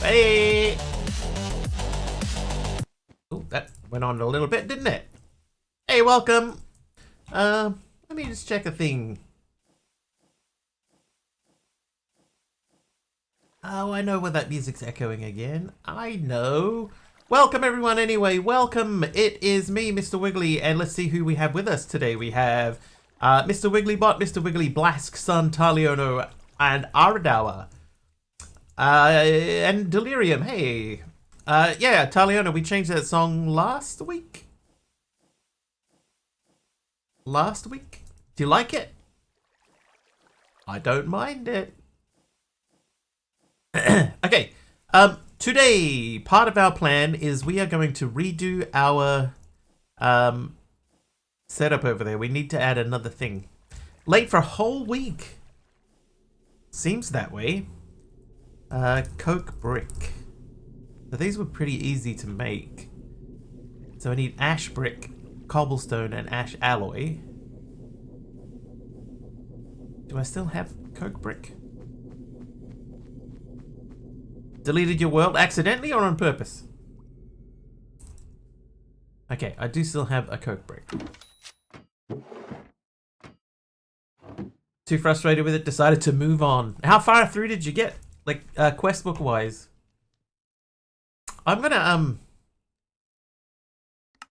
Hey! Oh, that went on a little bit, didn't it? Hey, welcome. Let me just check a thing. Oh, I know where that music's echoing again. I know. Welcome, everyone, anyway. Welcome. It is me, Mr. Wiggly, and let's see who we have with us today. We have Mr. Wigglybot, Mr. Wiggly, Blask, Sun, Taliono, and Aradawa. And Delirium, hey. Yeah, Taliono, we changed that song last week? Do you like it? I don't mind it. Okay, today, part of our plan is we are going to redo our setup over there. We need to add another thing. Late for a whole week. Seems that way. Coke brick. So these were pretty easy to make. So I need ash brick, cobblestone, and ash alloy. Do I still have coke brick? Deleted your world accidentally or on purpose? Okay, I do still have a coke brick. Too frustrated with it, decided to move on. How far through did you get? Like, quest book wise? I'm gonna,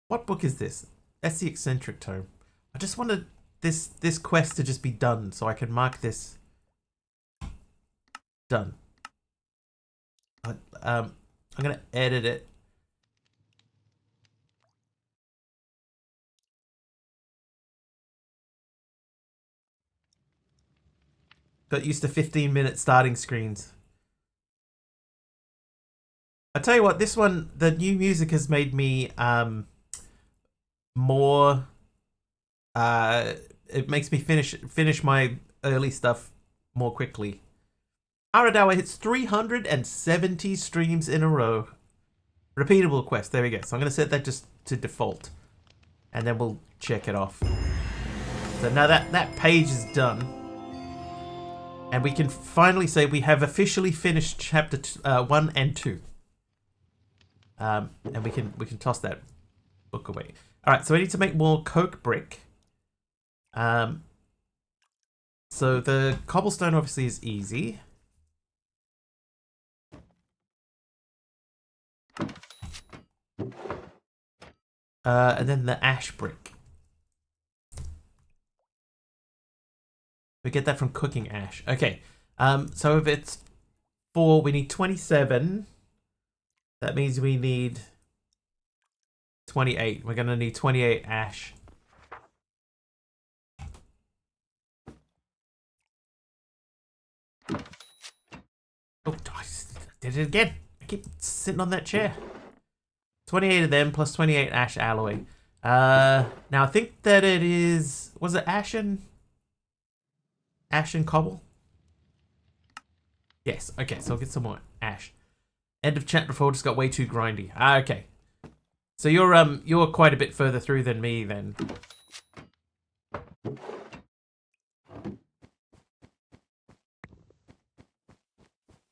what book is this? That's the eccentric tome. I just wanted this quest to just be done so I can mark this done. I'm gonna edit it. Got used to 15-minute starting screens. I tell you what, this one, the new music has made me more. It makes me finish my early stuff more quickly. Aradawa hits 370 streams in a row. Repeatable quest. There we go. So I'm going to set that just to default. And then we'll check it off. So now that page is done. And we can finally say we have officially finished chapter 1 and 2. And we can toss that book away. All right, so we need to make more coke brick. So the cobblestone obviously is easy. And then the ash brick. We get that from cooking ash. Okay. So if it's 4, we need 27. That means we need 28. We're gonna need 28 ash. Oh, I did it again. I keep sitting on that chair. 28 of them plus 28 ash alloy. Now I think that it is... Was it ash and cobble? Yes. Okay, so I'll get some more ash. End of chapter 4 just got way too grindy. Okay. So you're quite a bit further through than me then.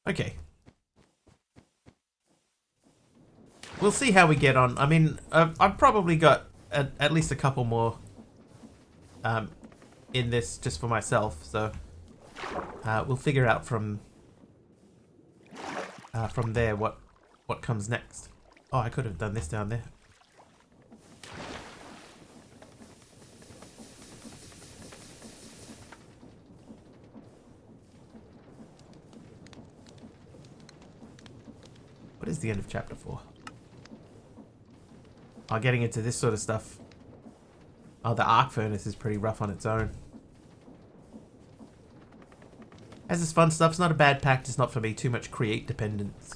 Okay. We'll see how we get on. I mean, I've probably got at least a couple more in this just for myself, so we'll figure out from there what comes next. Oh, I could have done this down there. What is the end of chapter 4? Oh, getting into this sort of stuff. Oh, the arc furnace is pretty rough on its own. Has this fun stuff. It's not a bad pack, just not for me. Too much create dependence.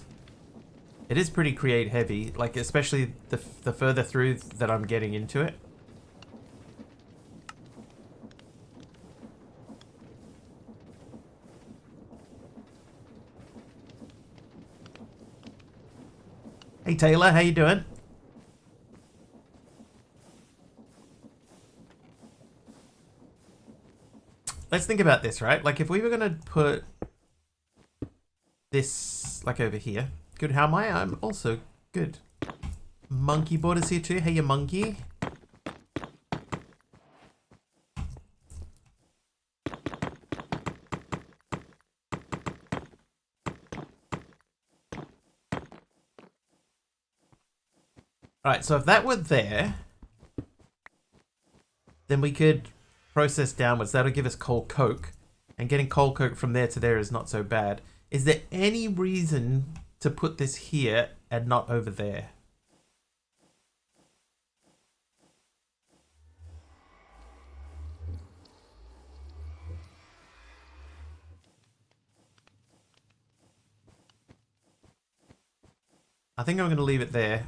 It is pretty create heavy, like especially the further through that I'm getting into it. Hey Taylor, how you doing? Let's think about this, right? Like if we were gonna put this like over here, Good. How am I? I'm also good. Monkey Board is here too. Hey, you monkey. Alright, so if that were there, then we could process downwards. That'll give us coal coke. And getting coal coke from there to there is not so bad. Is there any reason to put this here and not over there? I think I'm going to leave it there.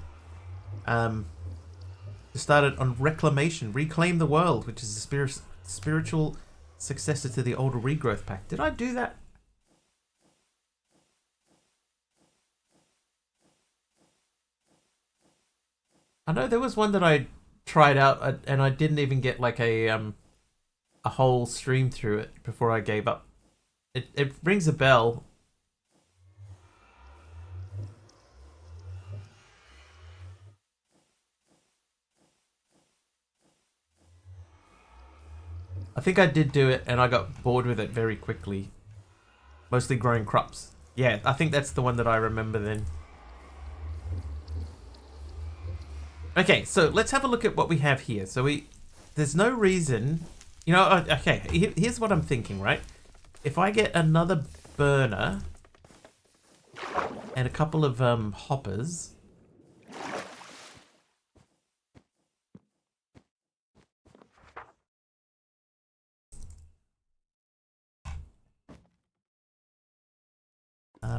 Started on reclamation, reclaim the world, which is a spiritual successor to the older regrowth pack. Did I do that? I know there was one that I tried out and I didn't even get like a whole stream through it before I gave up. It rings a bell. I think I did do it and I got bored with it very quickly. Mostly growing crops. Yeah, I think that's the one that I remember then. Okay, so let's have a look at what we have here. So there's no reason, you know, okay, here's what I'm thinking, right? If I get another burner and a couple of hoppers.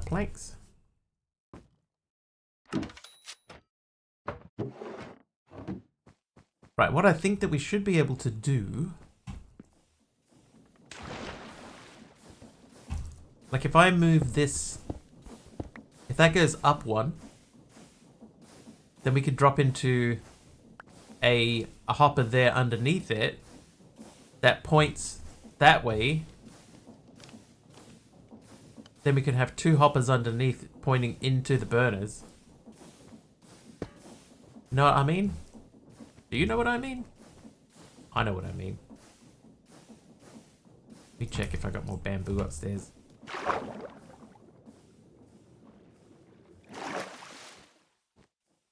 Planks. Right, what I think that we should be able to do, like if I move this, if that goes up one, then we could drop into a hopper there underneath it that points that way. Then we could have two hoppers underneath pointing into the burners. Know what I mean? Do you know what I mean? I know what I mean. Let me check if I got more bamboo upstairs.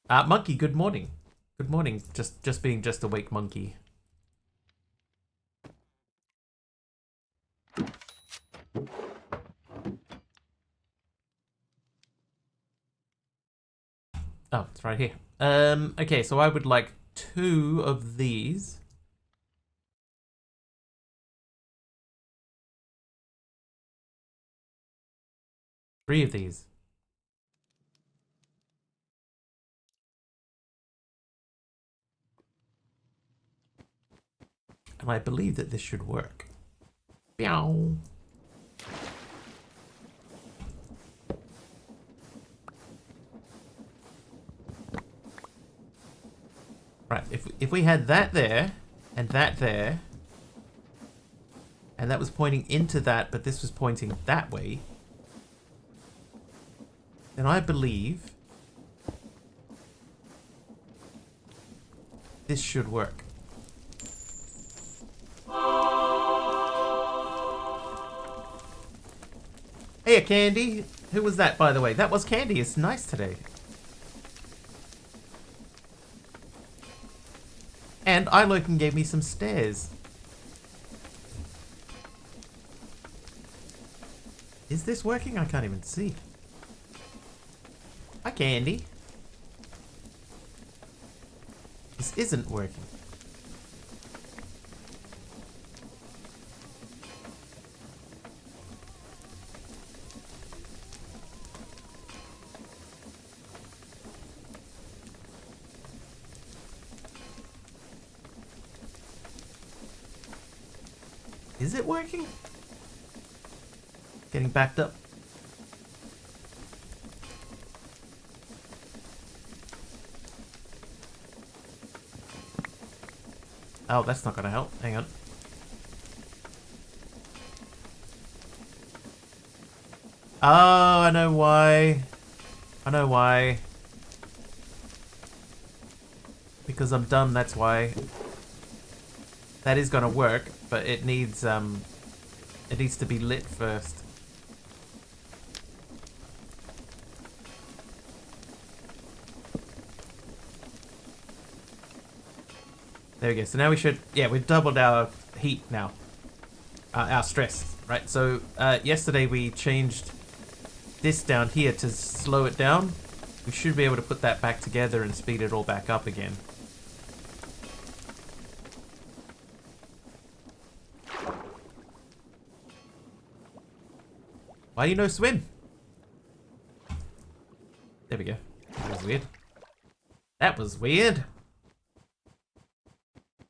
Monkey, good morning. Good morning. Just being just awake monkey. Oh, it's right here. Okay, so I would like 2 of these. Three of these. And I believe that this should work. Meow. Right, if we had that there, and that there, and that was pointing into that, but this was pointing that way, then I believe this should work. Hey, Candy. Who was that, by the way? That was Candy. It's nice today. And Ilocan gave me some stairs. Is this working? I can't even see. Hi, Candy. This isn't working. Is it working? Getting backed up. Oh, that's not gonna help. Hang on. Oh, I know why. I know why. Because I'm dumb, that's why. That is gonna work, but it needs to be lit first. There we go. So now we should, yeah, we've doubled our heat now. Our stress, right? So yesterday we changed this down here to slow it down. We should be able to put that back together and speed it all back up again. Why you no swim? There we go. That was weird. That was weird.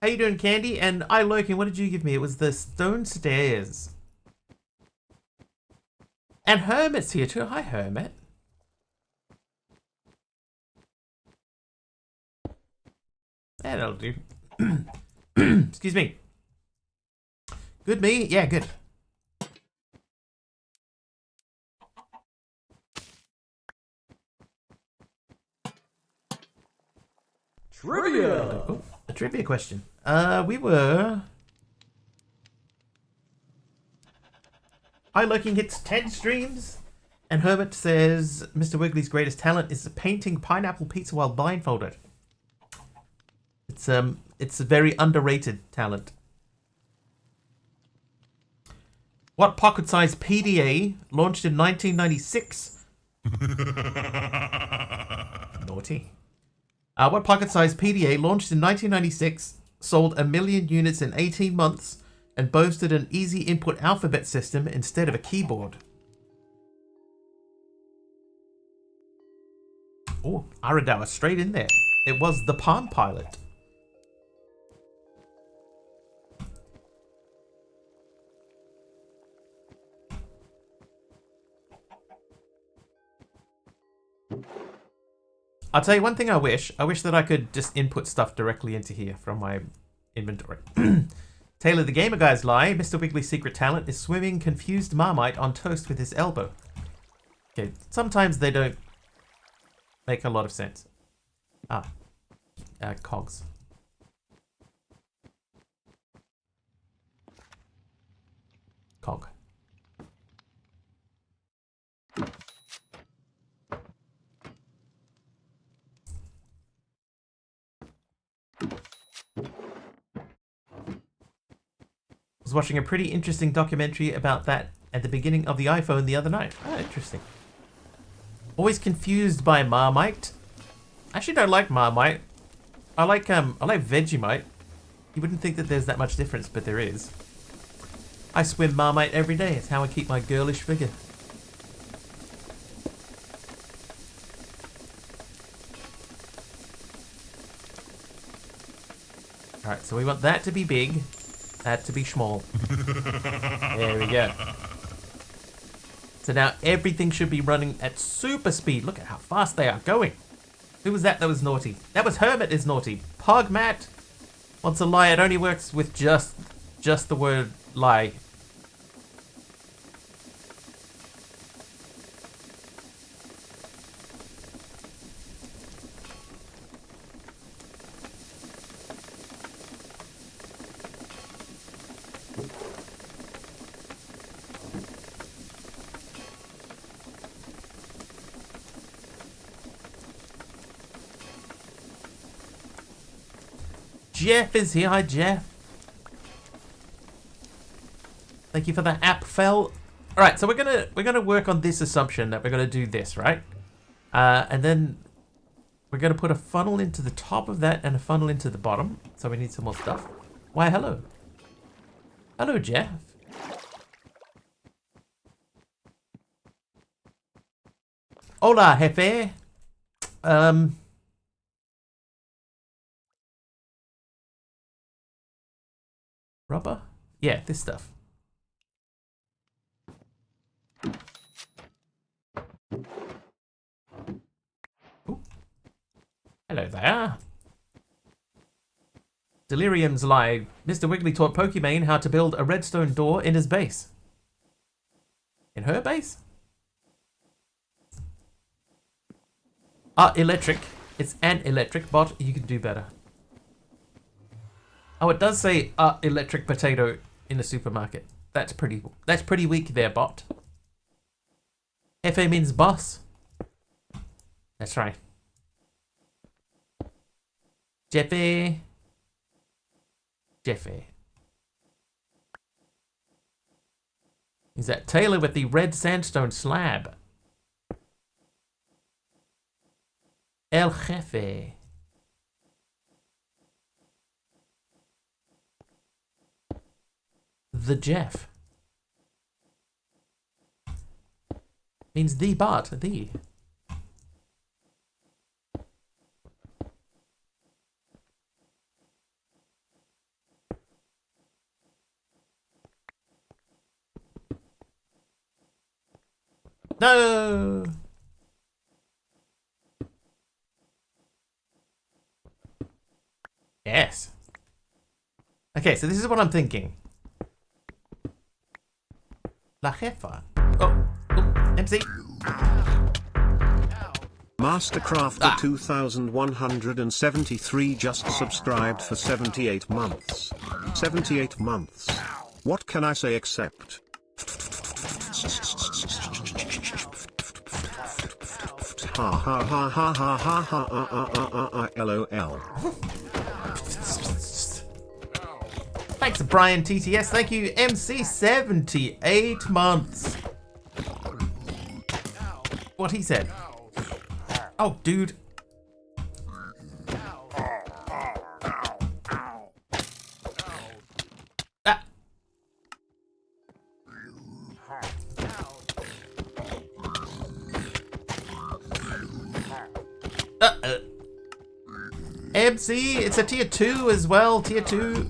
How you doing, Candy? And I, Loki, what did you give me? It was the stone stairs. And Hermit's here too. Hi, Hermit. That'll do. Excuse me. Good me? Yeah, good. Trivia! Oh, a trivia question. We were... Hi, Lurking hits 10 streams. And Hermit says Mr. Wiggly's greatest talent is painting pineapple pizza while blindfolded. It's a very underrated talent. What pocket-sized PDA launched in 1996? Naughty. What pocket-sized PDA launched in 1996, sold 1 million units in 18 months, and boasted an easy input alphabet system instead of a keyboard? Oh, Aradawa straight in there. It was the Palm Pilot. I'll tell you one thing I wish. I wish that I could just input stuff directly into here from my inventory. Taylor the Gamer Guy's lie. Mr. Wiggly's secret talent is swimming confused Marmite on toast with his elbow. Okay, sometimes they don't make a lot of sense. Cogs. Cog. I was watching a pretty interesting documentary about that at the beginning of the iPhone the other night. Oh, interesting. Always confused by Marmite. I actually don't like Marmite. I like Vegemite. You wouldn't think that there's that much difference, but there is. I swim Marmite every day. It's how I keep my girlish figure. Alright, so we want that to be big. That to be small. There we go. So now everything should be running at super speed. Look at how fast they are going. Who was that was naughty? That was Hermit is naughty. Pogmat wants a lie. It only works with just the word lie. Jeff is here. Hi, Jeff. Thank you for the app, Fel. All right, so we're gonna work on this assumption that we're gonna do this, right? And then we're gonna put a funnel into the top of that and a funnel into the bottom. So we need some more stuff. Why, hello. Hello, Jeff. Hola, jefe. Rubber? Yeah, this stuff. Ooh. Hello there. Delirium's lie. Mr. Wiggly taught Pokimane how to build a redstone door in his base. In her base? Electric. It's an electric bot. You can do better. Oh, it does say electric potato in the supermarket. That's pretty weak there, bot. Hefe means boss. That's right. Jeffy. Is that Taylor with the red sandstone slab? El Jefe. The Jeff. Means the bot, the. No! Yes. Okay, so this is what I'm thinking. La Jefa. Oh, MC. Mastercrafter 2173 just subscribed for 78 months. 78 months. What can I say except? Ha ha ha ha ha ha ha LOL. Thanks, Brian TTS. Thank you, MC. 78 months. What he said. Oh, dude. Ah. MC, it's a tier 2 as well. Tier 2.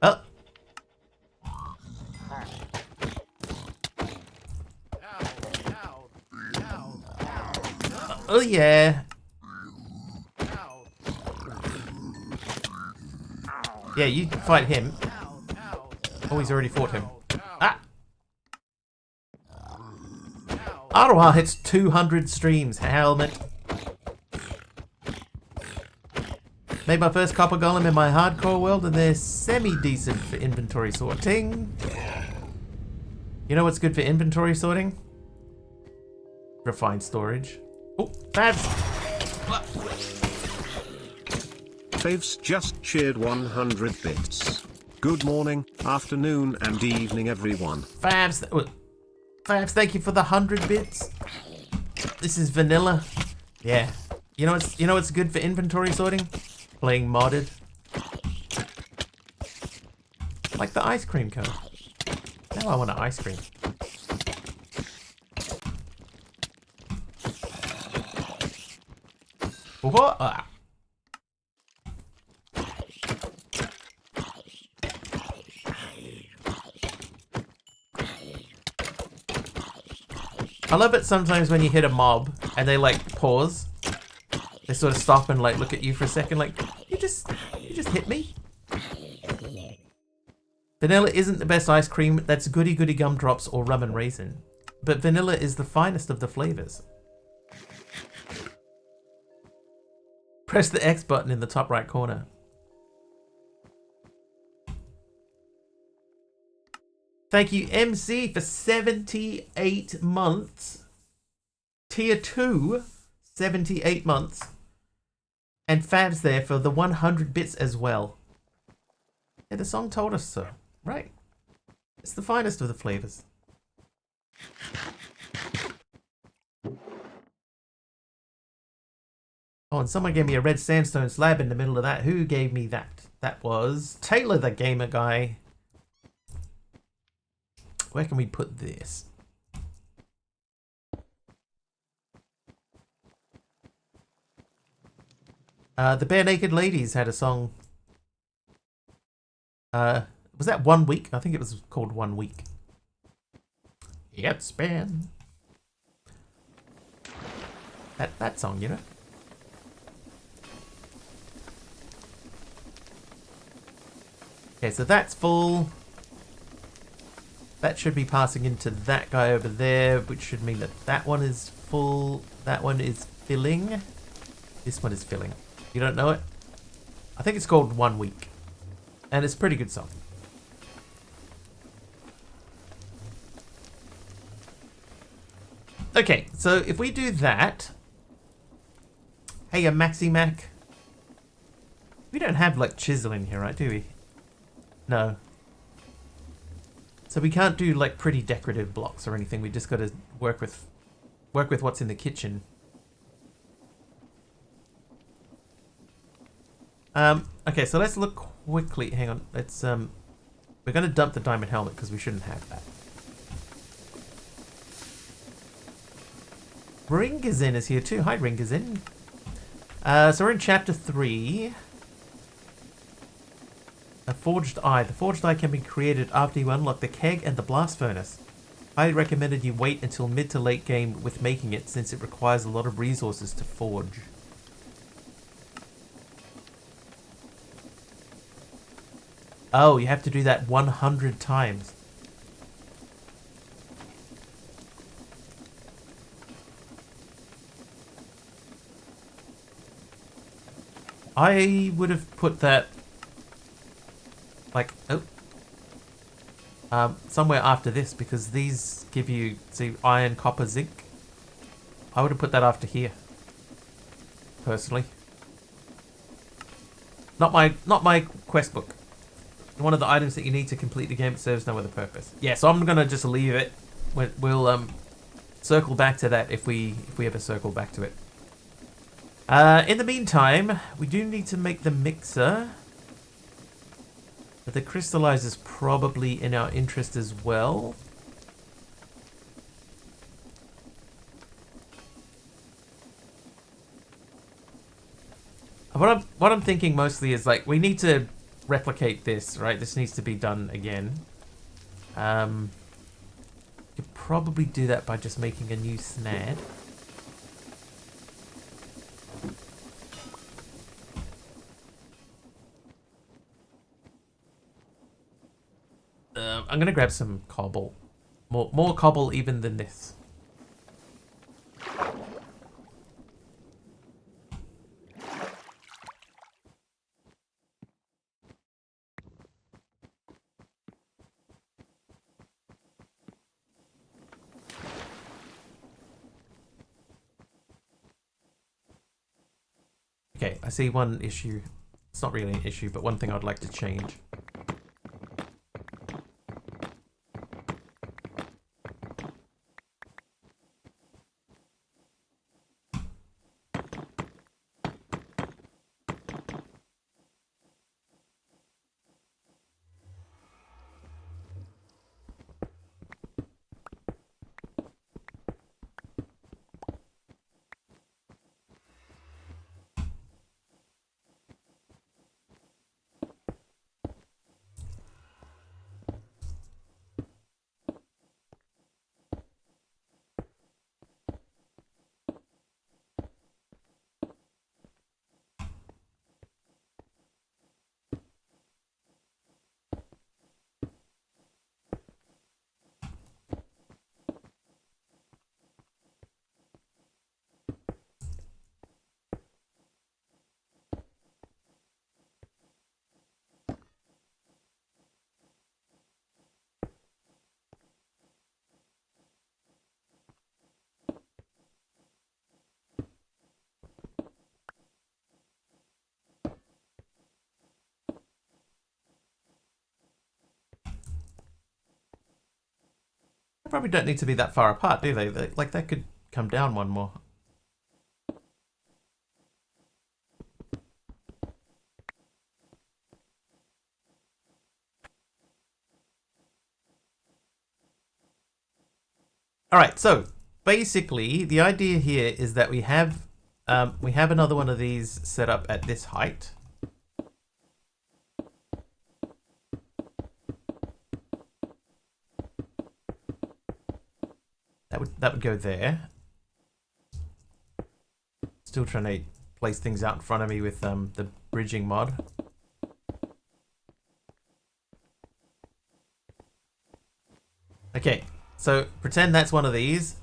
Oh. Oh yeah. Yeah, you can fight him. Oh, he's already fought him. Ah. Ottawa hits 200 streams. Helmet. Made my first copper golem in my hardcore world, and they're semi-decent for inventory sorting. You know what's good for inventory sorting? Refined storage. Oh, Fabs! Faves just cheered 100 bits. Good morning, afternoon, and evening, everyone. Fabs, thank you for the 100 bits. This is vanilla. Yeah. You know what's good for inventory sorting? Playing modded. Like the ice cream cone. Now I want an ice cream. What? Ah. I love it sometimes when you hit a mob and they like pause. They sort of stop and like look at you for a second like, you just hit me? Vanilla isn't the best ice cream. That's goody goody gumdrops or rum and raisin. But vanilla is the finest of the flavors. Press the X button in the top right corner. Thank you, MC, for 78 months. Tier 2, 78 months. And Fabs there for the 100 bits as well. Yeah, the song told us so. Right. It's the finest of the flavors. Oh, and someone gave me a red sandstone slab in the middle of that. Who gave me that? That was Taylor the Gamer Guy. Where can we put this? The Bare Naked Ladies had a song. Was that 1 week? I think it was called 1 week. It's been that song, you know. Okay, so that's full. That should be passing into that guy over there, which should mean that that one is full. That one is filling. This one is filling. You don't know it? I think it's called 1 week. And it's a pretty good song. Okay, so if we do that... Hey, a Maxi Mac. We don't have, like, chisel in here, right, do we? No. So we can't do, like, pretty decorative blocks or anything. We just got to work with what's in the kitchen. Okay, so let's look quickly. Hang on. Let's, we're going to dump the diamond helmet because we shouldn't have that. Ringazin is here too. Hi, Ringazin. So we're in chapter 3. A forged eye. The forged eye can be created after you unlock the keg and the blast furnace. I recommended you wait until mid to late game with making it since it requires a lot of resources to forge. Oh, you have to do that 100 times. I would have put that like somewhere after this because these give you, see, iron, copper, zinc. I would have put that after here, personally. Not my quest book. One of the items that you need to complete the game serves no other purpose. Yeah, so I'm gonna just leave it. We'll circle back to that if we ever circle back to it. In the meantime, we do need to make the mixer. But the crystallizer's probably in our interest as well. What I'm thinking mostly is like we need to replicate this, right? This needs to be done again. Could probably do that by just making a new snad. I'm gonna grab some cobble. More cobble even than this. Okay, I see one issue. It's not really an issue, but one thing I'd like to change. They probably don't need to be that far apart, do they? Like, that could come down one more. Alright, so basically the idea here is that we have another one of these set up at this height. That would go there. Still trying to place things out in front of me with the bridging mod. Okay, so pretend that's one of these.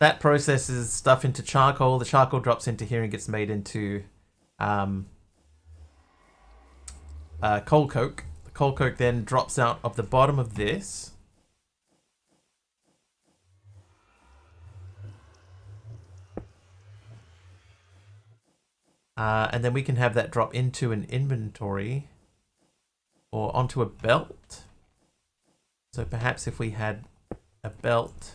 That processes stuff into charcoal. The charcoal drops into here and gets made into coal coke. The coal coke then drops out of the bottom of this. And then we can have that drop into an inventory or onto a belt. So perhaps if we had a belt.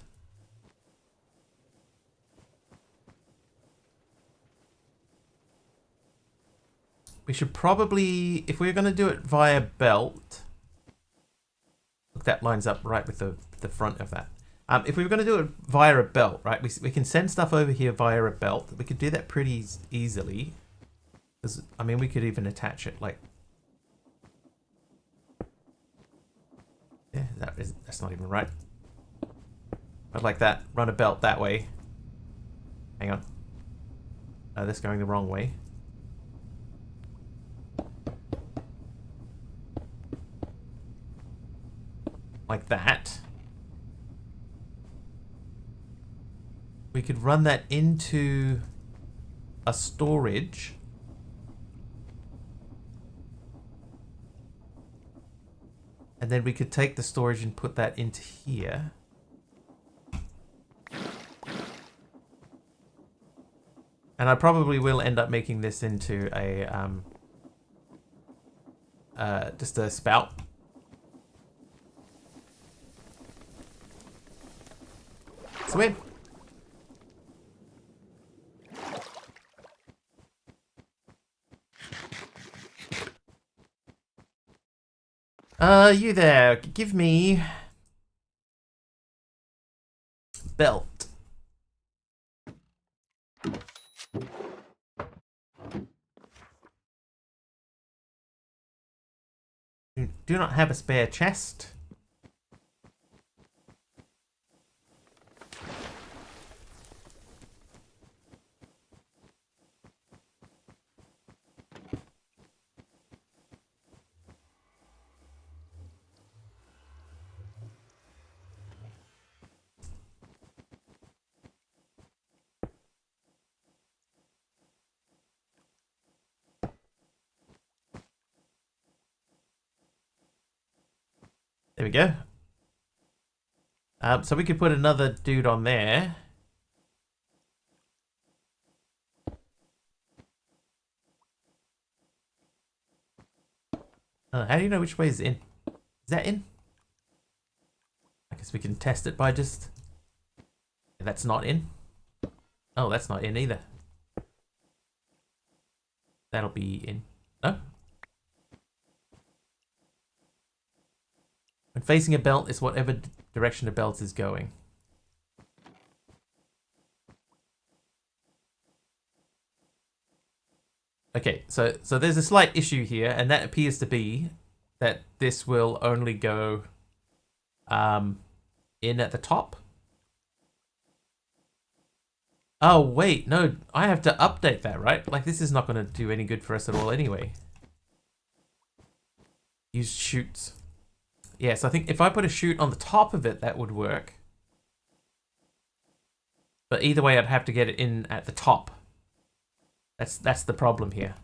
We should probably, if we're going to do it via belt, look, that lines up right with the front of that. If we were going to do it via a belt, right, we can send stuff over here via a belt. We could do that pretty easily. I mean, we could even attach it like... Yeah, that's not even right. But like that, run a belt that way. Hang on. That's going the wrong way. Like that. We could run that into a storage. And then we could take the storage and put that into here. And I probably will end up making this into a just a spout. Swim. You there, give me belt. Do not have a spare chest. There we go. So we could put another dude on there. How do you know which way is in? Is that in? I guess we can test it by just... That's not in. Oh, that's not in either. That'll be in. No? When facing a belt, it's whatever direction the belt is going. Okay, so there's a slight issue here, and that appears to be that this will only go in at the top. Oh, wait, no, I have to update that, right? Like, this is not going to do any good for us at all anyway. Use chutes. Yes, I think if I put a chute on the top of it, that would work. But either way, I'd have to get it in at the top. That's the problem here.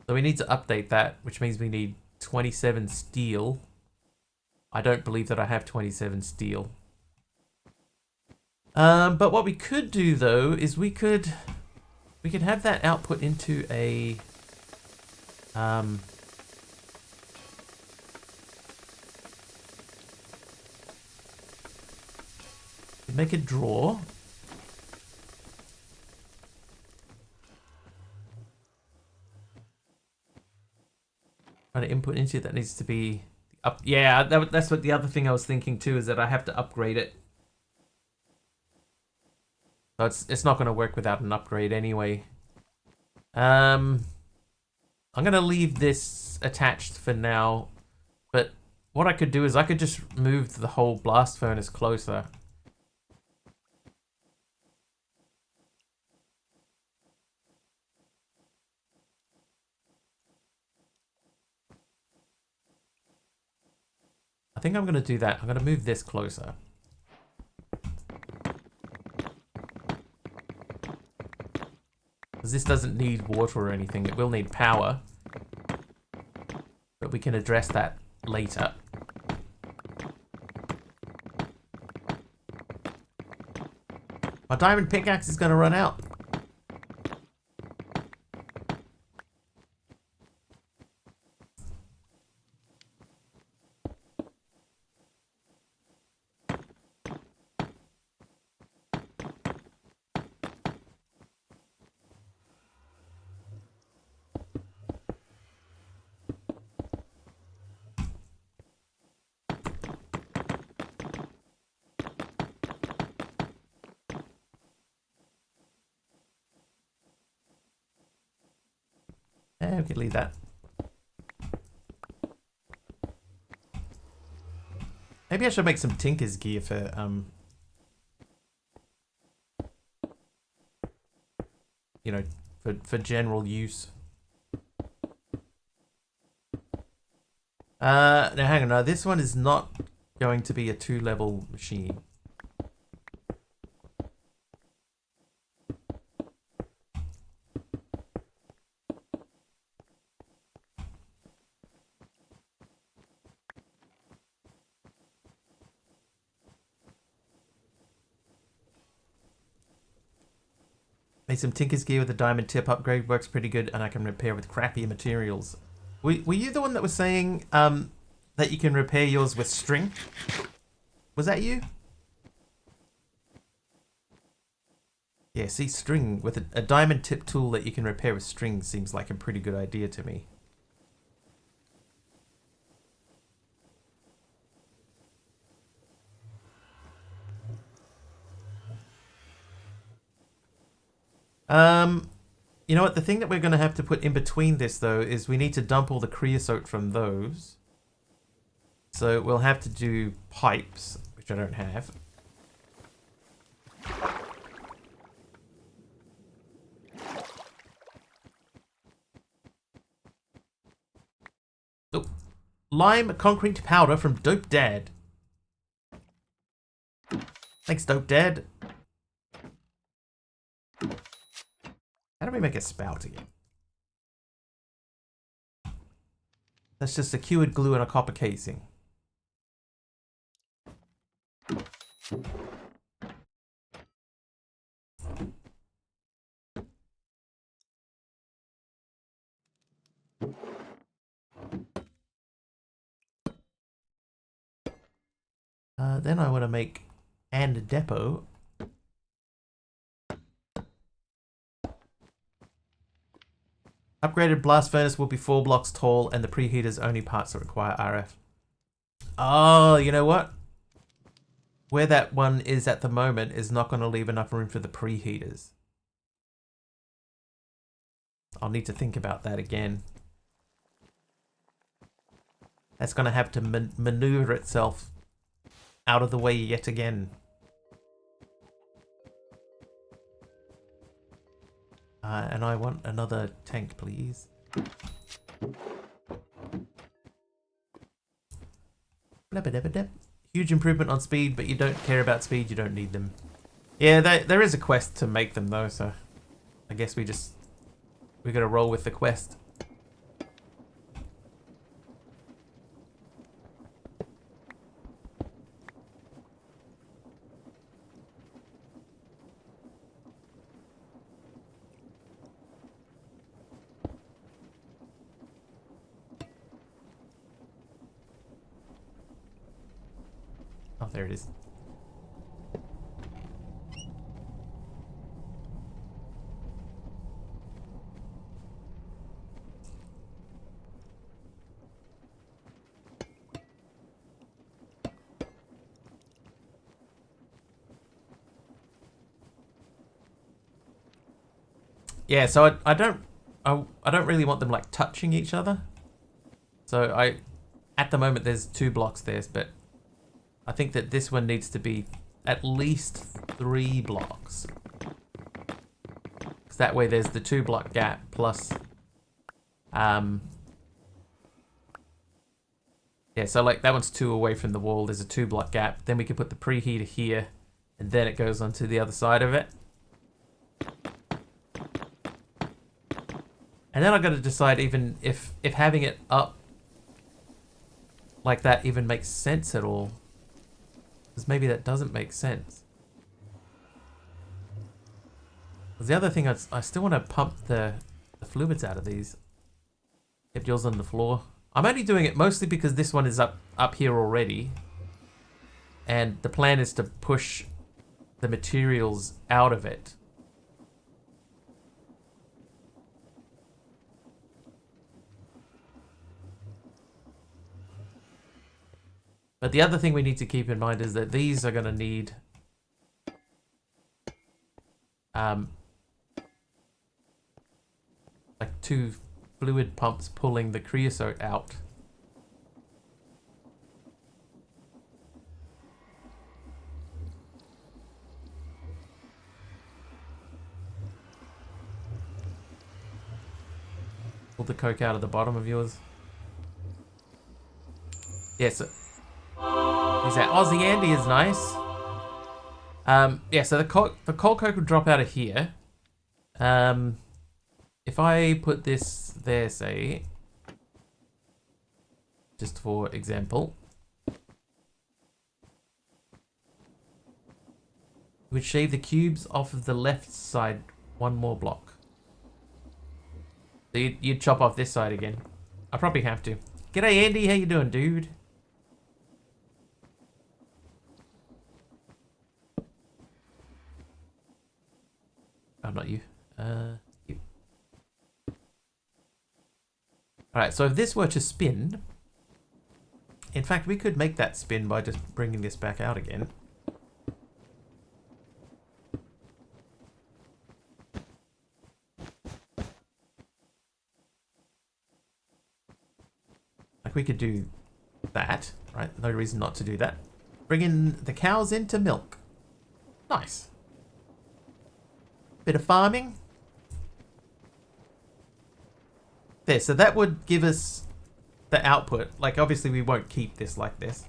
So we need to update that, which means we need 27 steel. I don't believe that I have 27 steel. But what we could do though is we could have that output into a make a drawer. Trying to input into it, that needs to be up. Yeah, that's what the other thing I was thinking too, is that I have to upgrade it. So it's not going to work without an upgrade anyway. I'm going to leave this attached for now, but what I could do is I could just move the whole blast furnace closer. I think I'm going to do that. I'm going to move this closer. Because this doesn't need water or anything. It will need power. But we can address that later. My diamond pickaxe is going to run out. We can leave that. Maybe I should make some tinker's gear for you know, for general use. Now hang on, no, this one is not going to be a 2-level machine. Made some tinker's gear with a diamond tip upgrade. Works pretty good, and I can repair with crappier materials. Were you the one that was saying that you can repair yours with string? Was that you? Yeah, see, string with a diamond tip tool that you can repair with string seems like a pretty good idea to me. You know what? The thing that we're going to have to put in between this, though, is we need to dump all the creosote from those. So we'll have to do pipes, which I don't have. Oh, lime concrete powder from Dope Dad. Thanks, Dope Dad. How do we make a spout again? That's just a cured glue and a copper casing. Then I want to make and depot. Upgraded blast furnace will be 4 blocks tall, and the preheater's only parts that require RF. Oh, you know what? Where that one is at the moment is not going to leave enough room for the preheaters. I'll need to think about that again. That's going to have to maneuver itself out of the way yet again. And I want another tank, please. Huge improvement on speed, but you don't care about speed, you don't need them. Yeah, there is a quest to make them though, so I guess we gotta roll with the quest. Oh, there it is. Yeah, so I don't really want them like touching each other. So at the moment there's 2 blocks there, but I think that this one needs to be at least 3 blocks. Because that way there's the 2 block gap plus Yeah, so like that one's 2 away from the wall. There's a 2-block gap. Then we can put the preheater here, and then it goes onto the other side of it. And then I've got to decide even if having it up like that even makes sense at all. Because maybe that doesn't make sense. The other thing, I still want to pump the fluids out of these. Kept yours on the floor. I'm only doing it mostly because this one is up here already. And the plan is to push the materials out of it. But the other thing we need to keep in mind is that these are going to need like 2 fluid pumps pulling the creosote out. Pull the coke out of the bottom of yours. Yeah, so he's at Aussie Andy is nice. Yeah, so the coal coke will drop out of here. If I put this there, say, just for example, we'd shave the cubes off of the left side 1 more block. So you'd chop off this side again. I probably have to. G'day Andy, how you doing, dude? Oh, not you. You. Alright, so if this were to spin... In fact, we could make that spin by just bringing this back out again. Like we could do that, right? No reason not to do that. Bring in the cows into milk. Nice. Bit of farming. There, so that would give us the output. Like, obviously we won't keep this like this.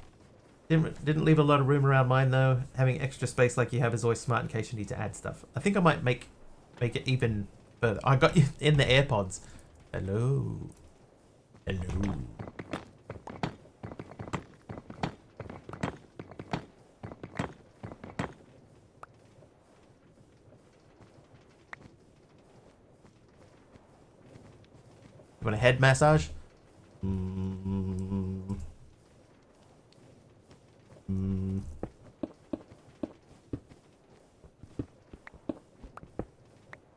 Didn't leave a lot of room around mine, though. Having extra space like you have is always smart in case you need to add stuff. I think I might make it even further. I got you in the AirPods. Hello. Hello. You want a head massage?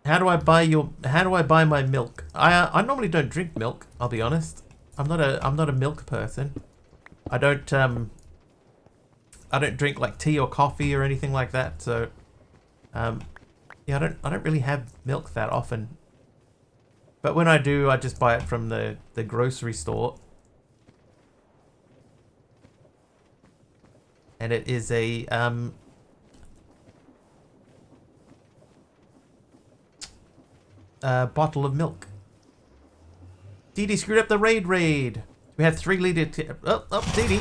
How do I buy my milk? I normally don't drink milk, I'll be honest. I'm not a milk person. I don't drink like tea or coffee or anything like that, so yeah, I don't really have milk that often. But when I do, I just buy it from the grocery store. And it is a bottle of milk. Dee Dee screwed up the raid. We had 3 liter. Oh, Dee Dee.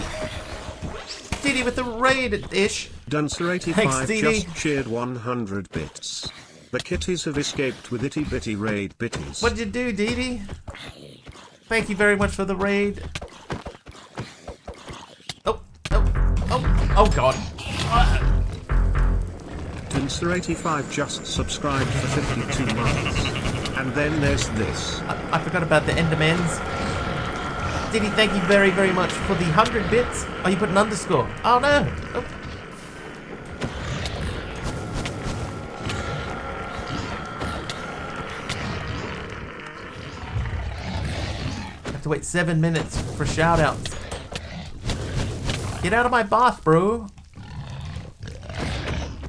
Dee Dee with the raid-ish. Duncer85 just shared 100 bits. The kitties have escaped with itty bitty raid bitties. What'd you do, Dee Dee? Thank you very much for the raid. Oh god. Duncer85 just subscribed for 52 months. And then there's this. I forgot about the Endermans. Dee Dee, thank you very, very much for the 100 bits. Oh, you put an underscore. Oh no. Oh. To wait 7 minutes for shoutouts. Get out of my bath, bro.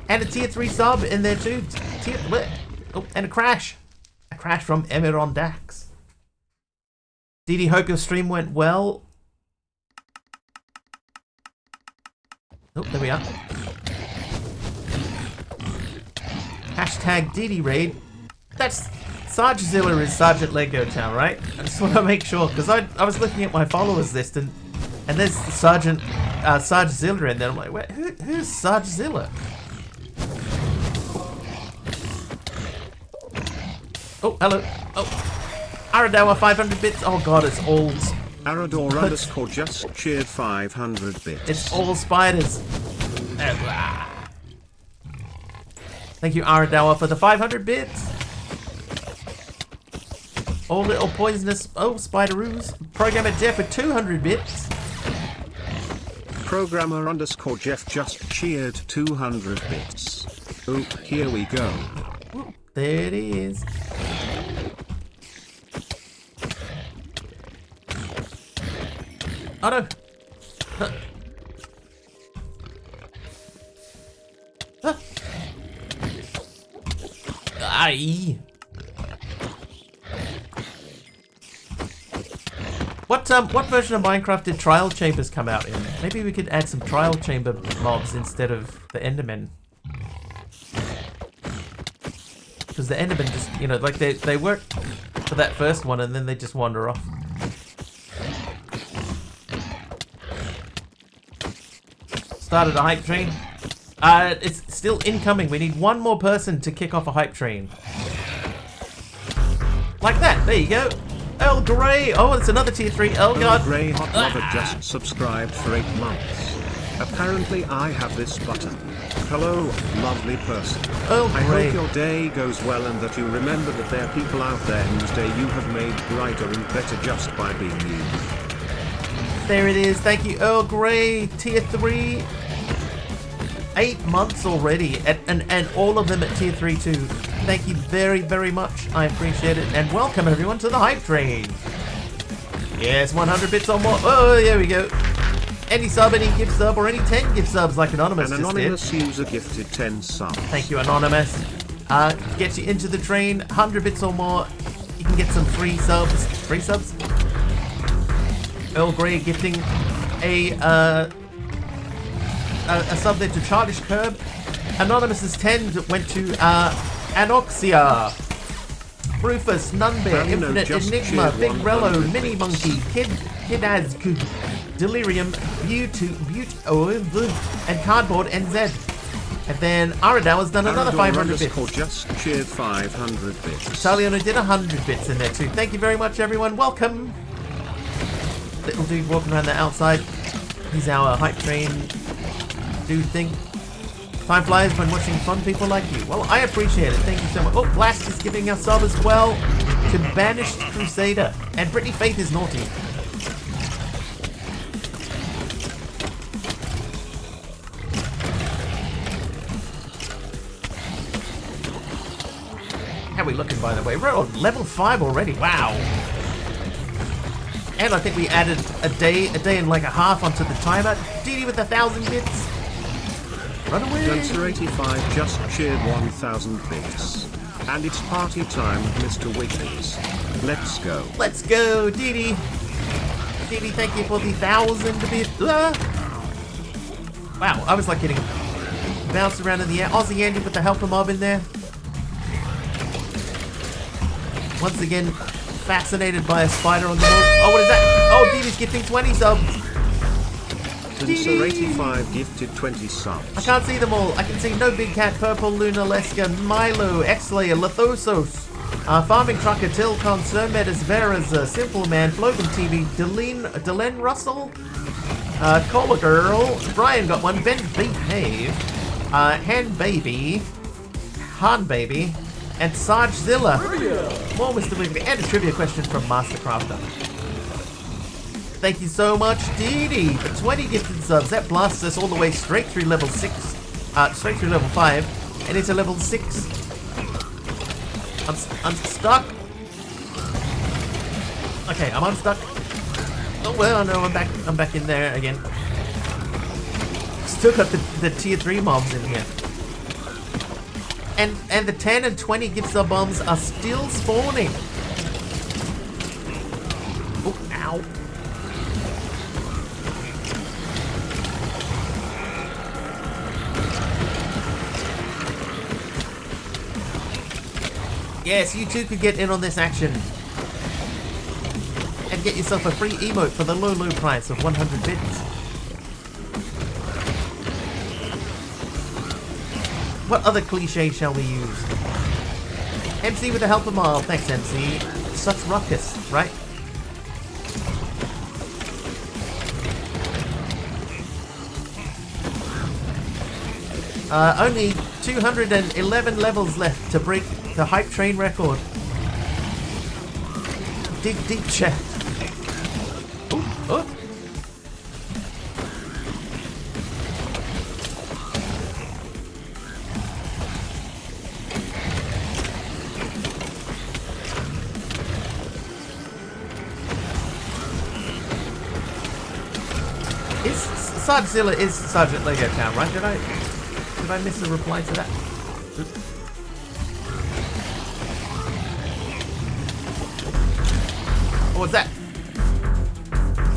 And a tier 3 sub in there too. Oh, and a crash. A crash from Emiron Dax. Dee Dee, hope your stream went well. Oh, there we are. Hashtag Dee Dee raid. That's Sargezilla is Sergeant Lego Town, right? I just want to make sure, because I was looking at my followers list and And there's Sarge Zilla in there. I'm like, who's Sarge Zilla? Oh, hello. Oh, Aradawa 500 bits. Oh god, it's all. Arador underscore just cheered 500 bits. It's all spiders. Thank you, Aradawa, for the 500 bits. All little poisonous. Oh, spideroos. Programmer Jeff with 200 bits. Programmer underscore Jeff just cheered 200 bits. Oh, here we go. There it is. Oh no. Huh. Huh. Aye. What version of Minecraft did Trial Chambers come out in? Maybe we could add some Trial Chamber mobs instead of the Endermen. Because the Endermen just, you know, like they work for that first one and then they just wander off. Started a hype train. It's still incoming. We need one more person to kick off a hype train. Like that. There you go. Earl Grey. Oh, it's another tier 3. Oh, God. Earl Grey Hot Lover just subscribed for 8 months. Apparently I have this button. Hello, lovely person. Earl I Grey. hope your day goes well and that you remember that there are people out there whose day you have made brighter and better just by being you. There it is. Thank you, Earl Grey. Tier 3. 8 months already. And all of them at tier 3 too. Thank you very, very much. I appreciate it. And welcome everyone to the hype train. Yes, 100 bits or more. Oh, there we go. Any sub, any gift sub, or any 10 gift subs like Anonymous An just anonymous did. user gifted 10 subs. Thank you, Anonymous. Get you into the train. 100 bits or more. You can get some free subs. Free subs? Earl Grey gifting a sub there to Childish Curb. Anonymous's 10 went to Anoxia, Rufus, Nunbear, Infinite Enigma, Big Rello, Mini Monkey, Kidaz, Delirium, and Cardboard NZ. And then Aradawa's done another 500 bits. Just cheered 500 bits. Saliona did 100 bits in there too. Thank you very much, everyone. Welcome. Little dude walking around the outside. He's our hype train dude thing. Time flies when watching fun people like you. Well, I appreciate it. Thank you so much. Oh, Blast is giving us sub as well to Banished Crusader. And Brittany Faith is naughty. How are we looking, by the way? We're on level 5 already. Wow. And I think we added a day and like a half onto the timer. DD with 1,000 bits. Run away. Dancer85 just cheered 1,000 bits. And it's party time with Mr. Wiggles. Let's go. Let's go, DD. DD, thank you for the 1,000 bits. Wow, I was like getting bounced around in the air. Aussie Andy with the helper mob in there. Once again, fascinated by a spider on the wall. Oh, what is that? Oh, DD's gifting 20 subs. Dancer85 gifted 20 subs. I can't see them all. I can see No Big Cat, Purple, Luna, Leska, Milo, X-Layer, Lithosos, Farming Trucker, Tilcon, Sermetis, Veras, Simple Man, Flogan TV, Delenn Russell, Cola Girl, Brian got one, Ben Behave, Han Baby, and Sarge Zilla. More Mr. Wiggly, and a trivia question from Mastercrafter. Thank you so much, Dee for 20 gifted subs. That blasts us all the way straight through level 6, straight through level 5, and into level 6. I'm stuck. Okay, I'm unstuck. Oh well, no, I'm back in there again. Still got the tier 3 mobs in here. And the 10 and 20 gift sub bombs are still spawning. Oh, ow. Yes, you too could get in on this action. And and get yourself a free emote for the low price of 100 bits. What other cliche shall we use? MC with the help of Marl. Thanks, MC. Such ruckus, right? Only 211 levels left to break the hype train record. Dig deep, chat. Oh. Sargzilla is Sergeant Lego Town, right? Did I miss a reply to that? Oops. What's that?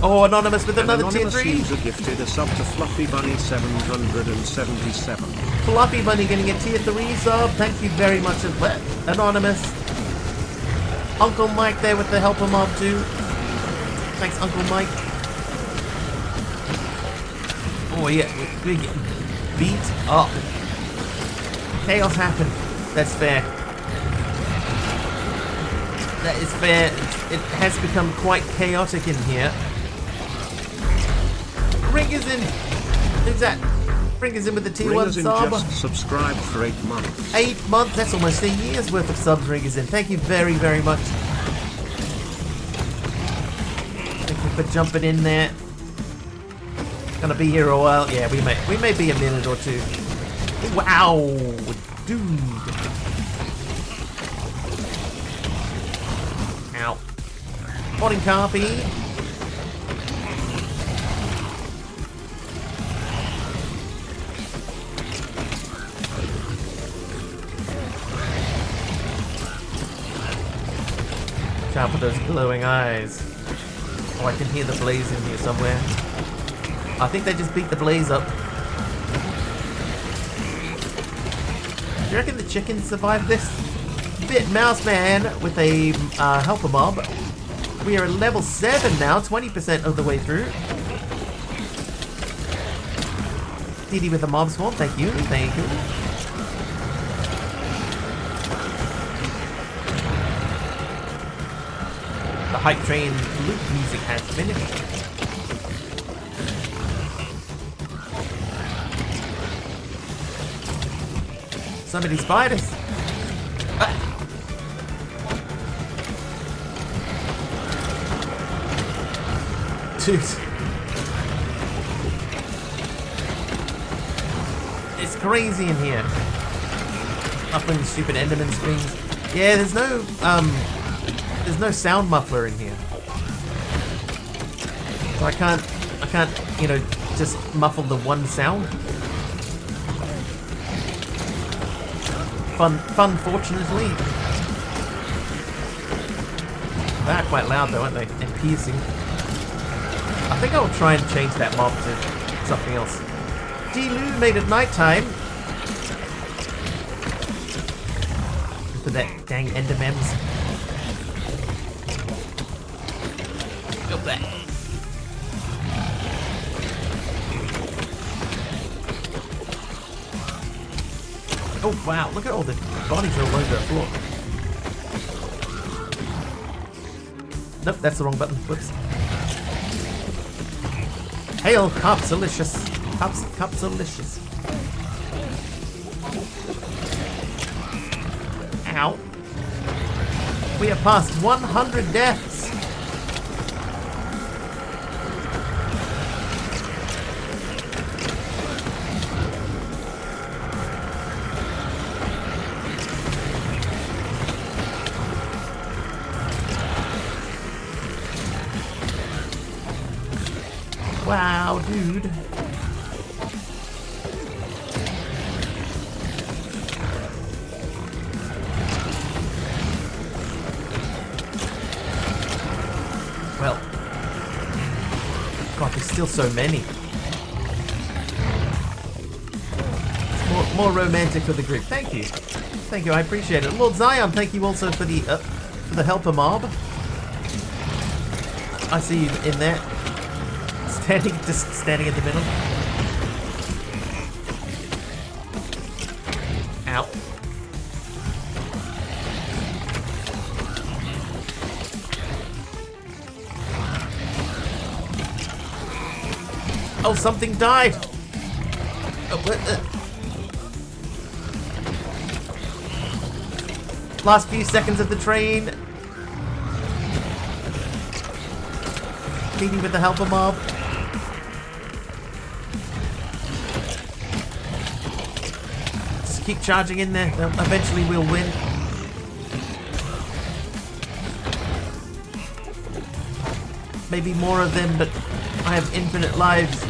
Oh, Anonymous with another tier 3. User gifted a sub to Fluffy Bunny 777. Fluffy Bunny getting a tier 3 sub. Thank you very much, Anonymous. Uncle Mike there with the helper mob too. Thanks, Uncle Mike. Oh yeah, we're getting beat up. Chaos happened. That's fair. That is fair. It has become quite chaotic in here. Ring is in. Who's that? Ring is in with the T1 sub. Just subscribed for 8 months. 8 months? That's almost a year's worth of subs. Ring is in. Thank you very, very much. Thank you for jumping in there. Gonna be here a while. Yeah, we may be a minute or two. Wow, dude. Ow. Morning, Carpy. Watch out for those glowing eyes. Oh, I can hear the blaze in here somewhere. I think they just beat the blaze up. Do you reckon the chickens survived this? Bit Mouse Man with a helper mob. We are at level 7 now, 20% of the way through. DD with the mob swarm, thank you, thank you. The hype train loop music has finished. So many spiders. Ah. Dude. It's crazy in here. Muffling the stupid Enderman screams. Yeah, there's no sound muffler in here. So I can't, you know, just muffle the one sound. Fun, fortunately. They're quite loud though, aren't they? And piercing. I think I'll try and change that mob to something else. D-Loo made it nighttime. For that dang Endermans. Go back. Oh wow, look at all the bodies all over the floor. Nope, that's the wrong button. Whoops. Hail, Copsalicious. Copsalicious. Ow. We have passed 100 deaths. Wow, dude. Well. God, there's still so many. It's more romantic for the group. Thank you. Thank you, I appreciate it. Lord Zion, thank you also for the helper mob. I see you in there. Just standing in the middle. Ow. Oh, something died. Oh, last few seconds of the train. Meeting with the helper mob. Just keep charging in there. Eventually we'll win. Maybe more of them, but I have infinite lives.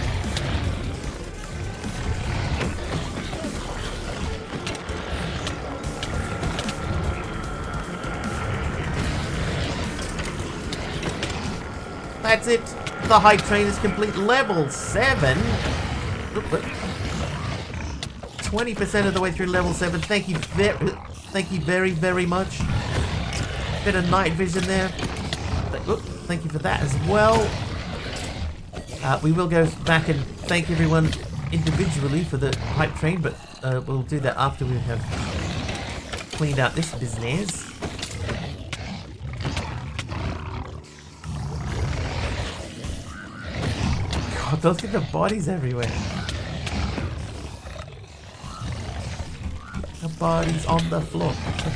That's it. The hype train is complete. Level 7. 20% of the way through level 7. Thank you very, very much. Bit of night vision there. Thank you for that as well. We will go back and thank everyone individually for the hype train, but we'll do that after we have cleaned out this business. God, look at the bodies everywhere. The bodies on the floor.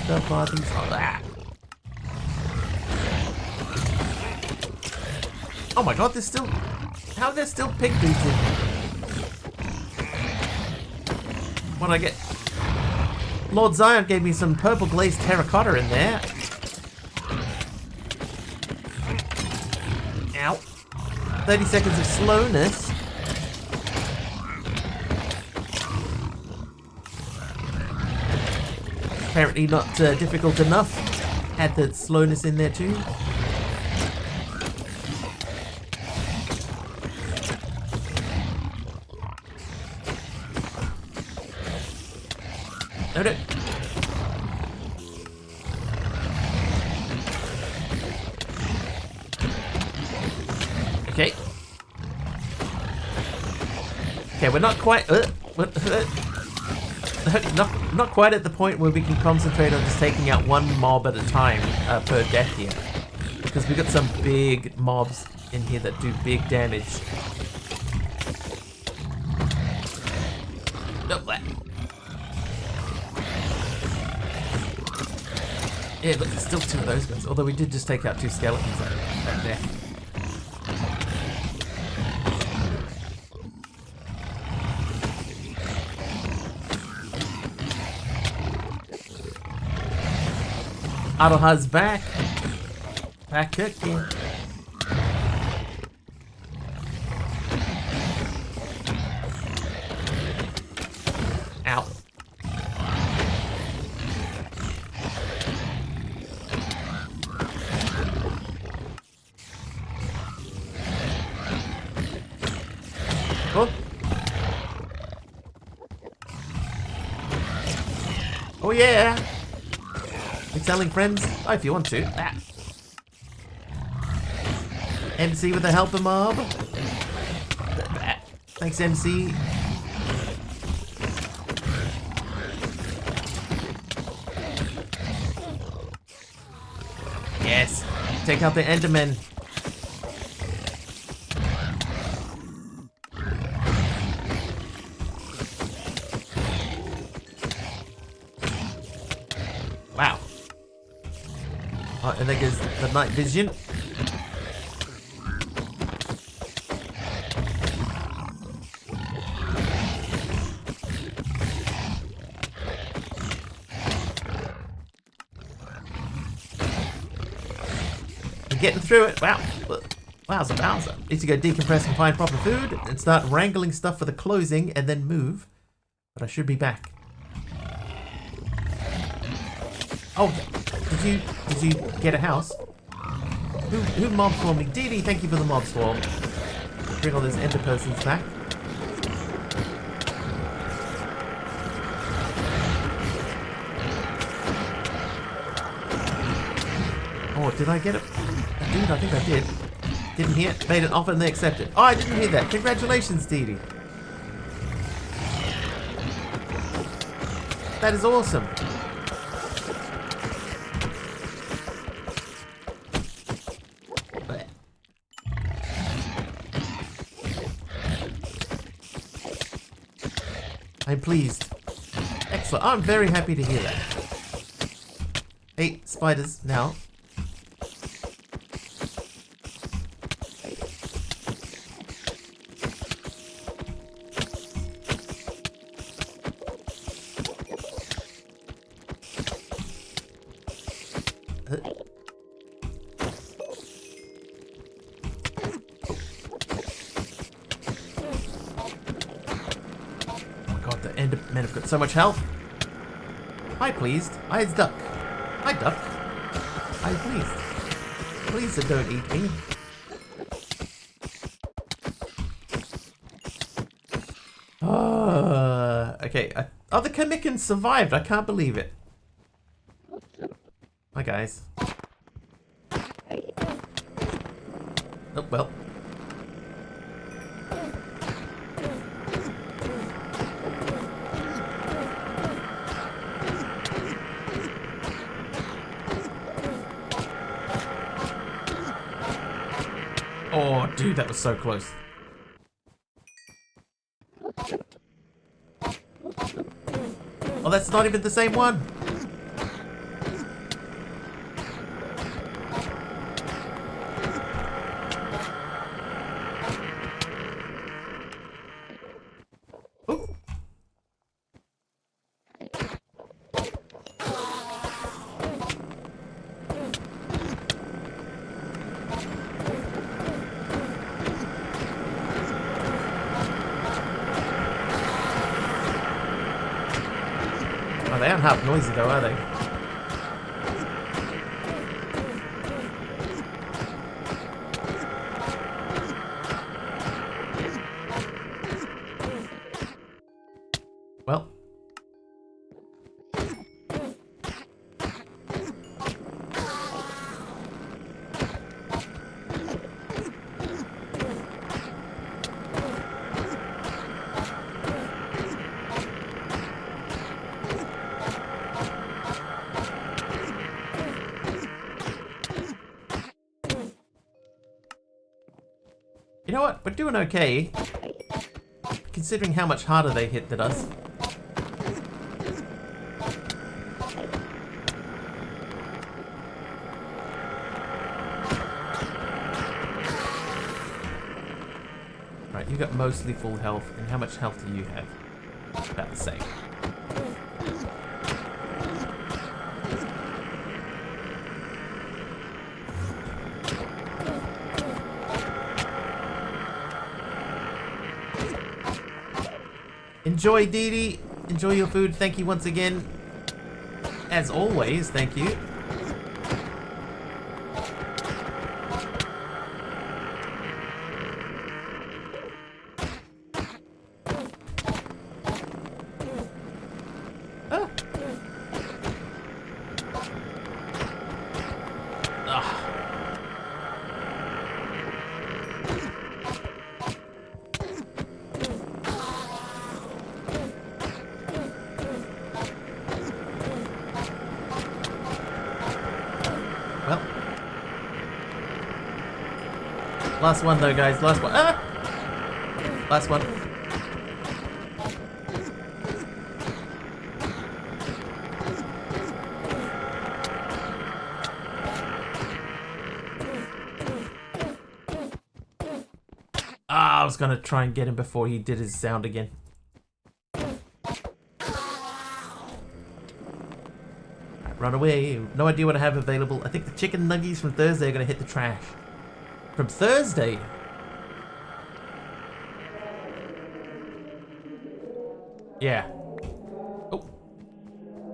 The bodies on that. Oh my god, there's still... How are there still pig boots in? What'd I get? Lord Zion gave me some purple glazed terracotta in there. Ow. 30 seconds of slowness. Apparently not difficult enough. Had the slowness in there too. No. Okay. Okay, we're not quite... not quite at the point where we can concentrate on just taking out one mob at a time per death here. Because we've got some big mobs in here that do big damage. Yeah, look, there's still 2 of those guys. Although we did just take out 2 skeletons back there. Aroha's back. Back cooking. Ow. Oh. Oh yeah. Big selling friends. Oh, if you want to. Ah. MC with the helper mob. Thanks, MC. Yes. Take out the Endermen. Wow. Oh, and there goes the night vision. Getting through it. Wow. Wowza. Need to go decompress and find proper food and start wrangling stuff for the closing and then move. But I should be back. Oh, did you get a house? Who mob swarmed me? Dee Dee, thank you for the mob swarm. Bring all those ender persons back. Oh, did I get it? Dude, I think I did. Didn't hear. Made an offer and they accepted. Oh, I didn't hear that. Congratulations, Dee Dee. That is awesome. I'm pleased. Excellent. I'm very happy to hear that. 8 spiders now. Men have got so much health. Hi, pleased. Hi, it's duck. Hi, duck. Hi, pleased. Please don't eat me. Okay. Oh, the Kamikans survived. I can't believe it. Hi, guys. Oh, well. Oh, dude, that was so close. Oh, that's not even the same one. Ooh. Oh, they aren't half noisy though, are they? Well. You know what? We're doing okay. Considering how much harder they hit than us. Right, you got mostly full health. And how much health do you have? About the same. Enjoy, Dee Dee. Enjoy your food. Thank you once again. As always, thank you. Ah. Ah. Well. Last one though, guys. Last one. Ah! Last one. Ah, I was gonna try and get him before he did his sound again. Run away. No idea what I have available. I think the chicken nuggies from Thursday are going to hit the trash. From Thursday? Yeah. Oh.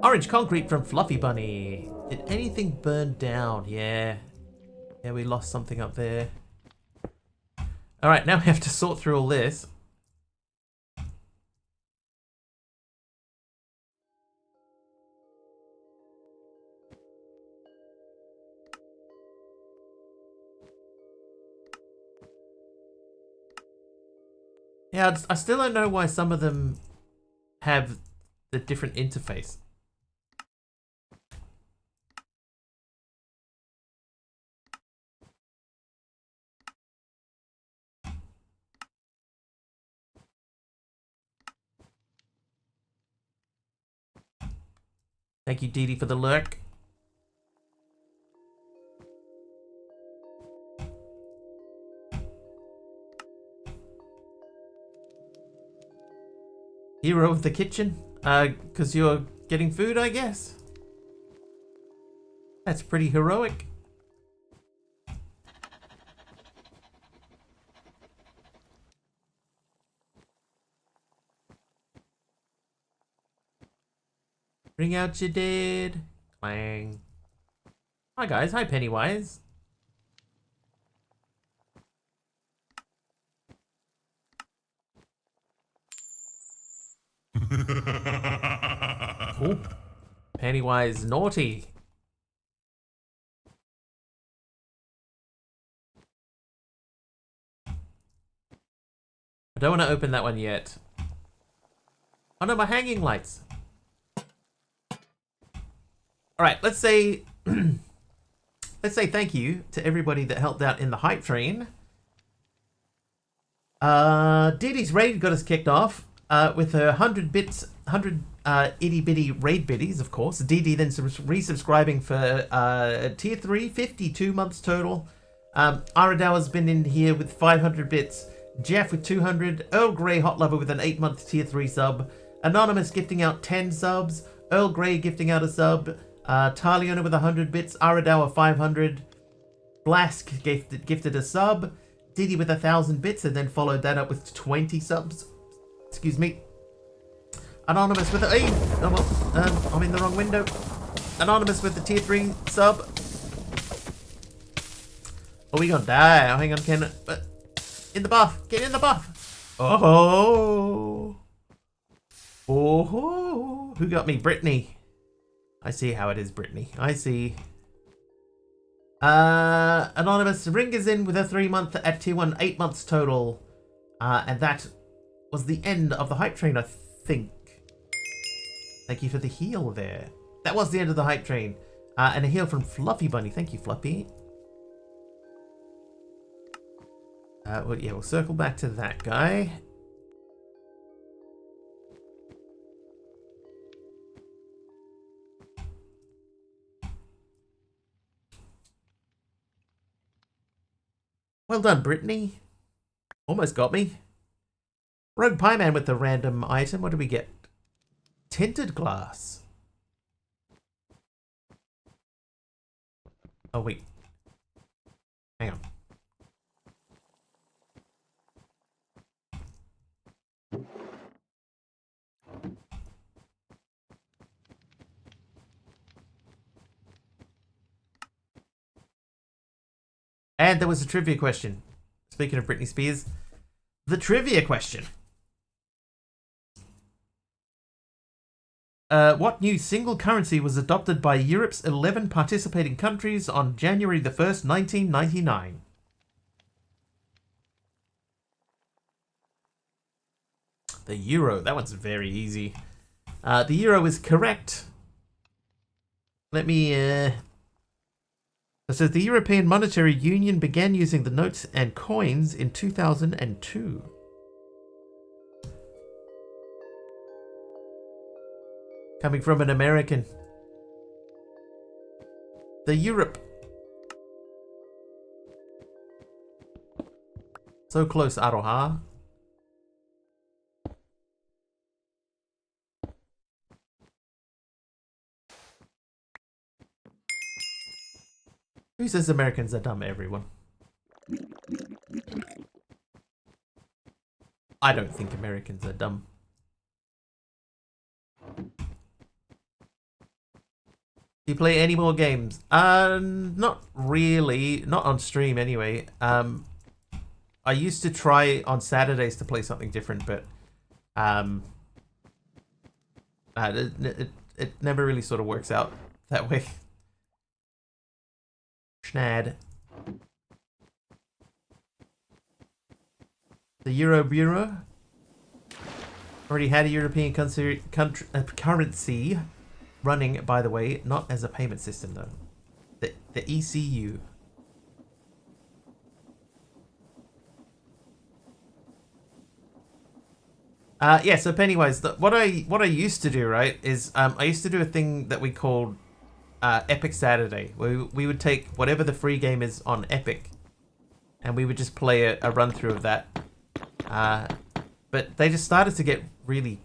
Orange concrete from Fluffy Bunny. Did anything burn down? Yeah. Yeah, we lost something up there. Alright, now we have to sort through all this. Yeah, I still don't know why some of them have the different interface. Thank you, Dee Dee, for the lurk. Hero of the kitchen? Because you're getting food, I guess? That's pretty heroic. Bring out your dead. Clang. Hi, guys. Hi, Pennywise. Cool. Pennywise naughty. I don't want to open that one yet. Oh no, my hanging lights. Alright, let's say let's say thank you to everybody that helped out in the hype train. Dee Dee's raid got us kicked off with her 100 bits, 100 itty bitty raid biddies, of course. Dee Dee then resubscribing for tier 3, 52 months total. Aradawa's been in here with 500 bits. Jeff with 200. Earl Grey Hot Lover with an 8-month tier 3 sub. Anonymous gifting out 10 subs. Earl Grey gifting out a sub. Taliona with 100 bits. Aradawa 500. Blask gifted a sub. Diddy with 1,000 bits and then followed that up with 20 subs. Excuse me. Anonymous with a... oh well, I'm in the wrong window. Anonymous with the tier 3 sub. Oh, we gonna die. Oh, hang on, Ken. In the buff. Get in the buff. Oh. Oh. Who got me? Brittany. I see how it is, Brittany. I see. Anonymous Ring is in with a 3-month at tier 1, 8 months total. And that was the end of the hype train, I think. Thank you for the heal there. That was the end of the hype train. And a heal from Fluffy Bunny. Thank you, Fluffy. Well, yeah, we'll circle back to that guy. Well done, Brittany. Almost got me. Rogue Pie Man with the random item. What do we get? Tinted glass. Oh, wait. Hang on. And there was a trivia question. Speaking of Britney Spears, the trivia question. What new single currency was adopted by Europe's 11 participating countries on January the 1st, 1999? The euro. That one's very easy. The euro is correct. Let me... It says the European Monetary Union began using the notes and coins in 2002. Coming from an American. The Europe. So close, Aroha. Who says Americans are dumb, everyone? I don't think Americans are dumb. Do you play any more games? Not really. Not on stream, anyway. I used to try on Saturdays to play something different, but it never really sort of works out that way. Schnad. The Euro Bureau. Already had a European currency running, by the way, not as a payment system though. The ECU. Yeah, so Pennywise, what I used to do, right, is I used to do a thing that we called Epic Saturday, where we would take whatever the free game is on Epic, and we would just play a run through of that. But they just started to get really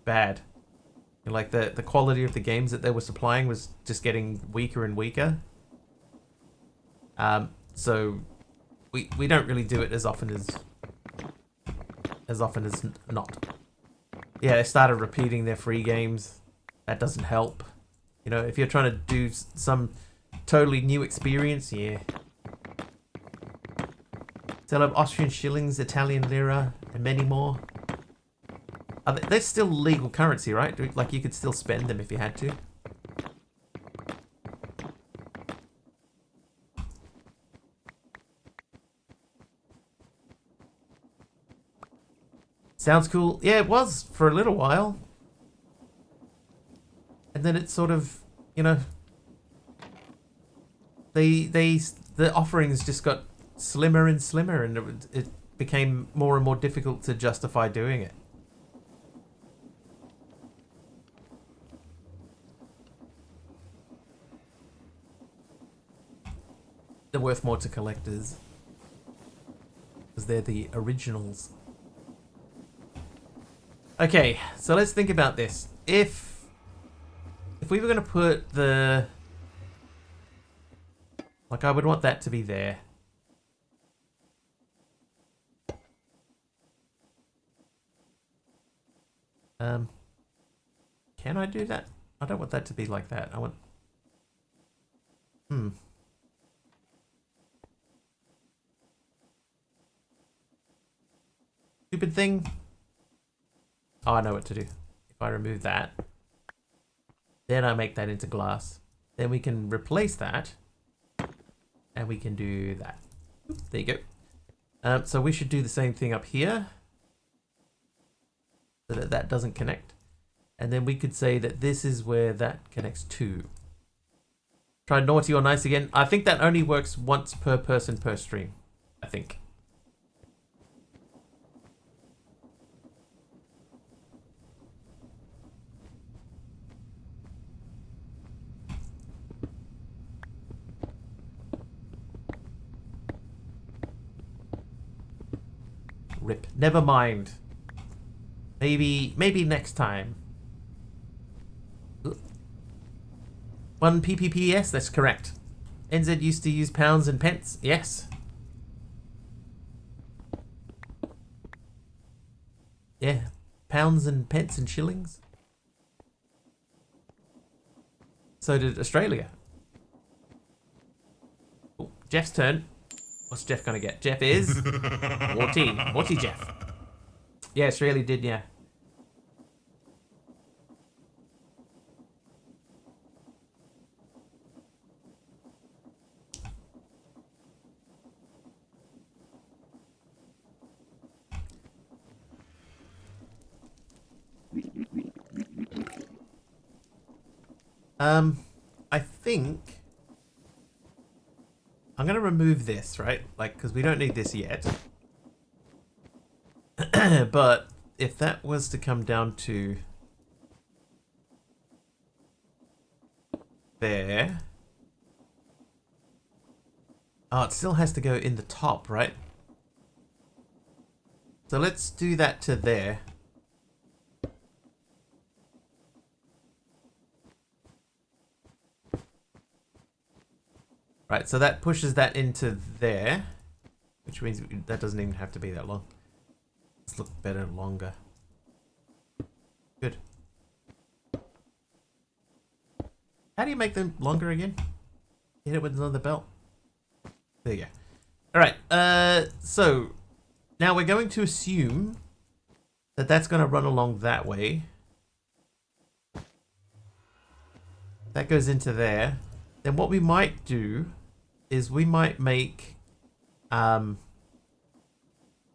bad. Like the quality of the games that they were supplying was just getting weaker and weaker. So we don't really do it as often as not. Yeah, they started repeating their free games. That doesn't help. You know, if you're trying to do some totally new experience, yeah. Sell up Austrian shillings, Italian lira, and many more. They're still legal currency, right? Like, you could still spend them if you had to. Sounds cool. Yeah, it was for a little while. And then it sort of, you know, the offerings just got slimmer and slimmer, and it became more and more difficult to justify doing it. They're worth more to collectors because they're the originals. Okay, so let's think about this. If we were going to put the... Like, I would want that to be there. Can I do that? I don't want that to be like that. I want... Stupid thing. Oh, I know what to do. If I remove that, then I make that into glass. Then we can replace that, and we can do that. There you go. So we should do the same thing up here, so that that doesn't connect. And then we could say that this is where that connects to. Try naughty or nice again. I think that only works once per person per stream, I think. Rip. Never mind. Maybe next time. 1 PPPS, that's correct. NZ used to use pounds and pence. Yes. Yeah. Pounds and pence and shillings. So did Australia. Oh, Jeff's turn. What's Jeff gonna get? Jeff is... Morty Jeff. Yeah, Australia did, yeah. I think I'm gonna remove this, right? Like, because we don't need this yet. But if that was to come down to there, oh, it still has to go in the top, right? So let's do that to there. Right, so that pushes that into there, which means that doesn't even have to be that long. Let's look better longer. Good. How do you make them longer again? Hit it with another belt. There you go. Alright, so now we're going to assume that that's going to run along that way. That goes into there. Then what we might do is we might make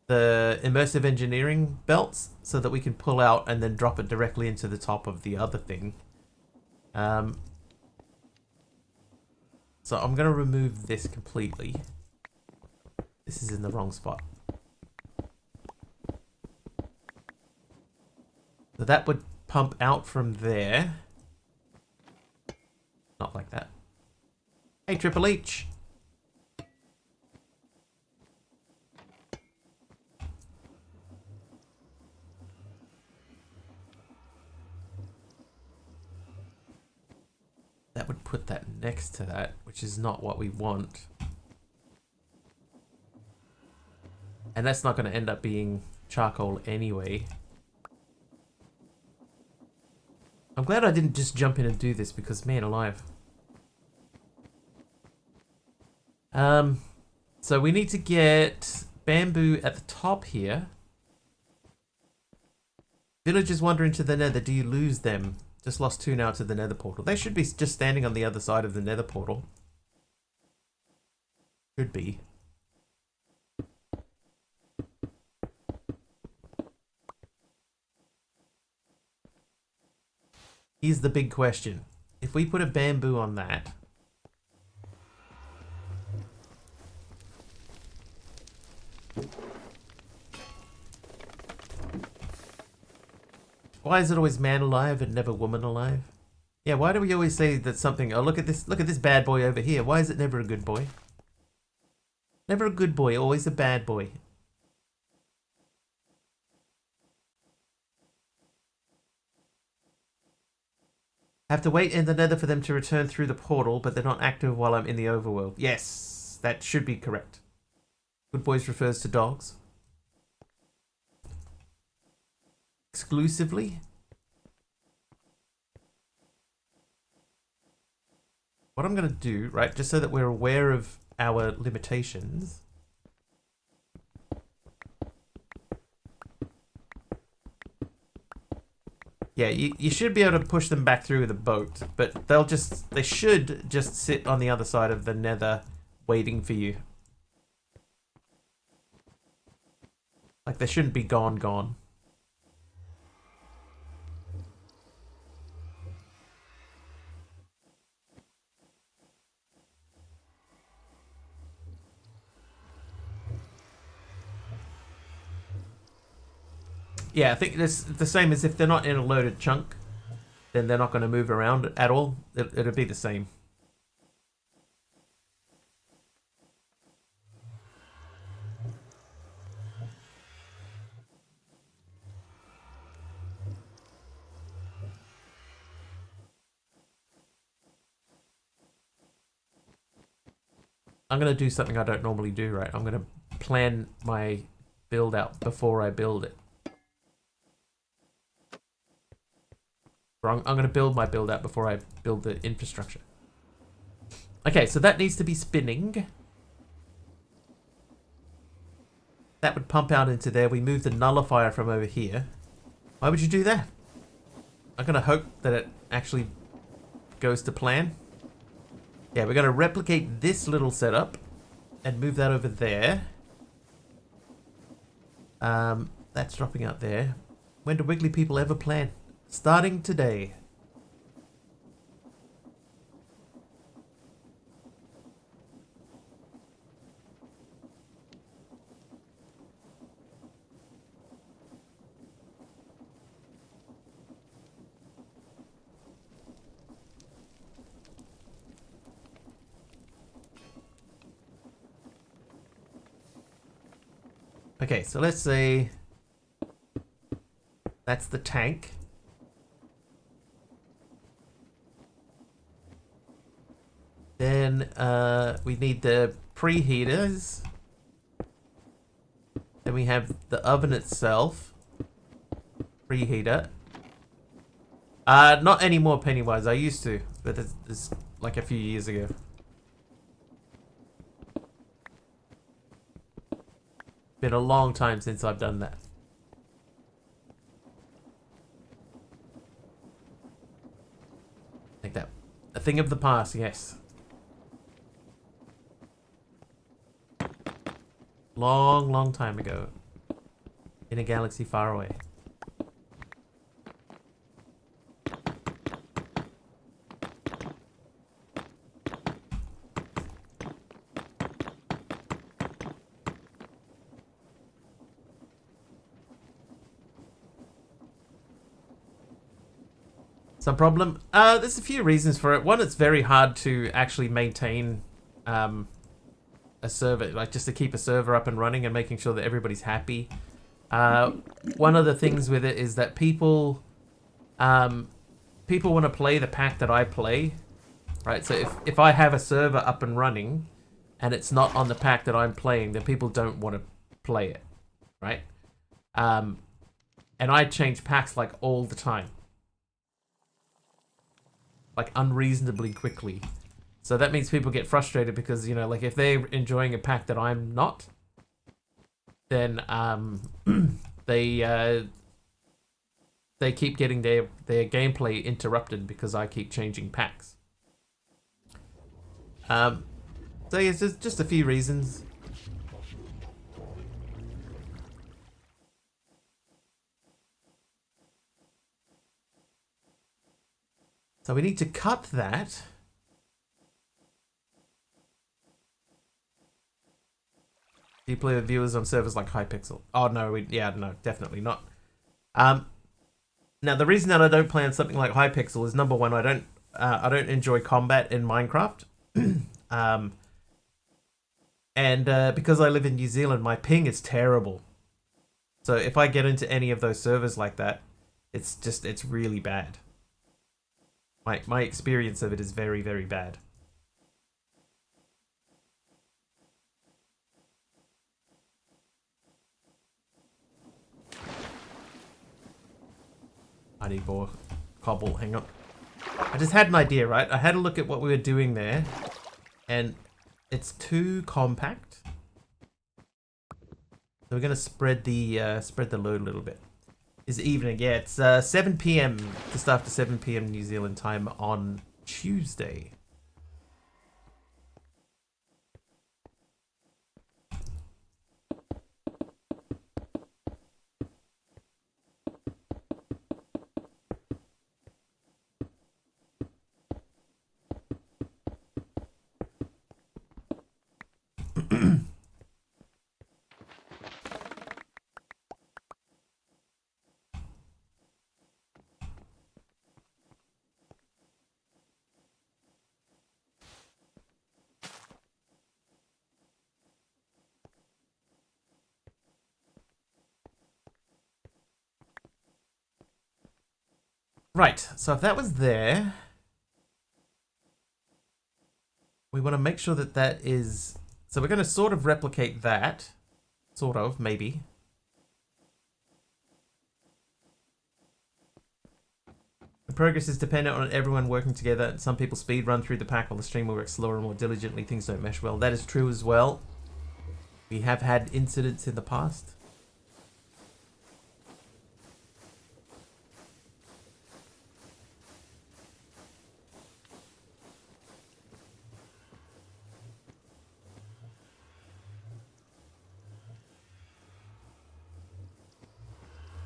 the immersive engineering belts so that we can pull out and then drop it directly into the top of the other thing. So I'm going to remove this completely. This is in the wrong spot. So that would pump out from there. Not like that. Hey, Triple H. That would put that next to that, which is not what we want. And that's not going to end up being charcoal anyway. I'm glad I didn't just jump in and do this because, man alive. So we need to get bamboo at the top here. Villagers wander into the nether. Do you lose them? Just lost 2 now to the nether portal. They should be just standing on the other side of the nether portal. Should be. Here's the big question. If we put a bamboo on that... Why is it always man alive and never woman alive? Yeah, why do we always say that something... Oh, look at this bad boy over here. Why is it never a good boy? Never a good boy, always a bad boy. Have to wait in the nether for them to return through the portal, but they're not active while I'm in the overworld. Yes, that should be correct. Good boys refers to dogs. Exclusively. What I'm going to do, right, just so that we're aware of our limitations. Yeah, you should be able to push them back through with a boat, but they should just sit on the other side of the nether waiting for you. Like they shouldn't be gone. Yeah, I think it's the same as if they're not in a loaded chunk, then they're not going to move around at all. It'll be the same. I'm going to do something I don't normally do, right? I'm going to plan my build out before I build it. I'm going to build my build out before I build the infrastructure. Okay, so that needs to be spinning. That would pump out into there. We move the nullifier from over here. Why would you do that? I'm going to hope that it actually goes to plan. Yeah, we're going to replicate this little setup and move that over there. That's dropping out there. When do Wiggly people ever plan? Starting today. Okay, so let's say that's the tank. Then we need the preheaters. Then we have the oven itself. Preheater. Not anymore, Pennywise. I used to, but it's like a few years ago. Been a long time since I've done that. Like that. A thing of the past, yes. Long time ago. in a galaxy far away. Some problem? There's a few reasons for it. One, it's very hard to actually maintain a server, like just to keep a server up and running and making sure that everybody's happy. One of the things with it is that people want to play the pack that I play, right? So if I have a server up and running and it's not on the pack that I'm playing, then people don't want to play it, right? And I change packs like all the time. Like unreasonably quickly. So that means people get frustrated because, you know, like if they're enjoying a pack that I'm not, then they keep getting their gameplay interrupted because I keep changing packs. So yeah, it's just a few reasons. So we need to cut that. Do you play with viewers on servers like Hypixel? Oh no, no, definitely not. Now the reason that I don't play on something like Hypixel is number one, I don't enjoy combat in Minecraft, and because I live in New Zealand, my ping is terrible. So if I get into any of those servers like that, it's really bad. My experience of it is very, very bad. I need more cobble. Hang on. I just had an idea, right? I had a look at what we were doing there, and it's too compact. So we're gonna spread the load a little bit. Is evening? Yeah, it's 7 p.m. just after 7 p.m. New Zealand time on Tuesday. Right, so if that was there, we want to make sure that that is... So we're going to sort of replicate that. Sort of, maybe. The progress is dependent on everyone working together. Some people speed run through the pack while the streamer works slower and more diligently. Things don't mesh well. That is true as well. We have had incidents in the past.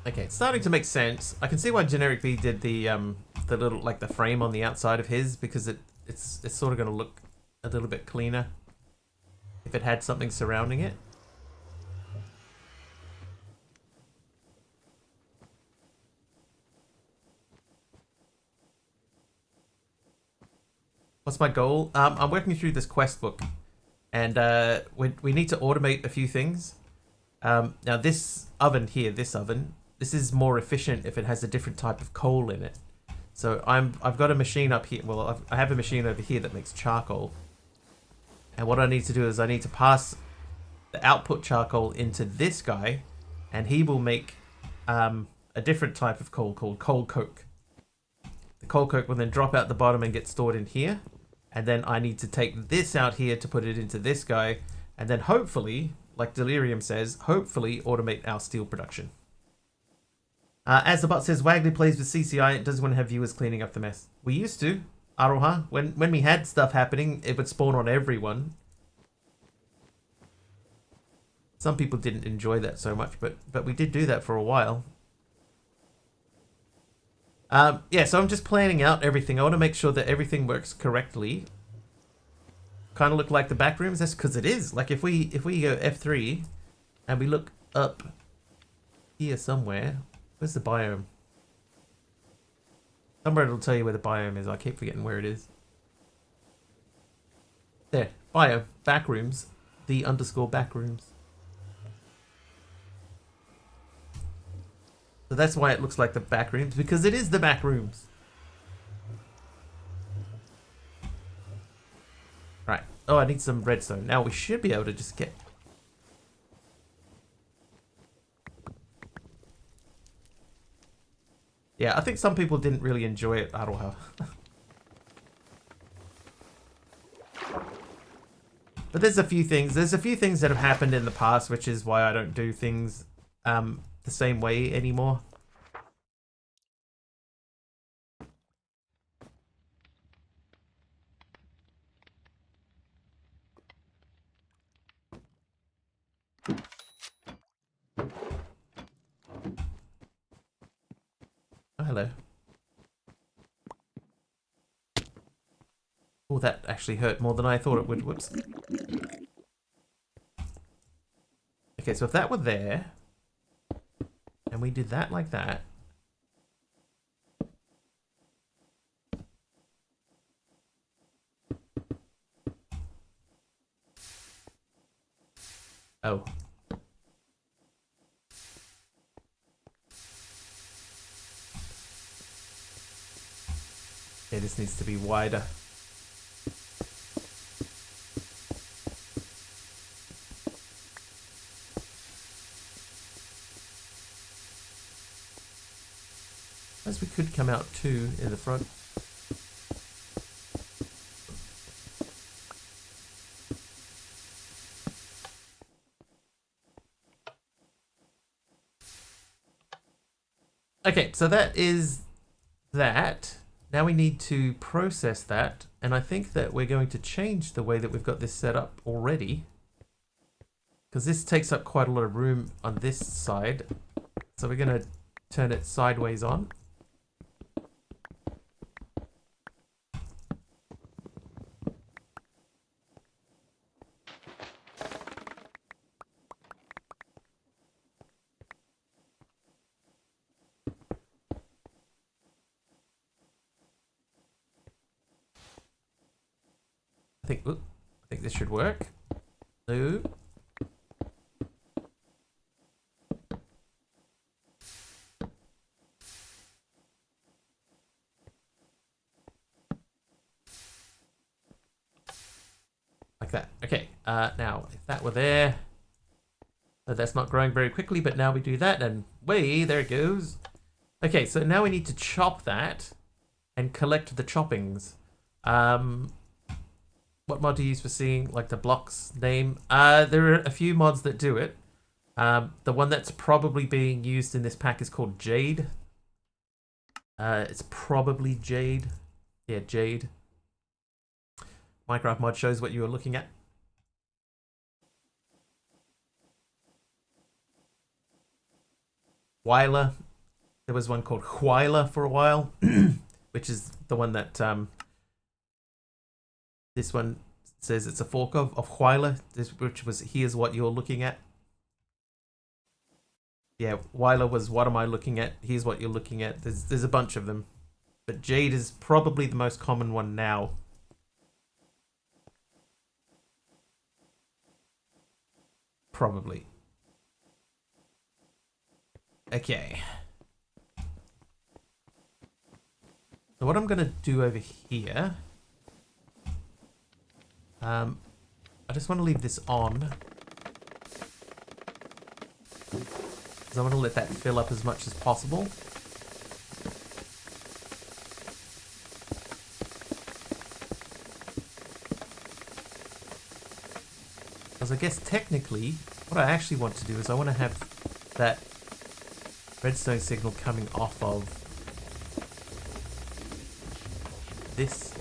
Okay, it's starting to make sense. I can see why Generic B did the little, like, the frame on the outside of his, because it's sort of going to look a little bit cleaner if it had something surrounding it. What's my goal? I'm working through this quest book, and we need to automate a few things. Now this oven here, this is more efficient if it has a different type of coal in it. So I've got a machine up here. Well, I have a machine over here that makes charcoal. And what I need to do is I need to pass the output charcoal into this guy, and he will make a different type of coal called coal coke. The coal coke will then drop out the bottom and get stored in here. And then I need to take this out here to put it into this guy. And then hopefully, like Delirium says, hopefully automate our steel production. As the bot says, Wagley plays with CCI. It doesn't want to have viewers cleaning up the mess. We used to, Aroha. When we had stuff happening, it would spawn on everyone. Some people didn't enjoy that so much, but we did do that for a while. Yeah, so I'm just planning out everything. I want to make sure that everything works correctly. Kind of look like the back rooms. That's because it is. Like if we go F3 and we look up here somewhere, where's the biome? Somewhere it'll tell you where the biome is. I keep forgetting where it is. There, biome, back rooms, the underscore back rooms. So that's why it looks like the back rooms, because it is the back rooms. Right. Oh, I need some redstone. Now we should be able to just get... Yeah, I think some people didn't really enjoy it at all. But there's a few things. There's a few things that have happened in the past, which is why I don't do things the same way anymore. Oh, hello. Oh, that actually hurt more than I thought it would. Whoops. Okay, so if that were there, and we did that like that, oh. Okay, this needs to be wider. As we could come out too in the front. Okay, so that is that. Now we need to process that, and I think that we're going to change the way that we've got this set up already, because this takes up quite a lot of room on this side. So we're going to turn it sideways on. I think this should work. No. Like that. Okay. Now, if that were there, that's not growing very quickly, but now we do that, and there it goes. Okay, so now we need to chop that and collect the choppings. What mod do you use for seeing like the blocks name? There are a few mods that do it. The one that's probably being used in this pack is called Jade. It's probably Jade. Yeah, Jade. Minecraft mod shows what you were looking at. Weiler. There was one called Hwyler for a while, which is the one that this one says it's a fork of Hwyler, which was here's what you're looking at. Yeah, Weiler was what am I looking at? Here's what you're looking at. There's a bunch of them, but Jade is probably the most common one now. Probably. Okay. So what I'm gonna do over here, I just want to leave this on, because I want to let that fill up as much as possible. Because I guess technically, what I actually want to do is I want to have that redstone signal coming off of this.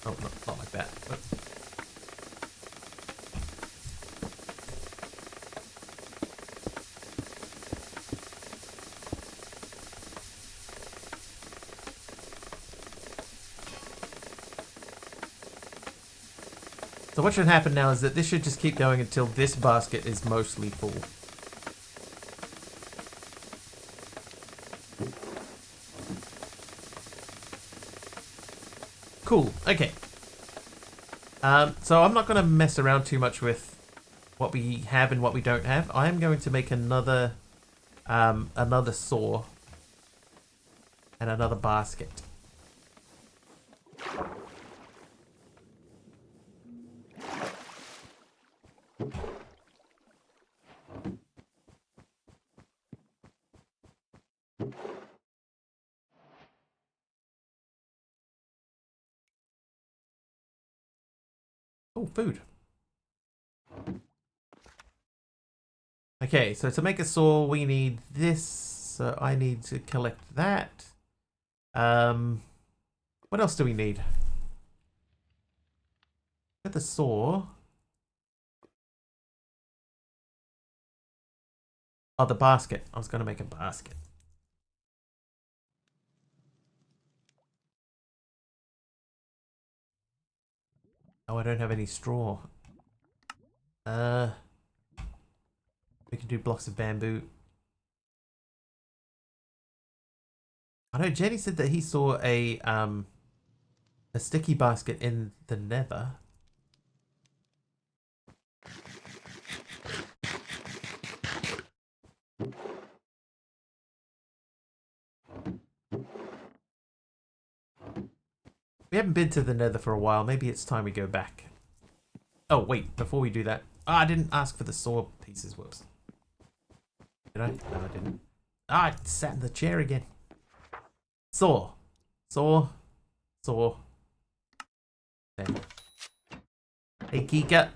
Oh, not like that. So what should happen now is that this should just keep going until this basket is mostly full. Cool, okay. So I'm not going to mess around too much with what we have and what we don't have. I am going to make another saw and another basket. Oh, food. Okay, so to make a saw, we need this. So I need to collect that. What else do we need? Get the saw. Oh, the basket. I was going to make a basket. Oh, I don't have any straw. We can do blocks of bamboo. I know Jenny said that he saw a sticky basket in the nether. We haven't been to the nether for a while. Maybe it's time we go back. Oh, wait. Before we do that. Ah, I didn't ask for the saw pieces. Whoops. Did I? No, I didn't. Ah, I sat in the chair again. Saw. Saw. Saw. Then. Hey, Kika.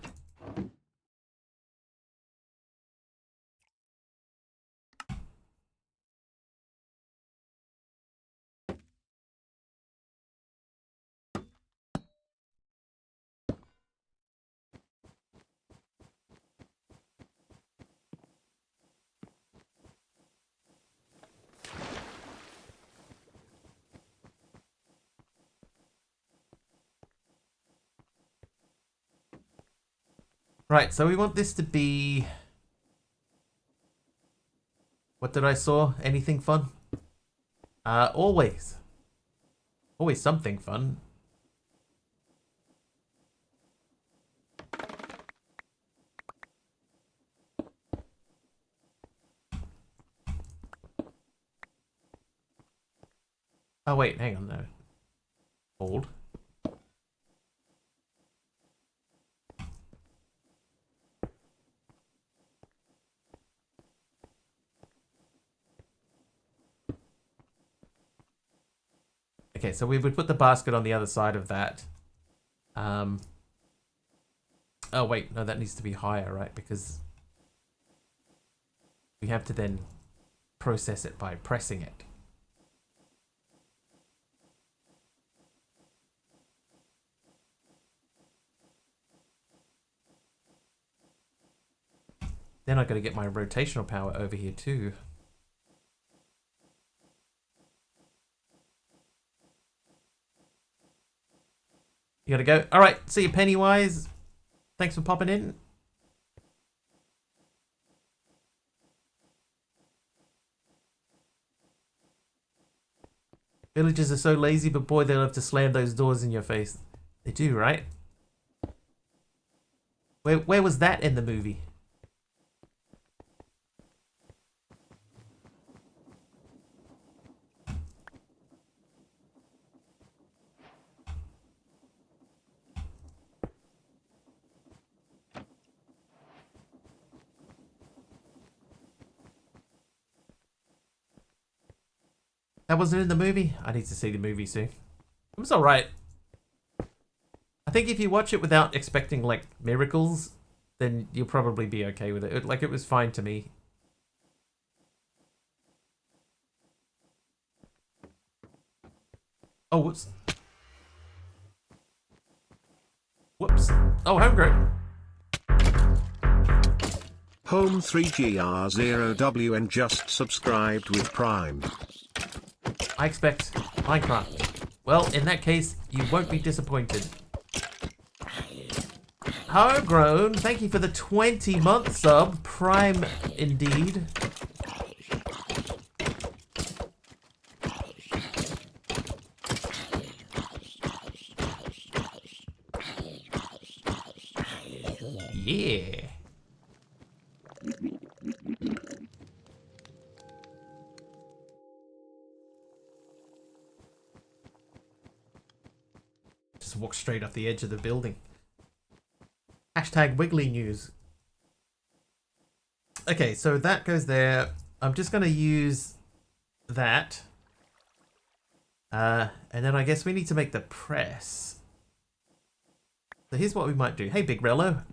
Right, so we want this to be... What did I saw? Anything fun? Always. Always something fun. Oh wait, hang on though. Hold. Okay, so we would put the basket on the other side of that. Oh wait, no, that needs to be higher, right? Because we have to then process it by pressing it. Then I gotta get my rotational power over here too. You gotta go. All right, see you, Pennywise. Thanks for popping in. Villagers are so lazy, but boy, they love to slam those doors in your face. They do, right? Where was that in the movie? That wasn't in the movie? I need to see the movie soon. It was alright. I think if you watch it without expecting, like, miracles, then you'll probably be okay with it. Like, it was fine to me. Oh, whoops. Whoops. Oh, homegrown. Home 3GR0WN just subscribed with Prime. I expect Minecraft. Well, in that case, you won't be disappointed. Homegrown, thank you for the 20-month sub. Prime indeed. Yeah. Just walk straight off the edge of the building. Hashtag wiggly news. Okay, so that goes there. I'm just going to use that. And then I guess we need to make the press. So here's what we might do. Hey, Big Rello.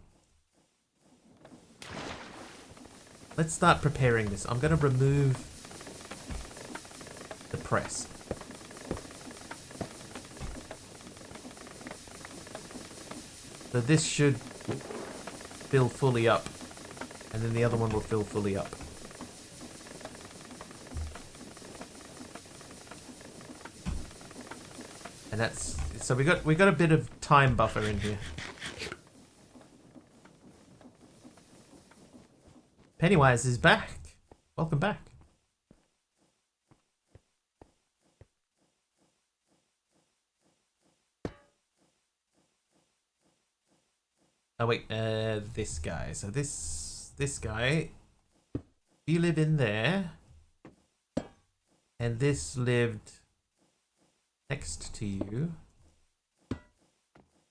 Let's start preparing this. I'm going to remove the press. So this should fill fully up. And then the other one will fill fully up. And that's so we got a bit of time buffer in here. Pennywise is back. Welcome back. Oh wait, this guy. So this guy, you live in there, and this lived next to you.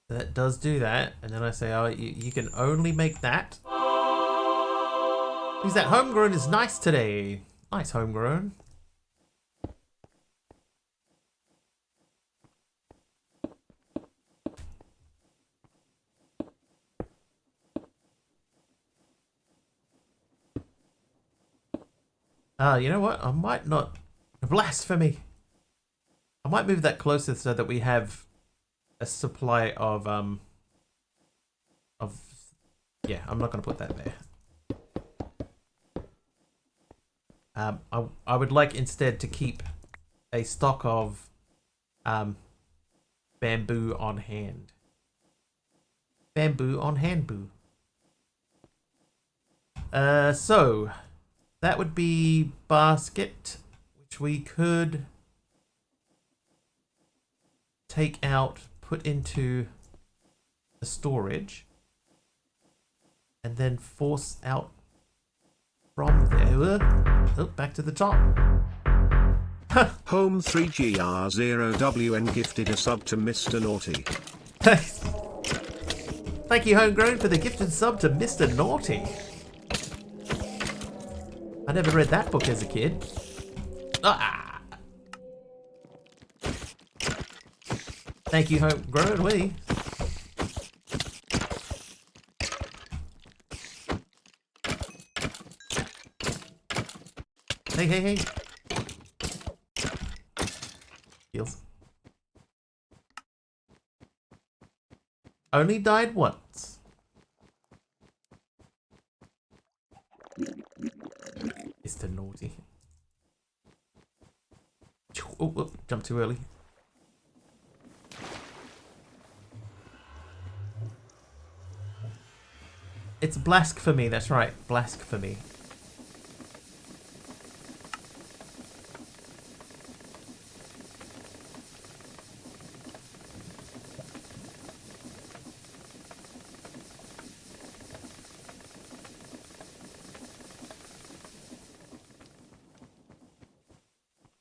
That does do that, and then I say, oh, you can only make that. Who's that? Homegrown is nice today. Nice, Homegrown. You know what? I might not... Blasphemy! I might move that closer so that we have a supply of... Yeah, I'm not going to put that there. I would like instead to keep a stock of bamboo on hand. Bamboo on hand boo. So that would be basket, which we could take out, put into the storage, and then force out from there. Oh, back to the top. Home 3GR0WN gifted a sub to Mr. Naughty. Thank you, Homegrown, for the gifted sub to Mr. Naughty. I never read that book as a kid. Ah! Thank you, Homegrown. We. Hey, hey, hey. Heals. Only died once. Mr. Naughty. Oh, oh, jumped too early. It's blasphemy, that's right. Blasphemy.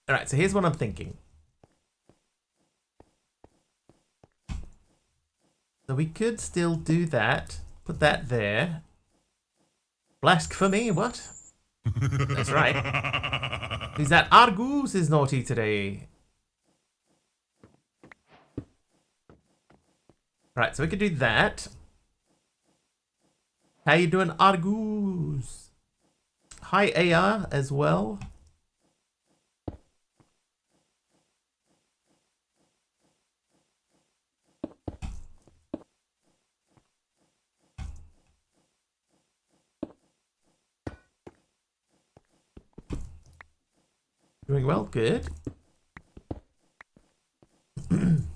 Alright, so here's what I'm thinking. So we could still do that. Put that there. Blasphemy, what? That's right. Who's that? Argus is naughty today. Right, so we could do that. How you doing, Argus? Hi, AR, as well. Doing well, good. Been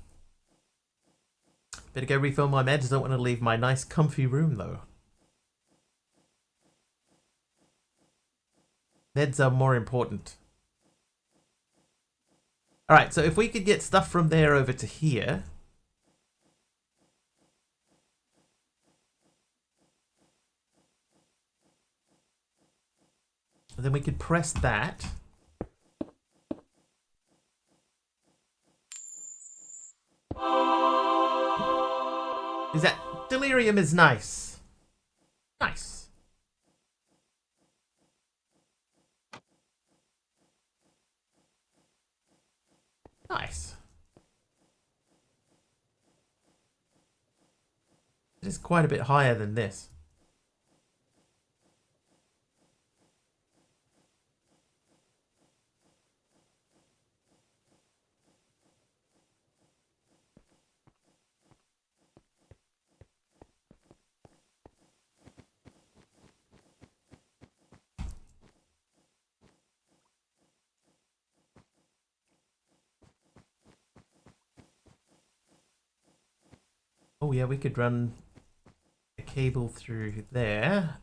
Better go refill my meds. Don't want to leave my nice comfy room though. Meds are more important. Alright, so if we could get stuff from there over to here. Then we could press that. Is that delirium is nice. Nice. Nice. It is quite a bit higher than this. Oh yeah, we could run a cable through there.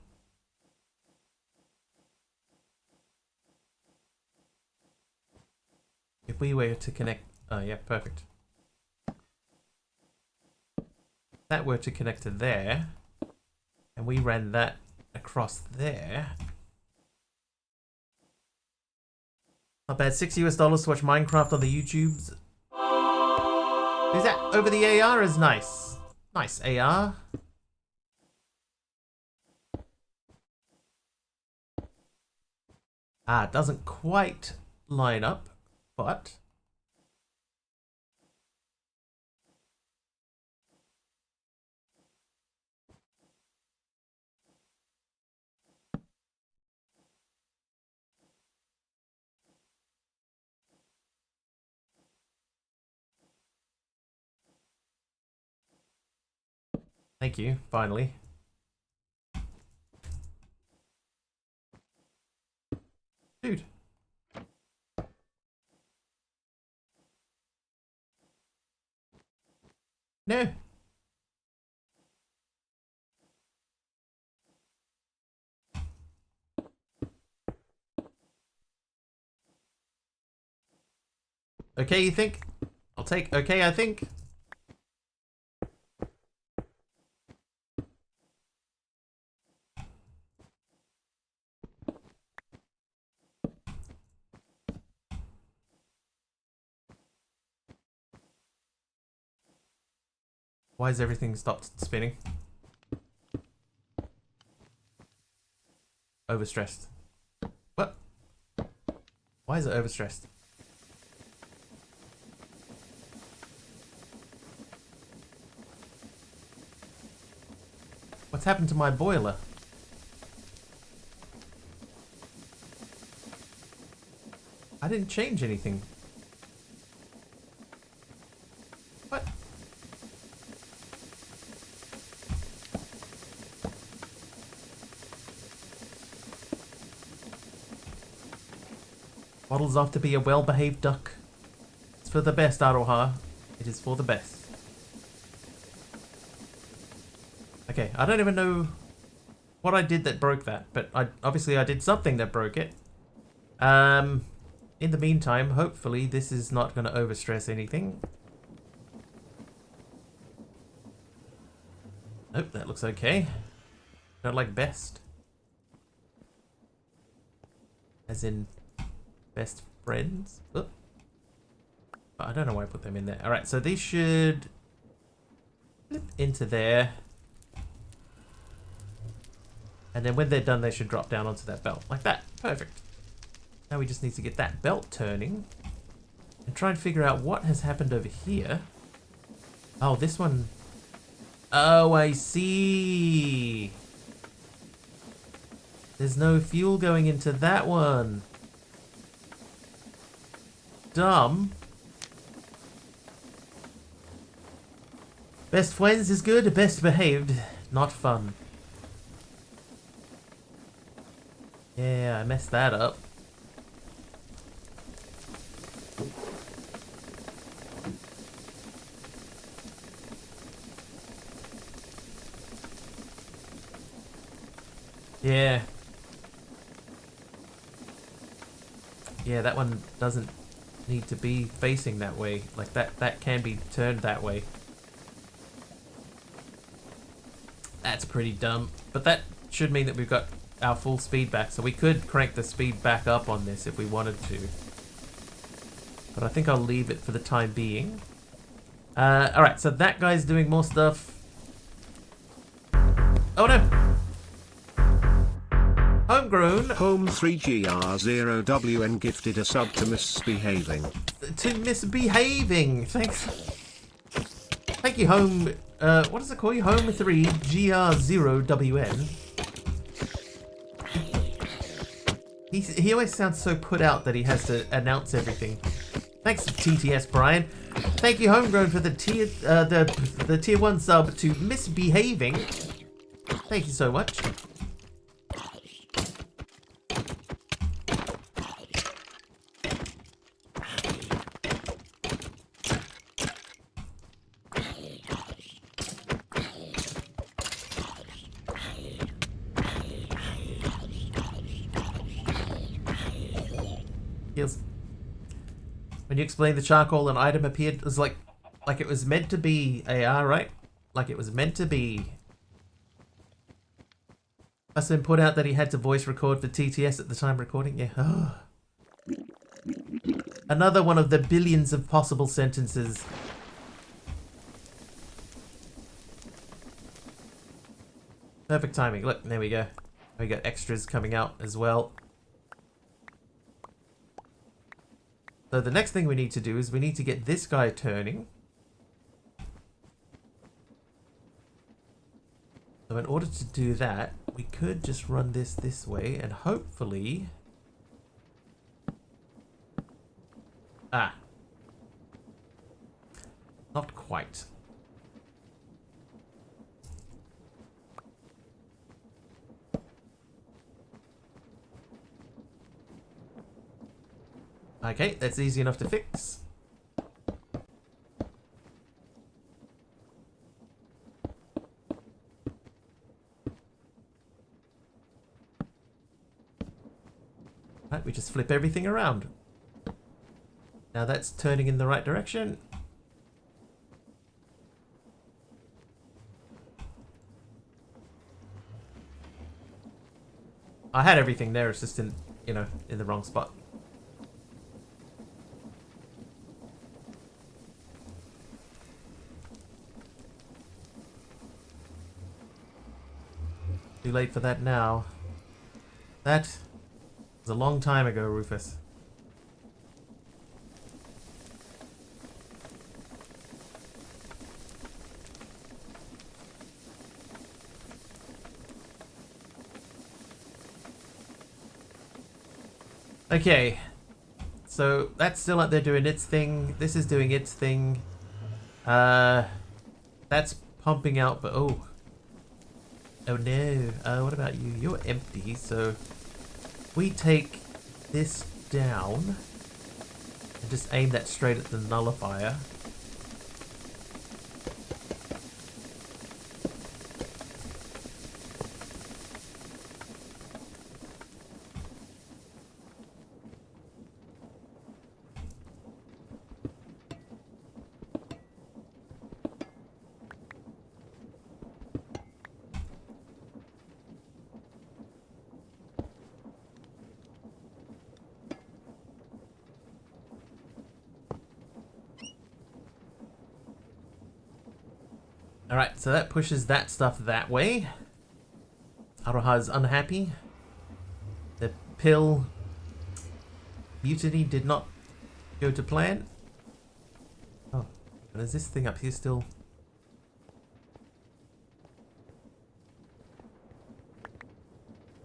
If we were to connect... Oh yeah, perfect. That were to connect to there, and we ran that across there. Not bad, $6 US to watch Minecraft on the YouTubes. Is that over the AR is nice. Nice AR. Ah, it doesn't quite line up, but thank you, finally. Dude. No. Okay, you think? I'll take okay, I think. Why has everything stopped spinning? Overstressed. What? Why is it overstressed? What's happened to my boiler? I didn't change anything. What? Waddles off to be a well-behaved duck. It's for the best, Aroha. It is for the best. Okay, I don't even know what I did that broke that, but obviously I did something that broke it. In the meantime, hopefully this is not going to overstress anything. Nope, that looks okay. Not like best. As in best friends. Oh. I don't know why I put them in there. Alright, so these should flip into there. And then when they're done, they should drop down onto that belt. Like that. Perfect. Now we just need to get that belt turning. And try and figure out what has happened over here. Oh, this one. Oh, I see. There's no fuel going into that one. Dumb. Best friends is good, best behaved, not fun. Yeah, I messed that up. Yeah. Yeah, that one doesn't need to be facing that way. Like that can be turned that way. That's pretty dumb. But that should mean that we've got our full speed back. So we could crank the speed back up on this if we wanted to. But I think I'll leave it for the time being. Alright, so that guy's doing more stuff. Oh no! Homegrown. Home 3GR0WN gifted a sub to misbehaving. To misbehaving. Thanks. Thank you, Home. What does it call you? Home 3GR0WN. He always sounds so put out that he has to announce everything. Thanks, TTS Brian. Thank you, Homegrown, for the tier 1 sub to misbehaving. Thank you so much. Heals. When you explained the charcoal, an item appeared. It was like it was meant to be AR, right? Like it was meant to be. Must have been put out that he had to voice record for TTS at the time recording. Yeah. Oh. Another one of the billions of possible sentences. Perfect timing. Look, there we go. We got extras coming out as well. So the next thing we need to do is we need to get this guy turning. So in order to do that, we could just run this way and hopefully... Ah. Not quite. Okay, that's easy enough to fix. Right, we just flip everything around. Now that's turning in the right direction. I had everything there, it's just in, you know, in the wrong spot. Too late for that now. That was a long time ago, Rufus. Okay. So that's still out there doing its thing. This is doing its thing. That's pumping out, but oh. Oh no, what about you? You're empty, so we take this down and just aim that straight at the nullifier. Alright, so that pushes that stuff that way. Aroha is unhappy. The pill mutiny did not go to plan. Oh, and is this thing up here still?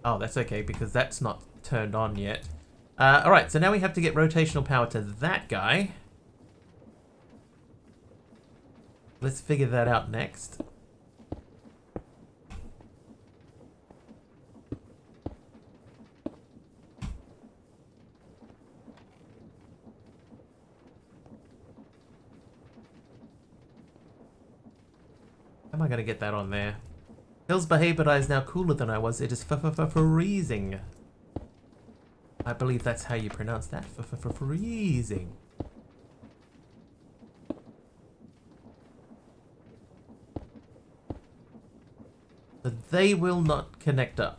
Oh, that's okay, because that's not turned on yet. Alright, so now we have to get rotational power to that guy. Let's figure that out next. How am I going to get that on there? Hill's Bahebada is now cooler than I was. It is freezing. I believe that's how you pronounce that. Freezing. So they will not connect up.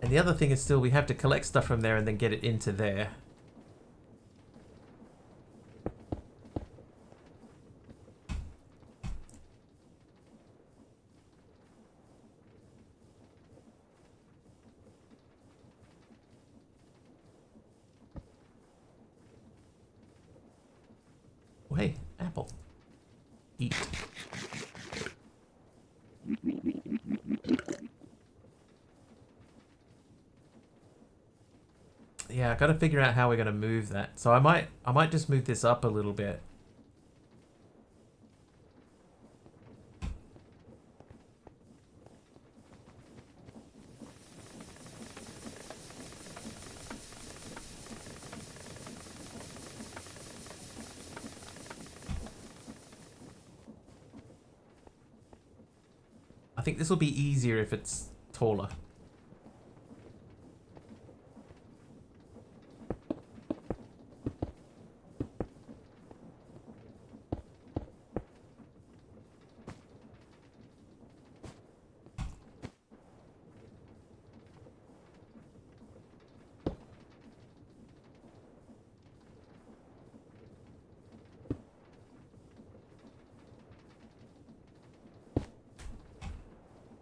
And the other thing is still we have to collect stuff from there and then get it into there. Oh, hey, apple. Eat. Yeah, I gotta figure out how we're gonna move that. So I might just move this up a little bit. I think this will be easier if it's taller.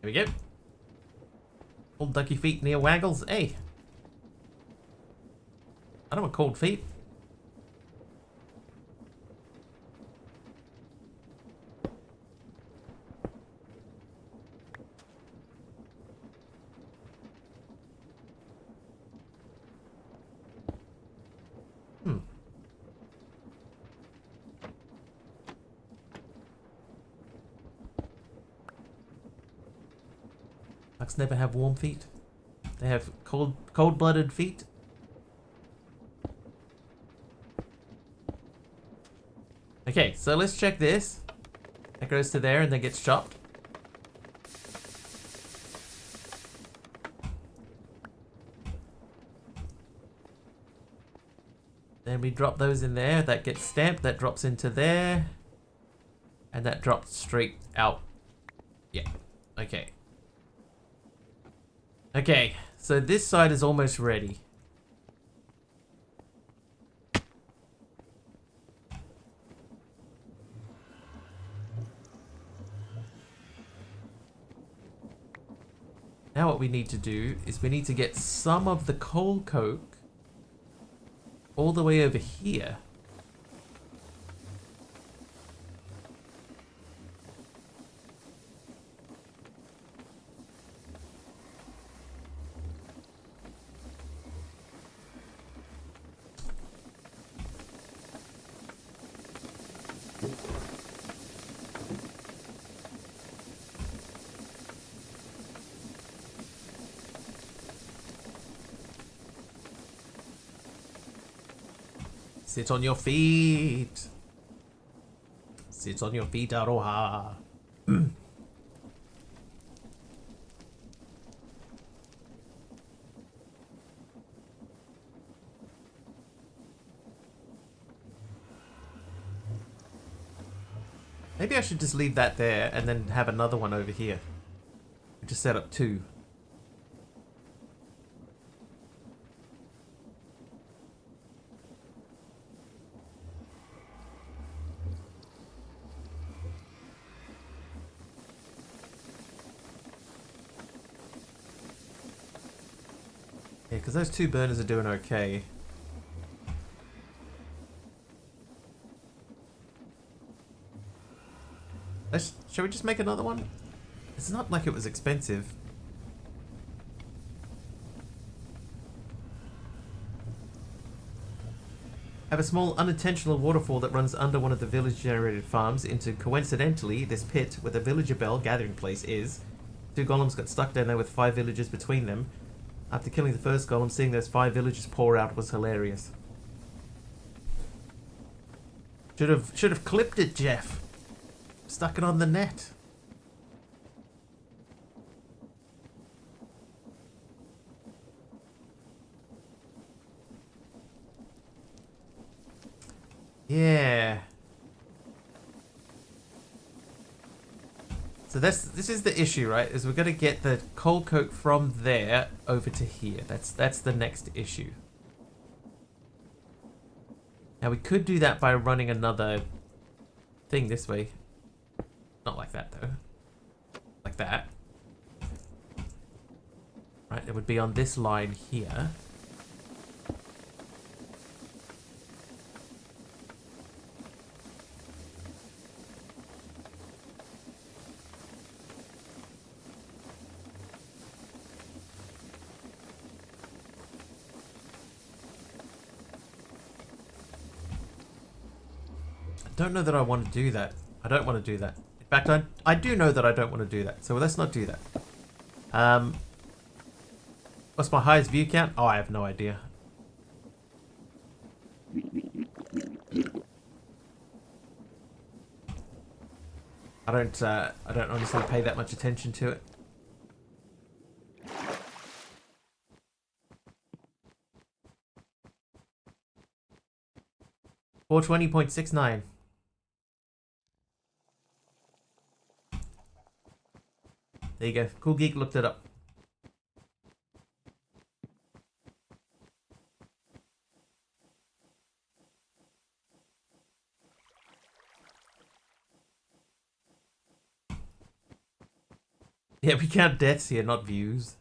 There we go. Old ducky feet near Waggles. Hey. I don't want cold feet. Ducks never have warm feet. They have cold-blooded feet. Okay, so let's check this. That goes to there and then gets chopped. Then we drop those in there. That gets stamped. That drops into there. And that drops straight out. Yeah. Okay. Okay, so this side is almost ready. Now what we need to do is we need to get some of the coal coke all the way over here. Sit on your feet. Sit on your feet, Aroha. Maybe I should just leave that there and then have another one over here. Just set up two. Yeah, because those two burners are doing okay. Shall we just make another one? It's not like it was expensive. Have a small unintentional waterfall that runs under one of the village-generated farms into, coincidentally, this pit where the villager bell gathering place is. Two golems got stuck down there with 5 villagers between them. After killing the first golem, seeing those 5 villagers pour out was hilarious. Should have clipped it, Jeff. Stuck it on the net. Yeah. So this is the issue, right? Is we're gonna get the coal coke from there over to here. That's the next issue. Now we could do that by running another thing this way. Not like that though. Like that. Right, it would be on this line here. I don't know that I want to do that. I don't want to do that. In fact, I do know that I don't want to do that. So let's not do that. What's my highest view count? Oh, I have no idea. I don't honestly pay that much attention to it. $420.69. There you go. Cool Geek looked it up. Yeah, we count deaths here, not views.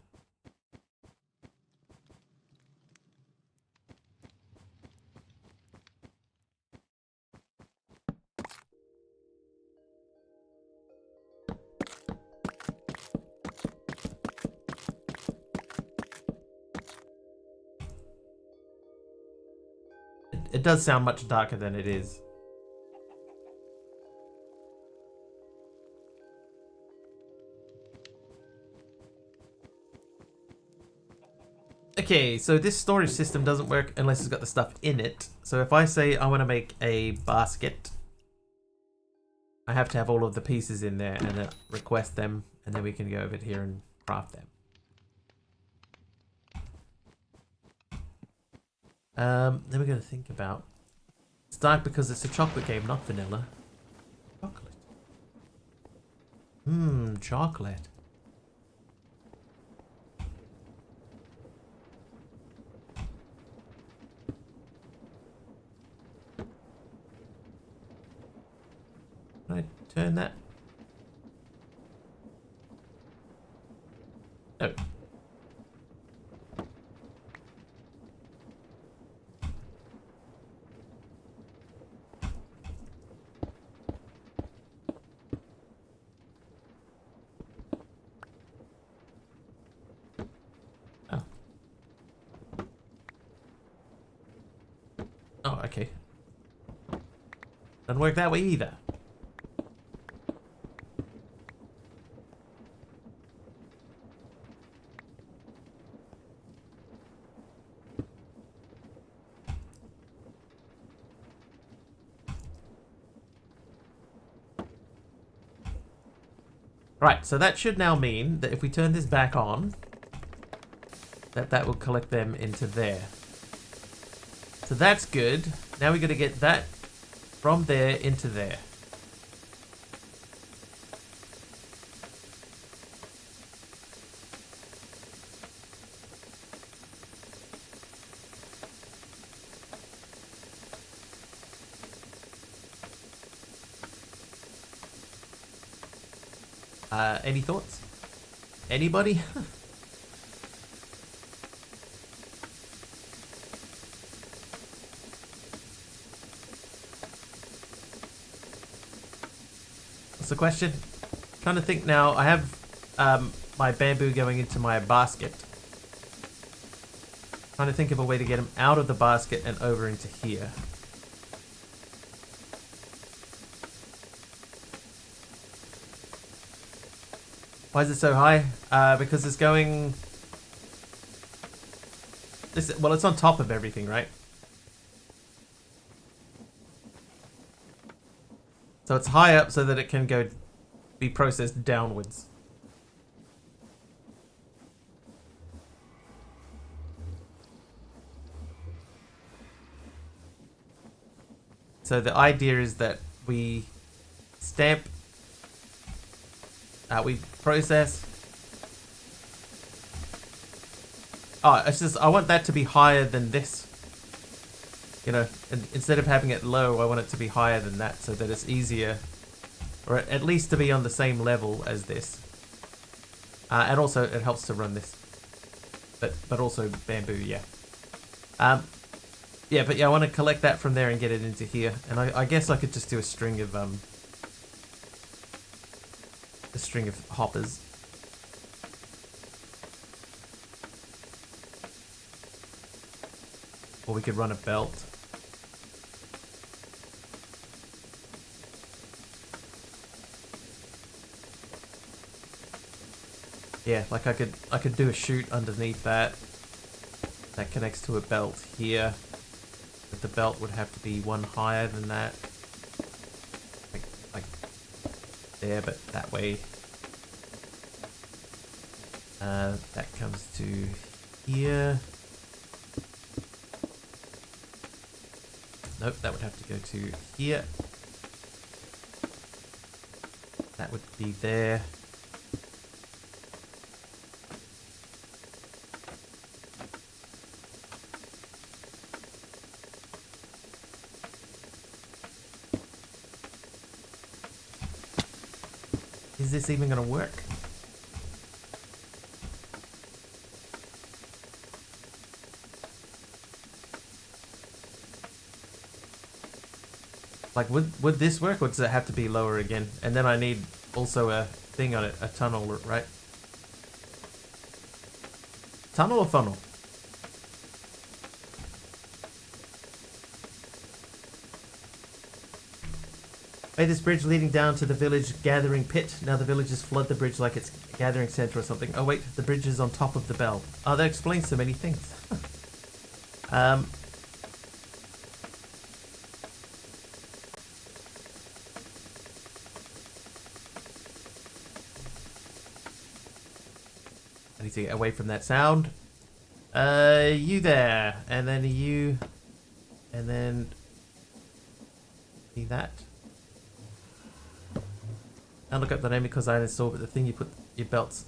It does sound much darker than it is. Okay, so this storage system doesn't work unless it's got the stuff in it. So if I say I want to make a basket, I have to have all of the pieces in there and then request them, and then we can go over here and craft them. Then we're going to think about... It's dark because it's a chocolate game, not vanilla. Chocolate. Chocolate. Can I turn that? Oh. Oh, okay. Doesn't work that way either. Right, so that should now mean that if we turn this back on, that will collect them into there. So that's good. Now we got to get that from there into there. Any thoughts? Anybody? What's the question? Trying to think now. I have my bamboo going into my basket. Trying to think of a way to get them out of the basket and over into here. Why is it so high? Because it's going This, well, it's on top of everything, right? So it's high up so that it can go be processed downwards. So the idea is that we stamp, we process. Oh, it's just, I want that to be higher than this. You know, and instead of having it low, I want it to be higher than that so that it's easier, or at least to be on the same level as this. And also it helps to run this. But also bamboo, yeah. Yeah, but yeah, I want to collect that from there and get it into here. And I guess I could just do a string of hoppers. Or we could run a belt. Yeah, like I could do a chute underneath that. That connects to a belt here. But the belt would have to be one higher than that. Like there, but that way. That comes to here. Nope, that would have to go to here. That would be there. Is this even going to work? Like, would this work, or does it have to be lower again? And then I need also a thing on it, a tunnel, right? Tunnel or funnel? Made this bridge leading down to the village gathering pit. Now the villagers flood the bridge like it's a gathering center or something. Oh wait, the bridge is on top of the bell. Oh, that explains so many things. I need to get away from that sound. You there, and then you, and then see that. I'll look up the name because I installed the thing you put your belts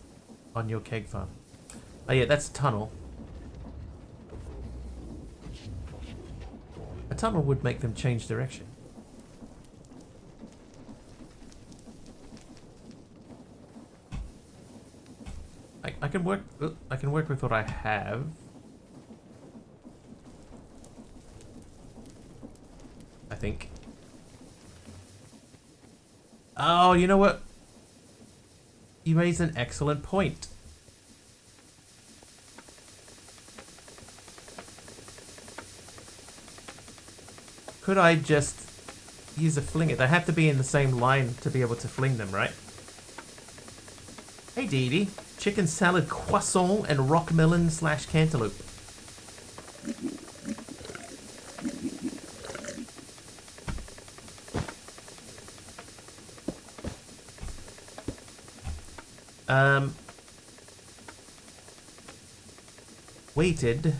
on your keg farm. Oh yeah, that's a tunnel. A tunnel would make them change direction. I can work. I can work with what I have. I think. Oh, you know what? You raised an excellent point. Could I just use a flinger? They have to be in the same line to be able to fling them, right? Hey, Dee Dee. Chicken salad croissant and rock melon / cantaloupe. Weighted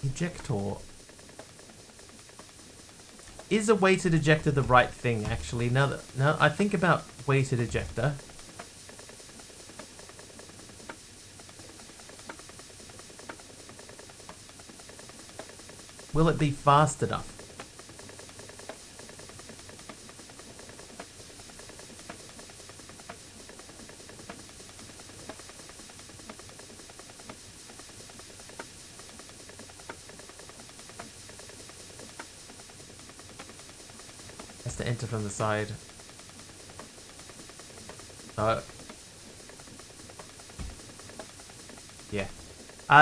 ejector. Is a weighted ejector the right thing, actually? Now I think about weighted ejector. Will it be fast enough? Has to enter from the side. Yeah.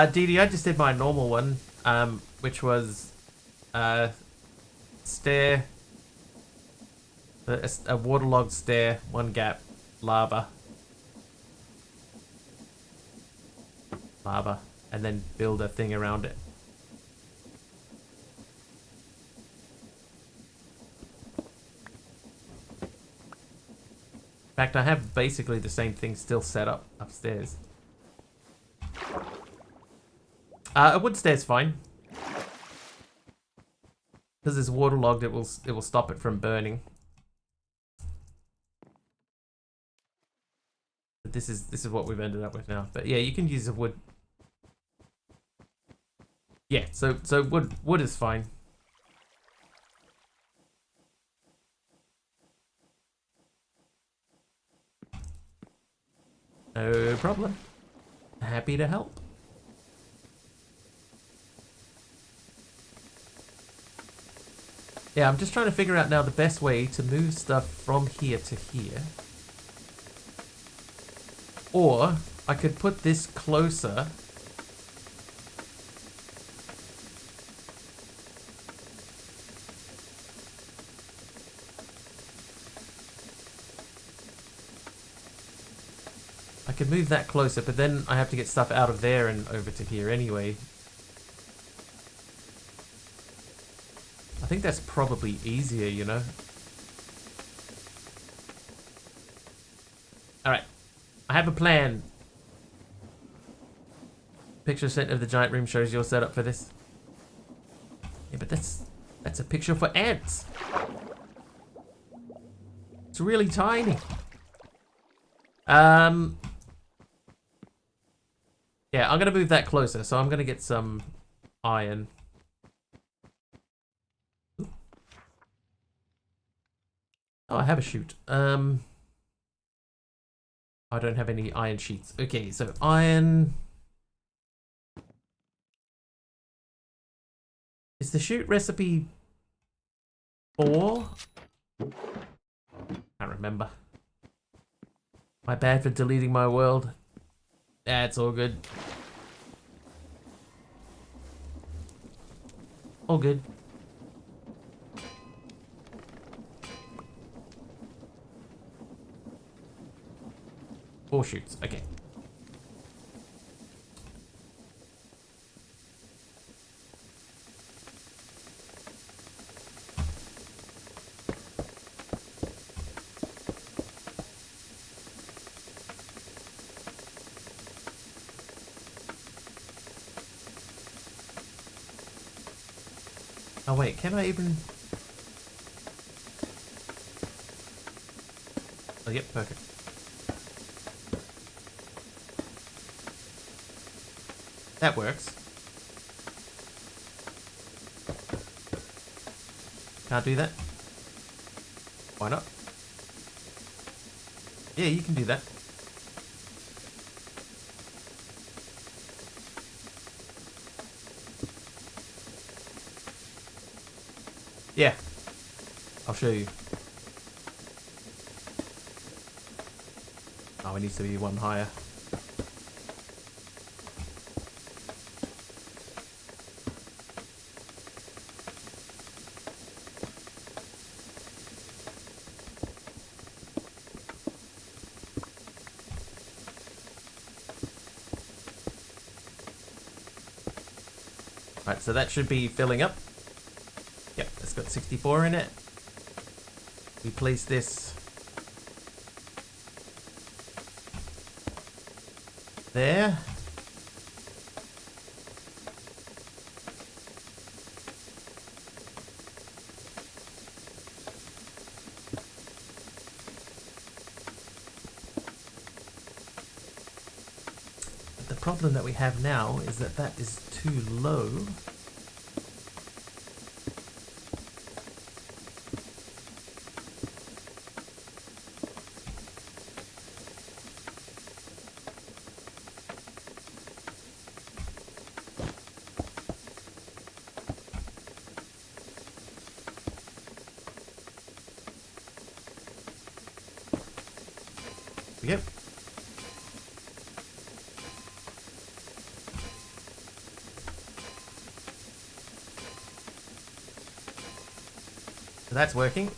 Dee Dee, I just did my normal one, which was stair, a waterlogged stair, one gap, lava, and then build a thing around it. In fact, I have basically the same thing still set up upstairs. A wood stair's fine. Because it's waterlogged, it will stop it from burning. But this is what we've ended up with now. But yeah, you can use a wood. Yeah, so wood is fine. No problem. Happy to help. Yeah, I'm just trying to figure out now the best way to move stuff from here to here. Or I could put this closer. I could move that closer, but then I have to get stuff out of there and over to here anyway. I think that's probably easier, you know? Alright. I have a plan. Picture sent of the giant room shows your setup for this. Yeah, but that's a picture for ants. It's really tiny. Yeah, I'm gonna move that closer, so I'm gonna get some iron. Oh, I have a chute. I don't have any iron sheets. Okay, so iron. Is the chute recipe 4? Can't remember. My bad for deleting my world. That's all good. All good. Four shoots, okay. Oh wait, can I even... Oh yep, perfect. That works. Can't do that? Why not? Yeah, you can do that. Yeah. I'll show you. Oh, it needs to be one higher. Right, so that should be filling up. Yep, it's got 64 in it. We place this there. But the problem that we have now is that that is too low. Yep. So that's working.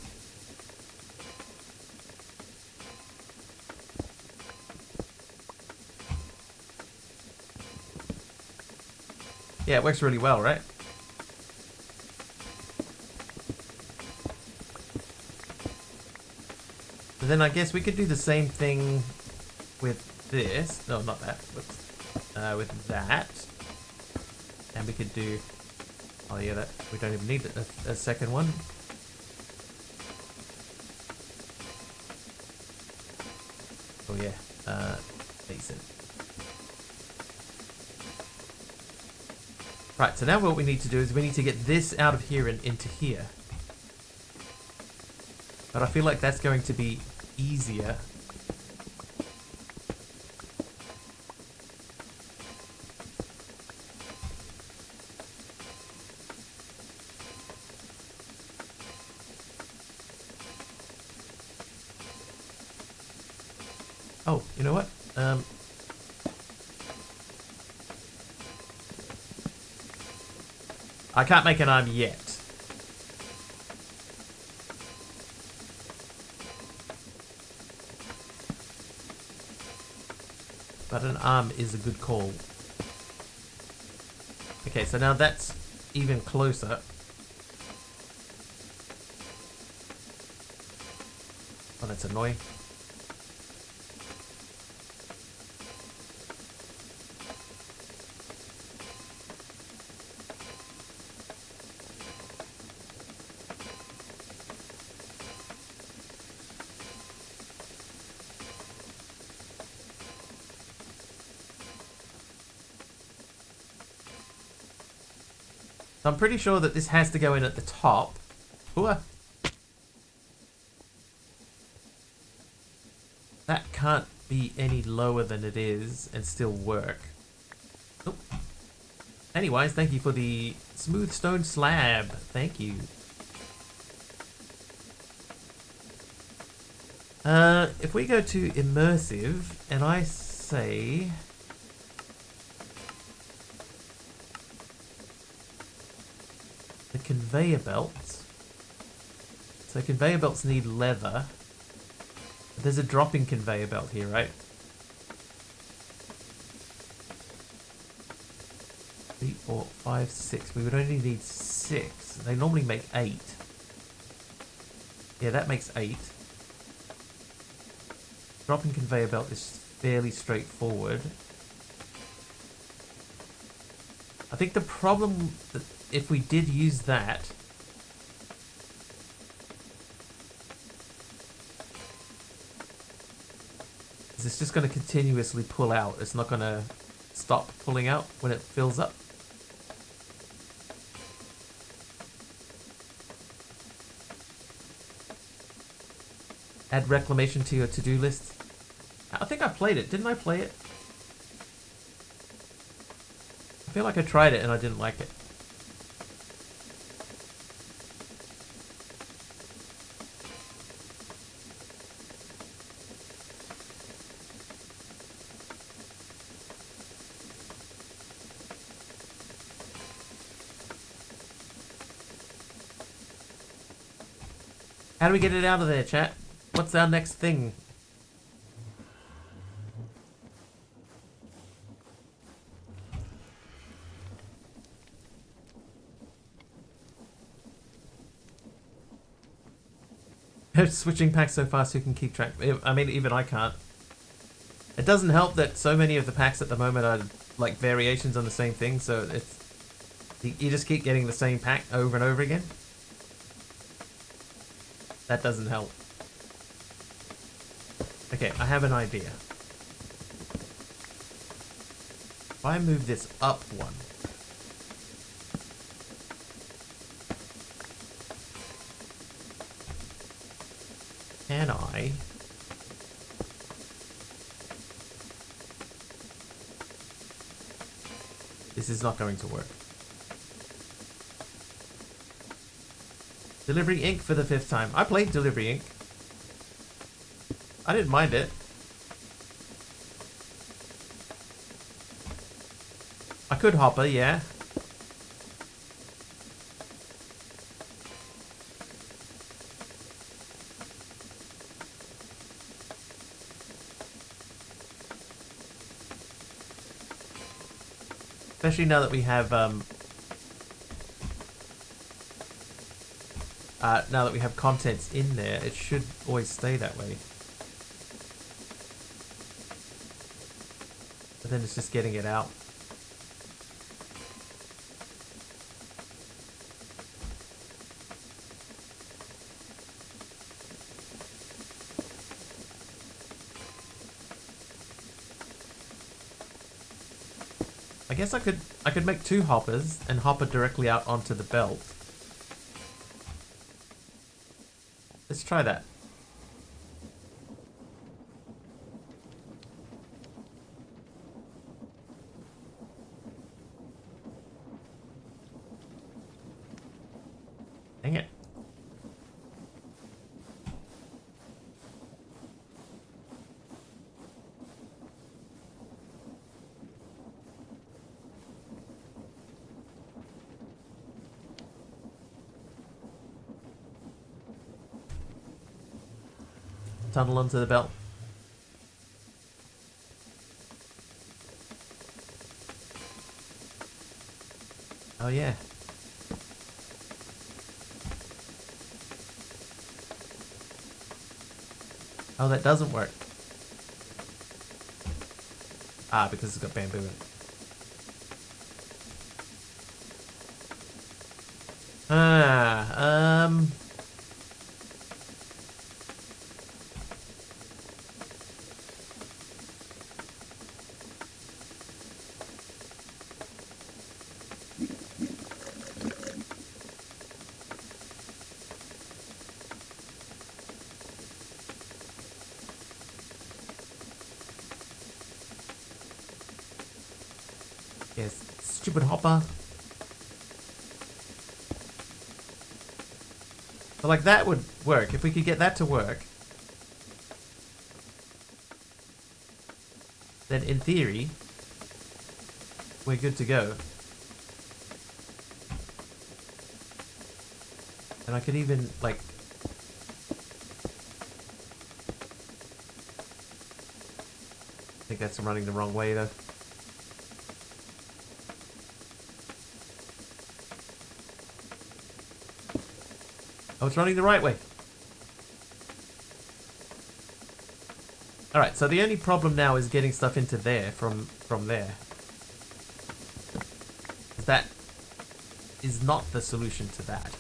Yeah, it works really well, right? But then I guess we could do the same thing with this. No, not that. With that. And we could do... Oh yeah, that we don't even need a second one. Oh yeah, decent. Right, so now what we need to do is we need to get this out of here and into here. But I feel like that's going to be easier. Oh, you know what? I can't make an arm yet. But an arm is a good call. Okay, so now that's even closer. Oh, that's annoying. I'm pretty sure that this has to go in at the top. Ooh. That can't be any lower than it is and still work. Oh. Anyways, thank you for the smooth stone slab. Thank you. If we go to immersive and I say... the conveyor belts. So conveyor belts need leather. There's a dropping conveyor belt here, right? 3, 4, 5, 6. We would only need 6. They normally make 8. Yeah, that makes 8. Dropping conveyor belt is fairly straightforward. I think the problem that if we did use that, is it's just going to continuously pull out. It's not going to stop pulling out when it fills up. Add reclamation to your to-do list. I think I played it. Didn't I play it? I feel like I tried it and I didn't like it. How do we get it out of there, chat? What's our next thing? Switching packs so fast you can keep track. I mean, even I can't. It doesn't help that so many of the packs at the moment are like variations on the same thing, so it's you just keep getting the same pack over and over again. That doesn't help. Okay, I have an idea. If I move this up one, can I... This is not going to work. Delivery Inc. for the 5th time. I played Delivery Inc. I didn't mind it. I could hopper, yeah. Especially now that we have contents in there, it should always stay that way. But then it's just getting it out. I guess I could make 2 hoppers and hop it directly out onto the belt. Let's try that. Dang it. Tunnel onto the belt. Oh yeah. Oh, that doesn't work. Ah, because it's got bamboo in it. Yes, stupid hopper. But like that would work. If we could get that to work, then in theory, we're good to go. And I could even like I think that's running the wrong way though. Oh, it's running the right way. Alright, so the only problem now is getting stuff into there from there. That is not the solution to that.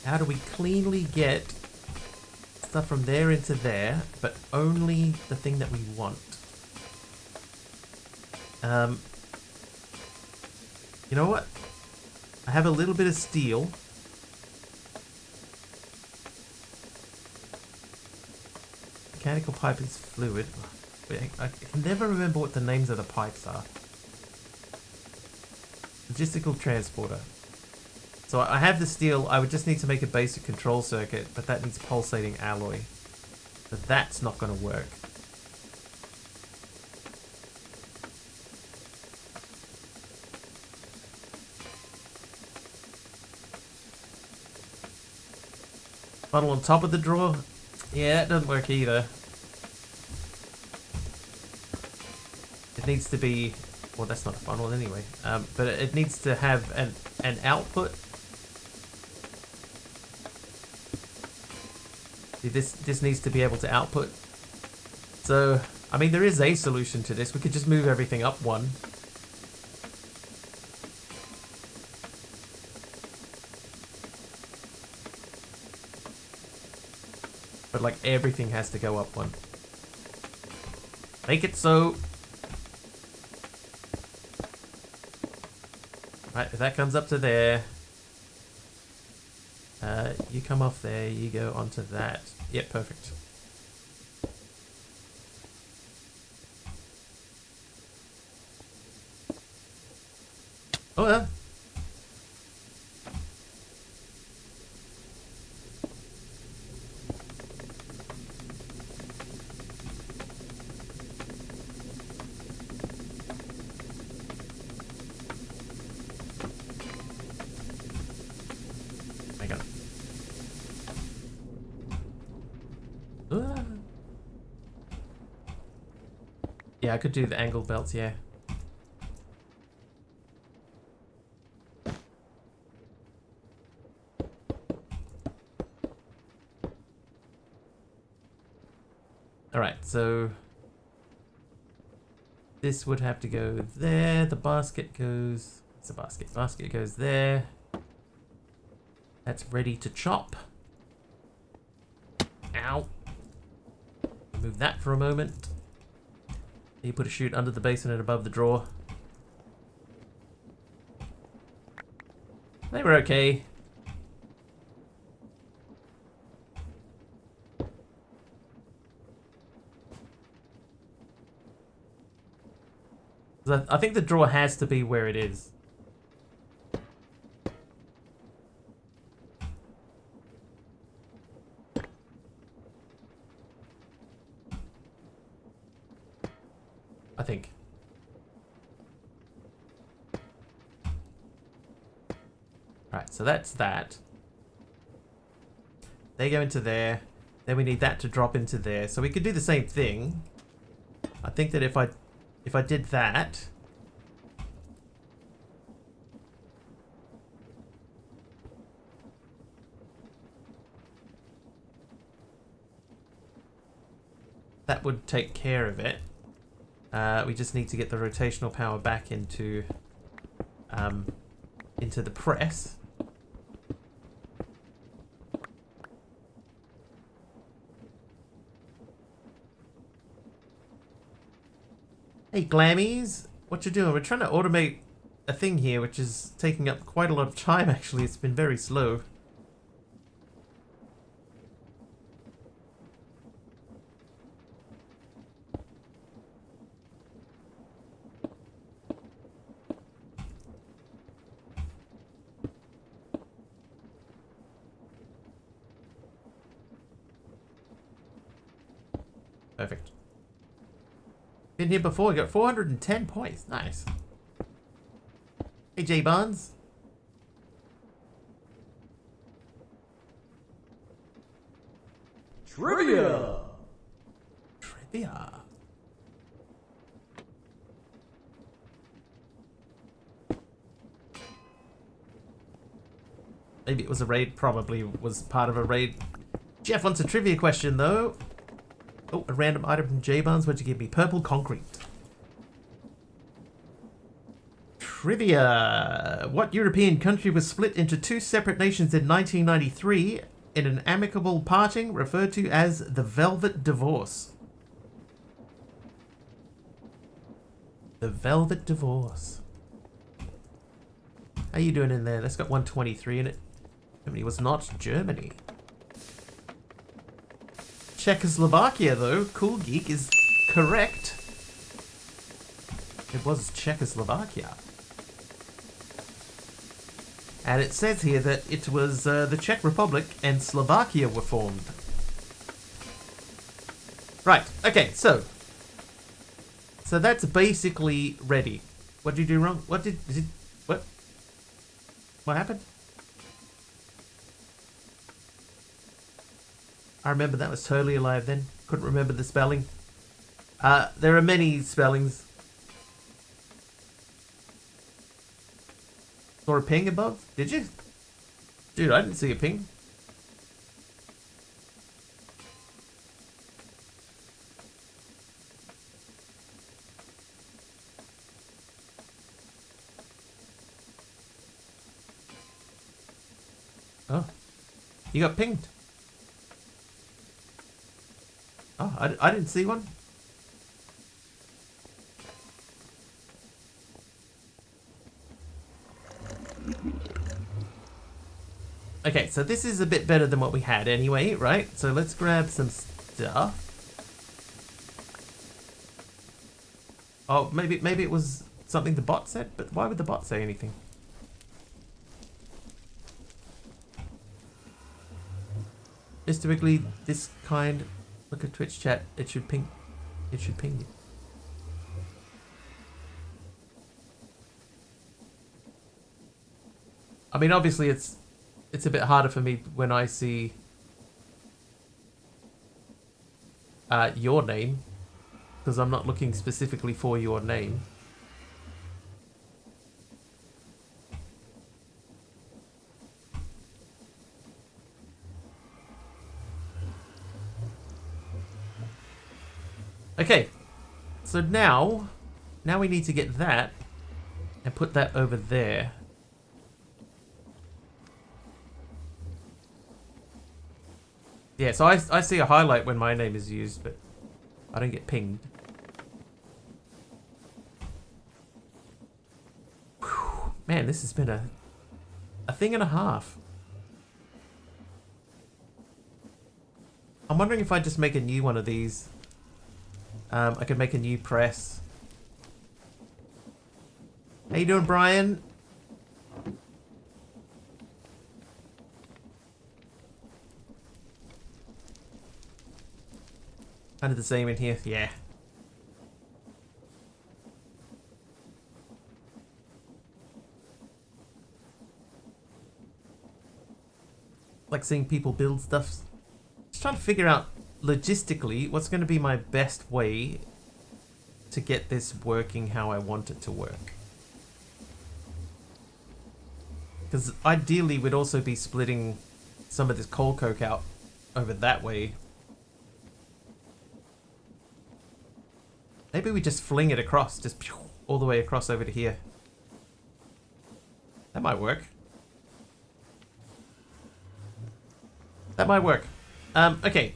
How do we cleanly get stuff from there into there, but only the thing that we want? You know what? I have a little bit of steel. Mechanical pipe is fluid. I can never remember what the names of the pipes are. Logistical transporter. So I have the steel. I would just need to make a basic control circuit, but that needs pulsating alloy. But that's not going to work. Funnel on top of the drawer? Yeah, that doesn't work either. It needs to be... Well, that's not a funnel anyway. But it needs to have an output. See, this needs to be able to output. So, I mean, there is a solution to this. We could just move everything up one. But like everything has to go up one. Make it so. Right, if that comes up to there. You come off there, you go onto that. Yep, perfect. Oh, yeah. Yeah, I could do the angle belts, yeah. Alright, so this would have to go there. The basket goes... It's a basket. Basket goes there. That's ready to chop. Ow. Move that for a moment. You put a chute under the basin and above the drawer. They were okay. I think the drawer has to be where it is. I think. Right, so that's that. They go into there. Then we need that to drop into there. So we could do the same thing. I think that if I did that, that would take care of it. We just need to get the rotational power back into the press. Hey Glammies, what you doing? We're trying to automate a thing here which is taking up quite a lot of time actually. It's been very slow. Perfect. Been here before, we got 410 points. Nice. Hey J Barnes. Trivia. Trivia. Maybe it was a raid, probably was part of a raid. Jeff wants a trivia question though. Oh, a random item from J-Buns. What'd you give me? Purple concrete. Trivia. What European country was split into two separate nations in 1993 in an amicable parting referred to as the Velvet Divorce? The Velvet Divorce. How you doing in there? That's got 123 in it. Germany was not Germany. Czechoslovakia, though. Cool Geek is correct. It was Czechoslovakia. And it says here that it was the Czech Republic and Slovakia were formed. Right, okay, so that's basically ready. What did you do wrong? What happened? I remember that was totally alive then. Couldn't remember the spelling. There are many spellings. Saw a ping above? Did you? Dude, I didn't see a ping. Oh. You got pinged. Oh, I didn't see one. Okay, so this is a bit better than what we had anyway, right? So let's grab some stuff. Oh, maybe it was something the bot said, but why would the bot say anything? Just typically this kind. Look at Twitch chat. It should ping. It should ping you. I mean, obviously, it's a bit harder for me when I see your name. because I'm not looking specifically for your name. Okay, so now we need to get that and put that over there. Yeah, so I see a highlight when my name is used, but I don't get pinged. Whew, man, this has been a thing and a half. I'm wondering if I just make a new one of these. I could make a new press. How you doing, Brian? Kind of the same in here, yeah. Like seeing people build stuff. Just trying to figure out logistically what's going to be my best way to get this working how I want it to work. Because ideally we'd also be splitting some of this coal coke out over that way. Maybe we just fling it across, just all the way across over to here. That might work. That might work. Okay.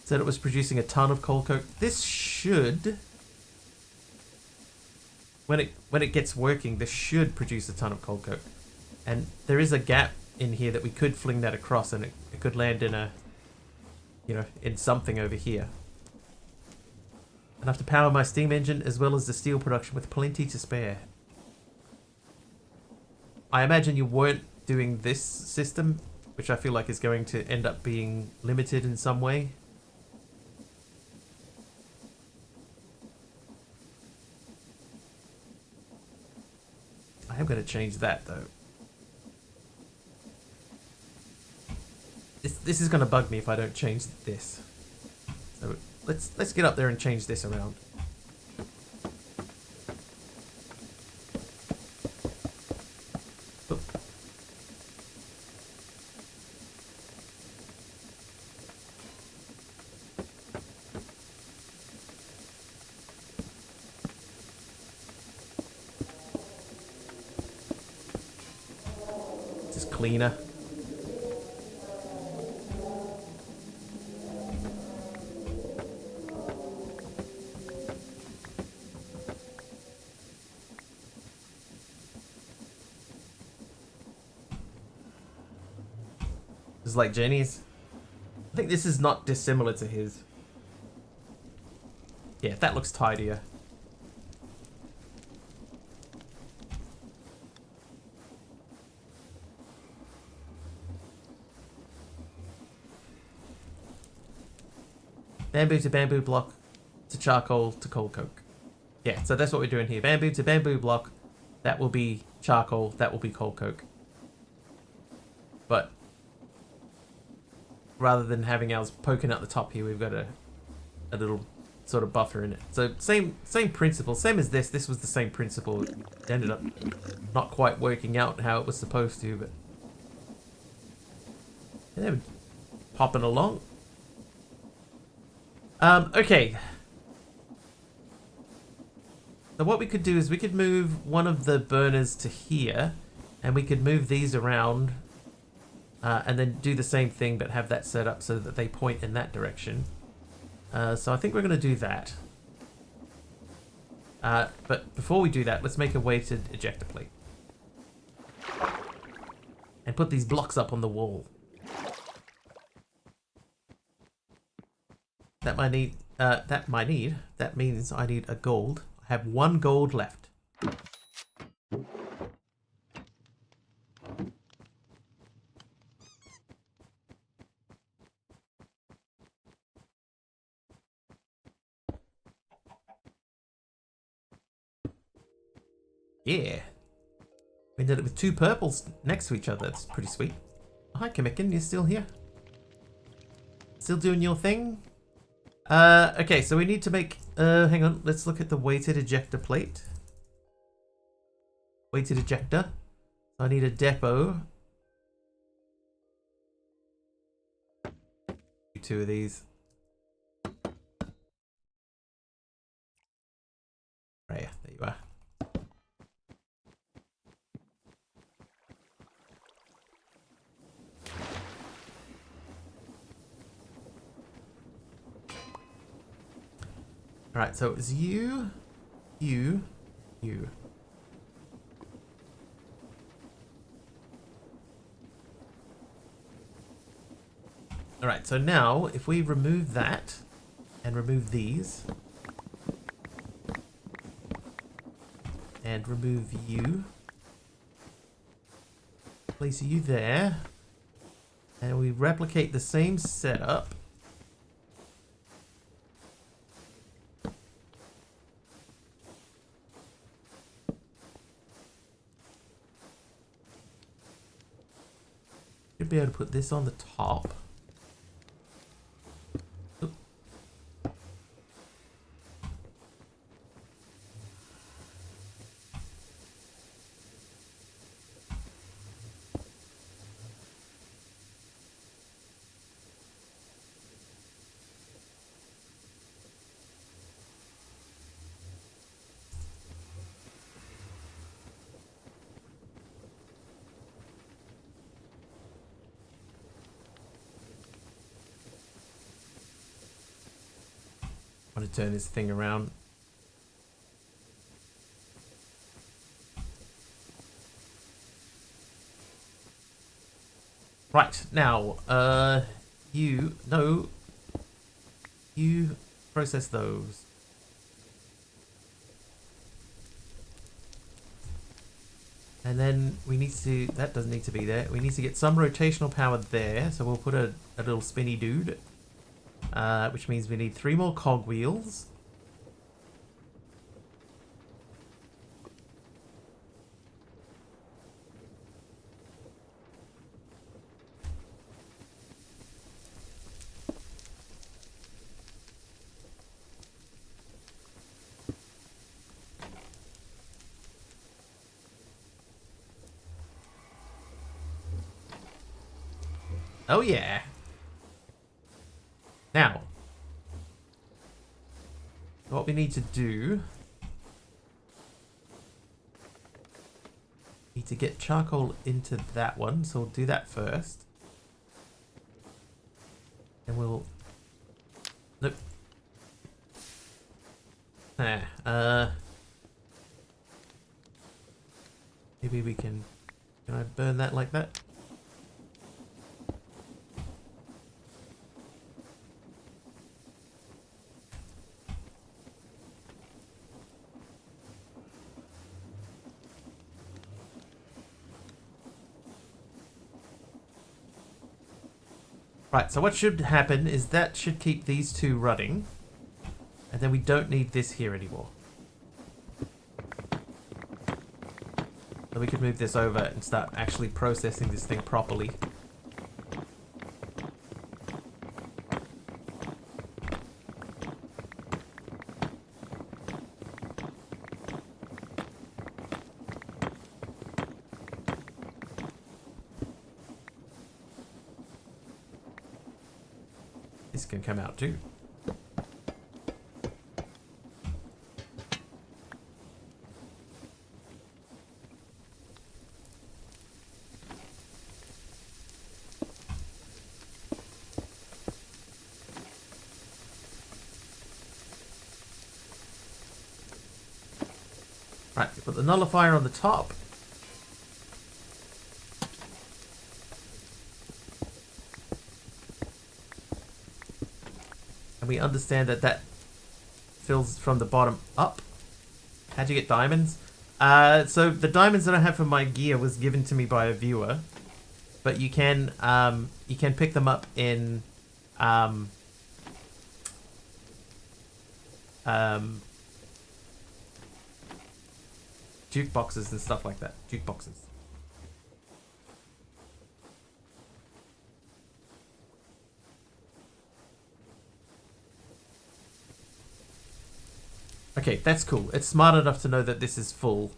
Said it was producing a ton of coal coke. This should, when it gets working, this should produce a ton of coal coke. And there is a gap in here that we could fling that across, and it could land in a, you know, in something over here. Enough to power my steam engine as well as the steel production with plenty to spare. I imagine you weren't doing this system, which I feel like is going to end up being limited in some way. I am going to change that though. This is going to bug me if I don't change this. So let's get up there and change this around. Oh. Just cleaner. Just like Jenny's. I think this is not dissimilar to his. Yeah, that looks tidier. Bamboo to bamboo block to charcoal to coal coke. Yeah, so that's what we're doing here. Bamboo to bamboo block. That will be charcoal. That will be coal coke. But rather than having ours poking out the top here, we've got a little sort of buffer in it. So same principle, same as this. This was the same principle. It ended up not quite working out how it was supposed to, but yeah, popping along. Okay. So what we could do is we could move one of the burners to here, and we could move these around. And then do the same thing, but have that set up so that they point in that direction. So I think we're going to do that. But before we do that, let's make a weighted ejector plate. And put these blocks up on the wall. That means I need a gold. I have 1 gold left. Yeah. We ended up with 2 purples next to each other. That's pretty sweet. Hi, Kamikin, you're still here? Still doing your thing? Okay, so we need to make... hang on, let's look at the weighted ejector plate. Weighted ejector. I need a depot. 2 of these. Right, yeah, there you are. Alright, so it was you. Alright, so now if we remove that and remove these and remove you, place you there, and we replicate the same setup. Should be able to put this on the top. Oop. I want to turn this thing around. Right, now, you process those. And then we need to, that doesn't need to be there. We need to get some rotational power there. So we'll put a little spinny dude. Which means we need 3 more cogwheels. Oh yeah. Now, what we need to do, need to get charcoal into that one, so we'll do that first. And we'll, nope. Maybe we can I burn that like that? Right, so what should happen is that should keep these 2 running. And then we don't need this here anymore. So we could move this over and start actually processing this thing properly. This can come out too. Right, you put the nullifier on the top. And we understand that that fills from the bottom up. How'd you get diamonds? So the diamonds that I have for my gear was given to me by a viewer. But you can pick them up in jukeboxes and stuff like that. Jukeboxes. Okay, that's cool. It's smart enough to know that this is full.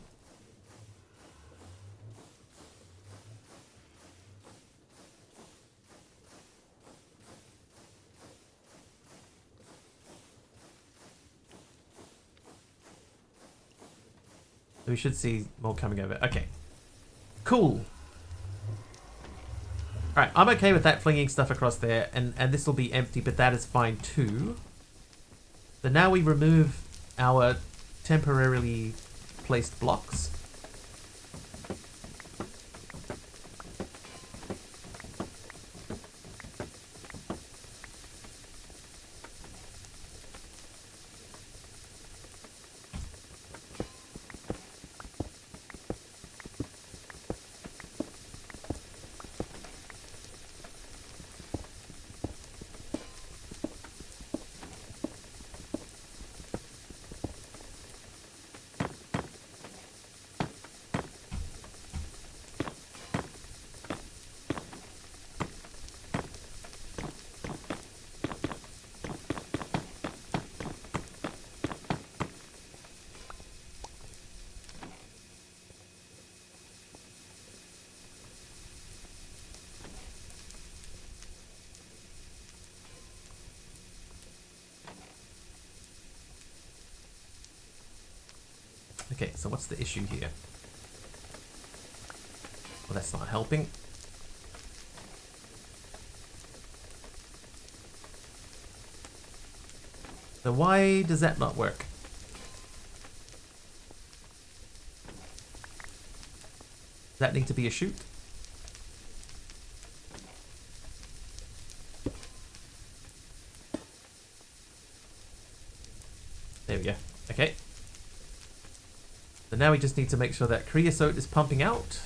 We should see more coming over. Okay. Cool. Alright, I'm okay with that flinging stuff across there, and this will be empty, but that is fine too. So now we remove our temporarily placed blocks. Okay, so what's the issue here? Well, that's not helping. So why does that not work? Does that need to be a chute? There we go. Okay. So now we just need to make sure that creosote is pumping out.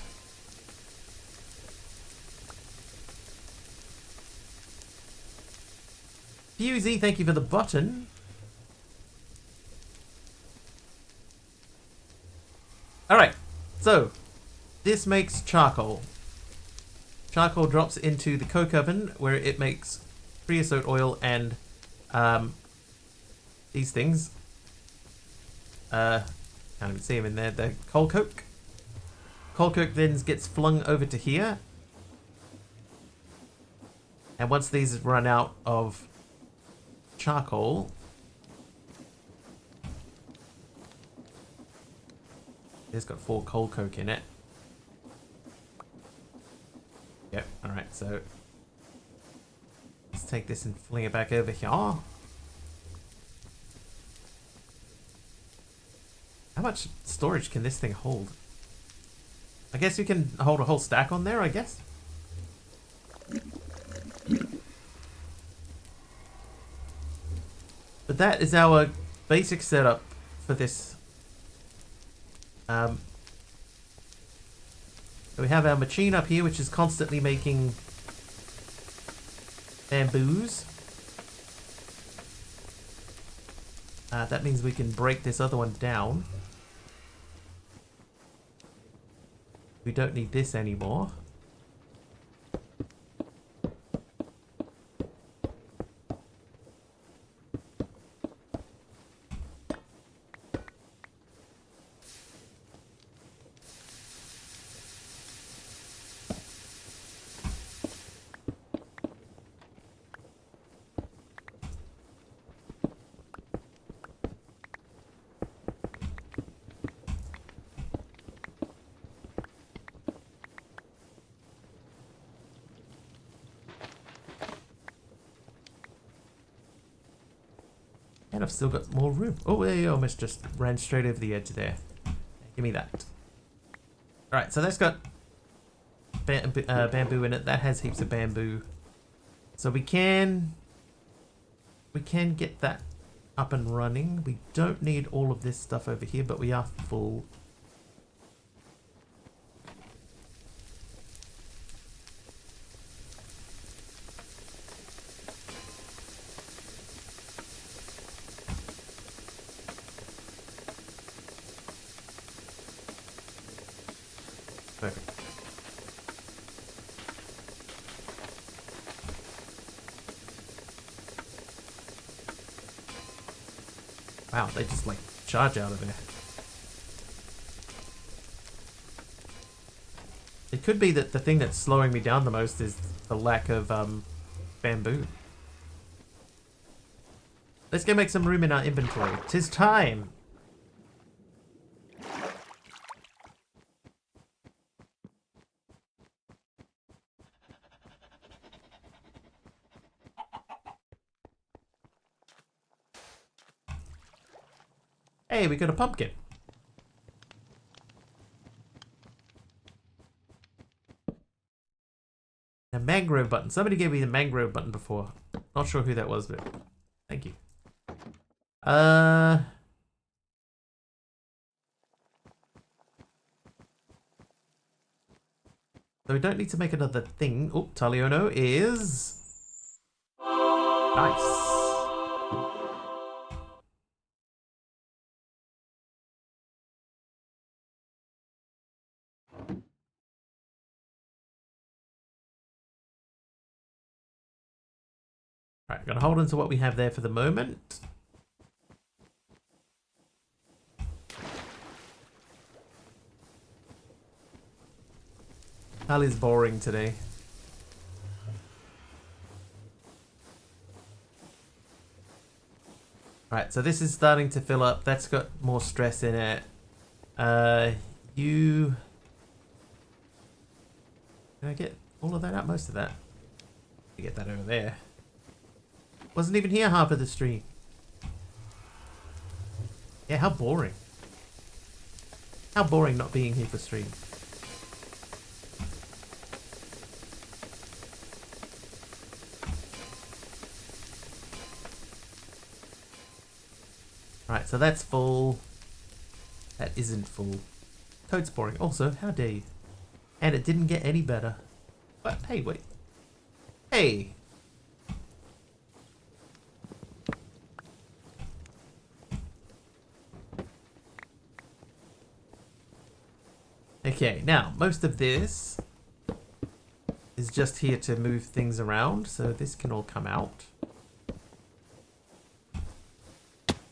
Fusey, thank you for the button. Alright, so this makes charcoal. Charcoal drops into the coke oven where it makes creosote oil and these things. Can't even see them in there. The coal coke. Coal coke then gets flung over to here. And once these run out of charcoal, it's got 4 coal coke in it. Yep, alright, so let's take this and fling it back over here. How much storage can this thing hold? I guess you can hold a whole stack on there, I guess. But that is our basic setup for this. So we have our machine up here, which is constantly making bamboos. That means we can break this other one down. We don't need this anymore. And I've still got more room. Oh, there you almost just ran straight over the edge there. Give me that. Alright, so that's got bamboo in it. That has heaps of bamboo. So we can get that up and running. We don't need all of this stuff over here, but we are full. Perfect. Wow, they just like charge out of there. It could be that the thing that's slowing me down the most is the lack of bamboo. Let's go make some room in our inventory. 'Tis time! Hey, we got a pumpkin. A mangrove button. Somebody gave me the mangrove button before. Not sure who that was, but thank you. So we don't need to make another thing. Oh, Taliono is nice. Right, I'm gonna hold on to what we have there for the moment. Ali's boring today. Right, so this is starting to fill up. That's got more stress in it. You... Can I get all of that out? Most of that. Get that over there. Wasn't even here half of the stream. Yeah, how boring. How boring not being here for stream. Right, so that's full. That isn't full. Toad's boring. Also, how dare you? And it didn't get any better. But hey, wait. Hey! Okay, now, most of this is just here to move things around, so this can all come out.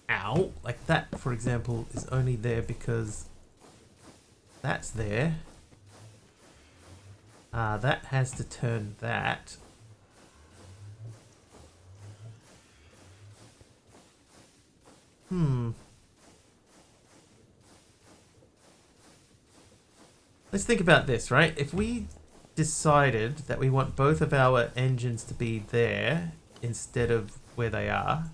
Ow! Like that, for example, is only there because that's there. That has to turn that. Let's think about this, right? If we decided that we want both of our engines to be there instead of where they are.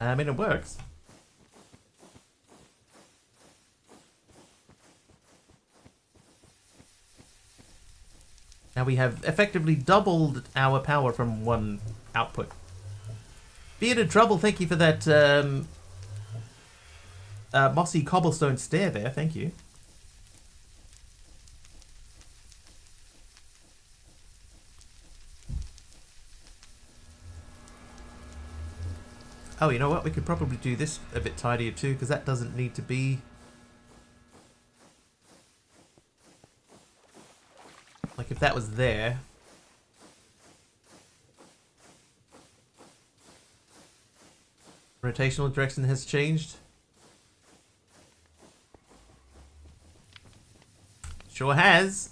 I mean, it works. Now we have effectively doubled our power from one output. Bearded Trouble, thank you for that mossy cobblestone stair there. Thank you. Oh, you know what? We could probably do this a bit tidier too, because that doesn't need to be... Like, if that was there... Rotational direction has changed. Sure has.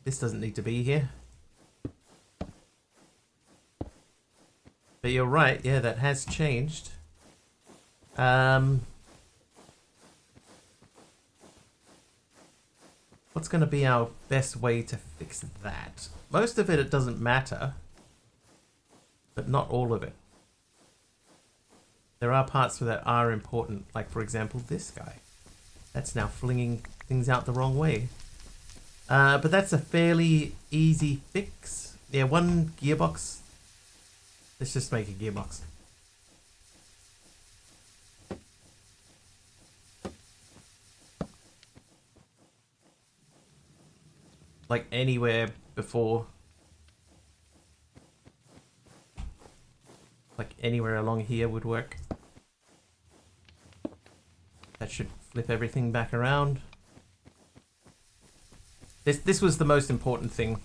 This doesn't need to be here. But you're right, yeah, that has changed. What's going to be our best way to fix that? Most of it doesn't matter, but not all of it. There are parts that are important, like for example this guy. That's now flinging things out the wrong way. But that's a fairly easy fix. Yeah, one gearbox. Let's just make a gearbox. Like anywhere before. Like anywhere along here would work. That should flip everything back around. This was the most important thing.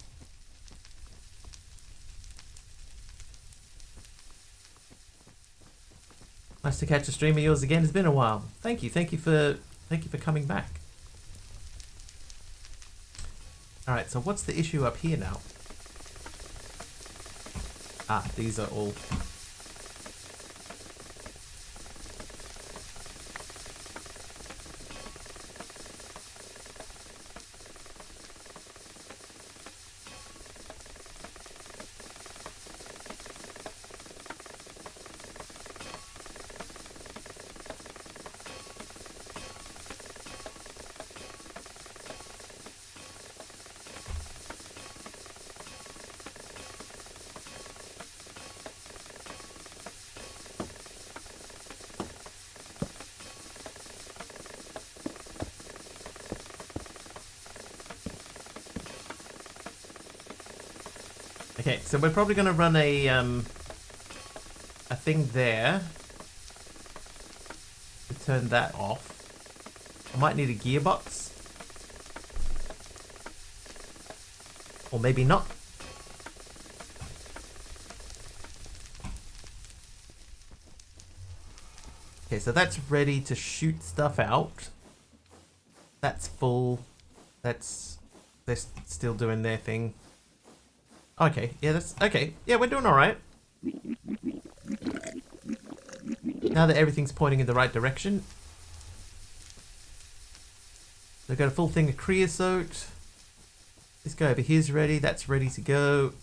Nice to catch a stream of yours again. It's been a while. Thank you for coming back. All right, so what's the issue up here now? Ah, these are all. Okay, so we're probably going to run a thing there to turn that off. I might need a gearbox. Or maybe not. Okay, so that's ready to shoot stuff out. That's full. They're still doing their thing. Okay, yeah, that's okay. Yeah, we're doing all right. Now that everything's pointing in the right direction. They've got a full thing of creosote. This guy over here's ready. That's ready to go.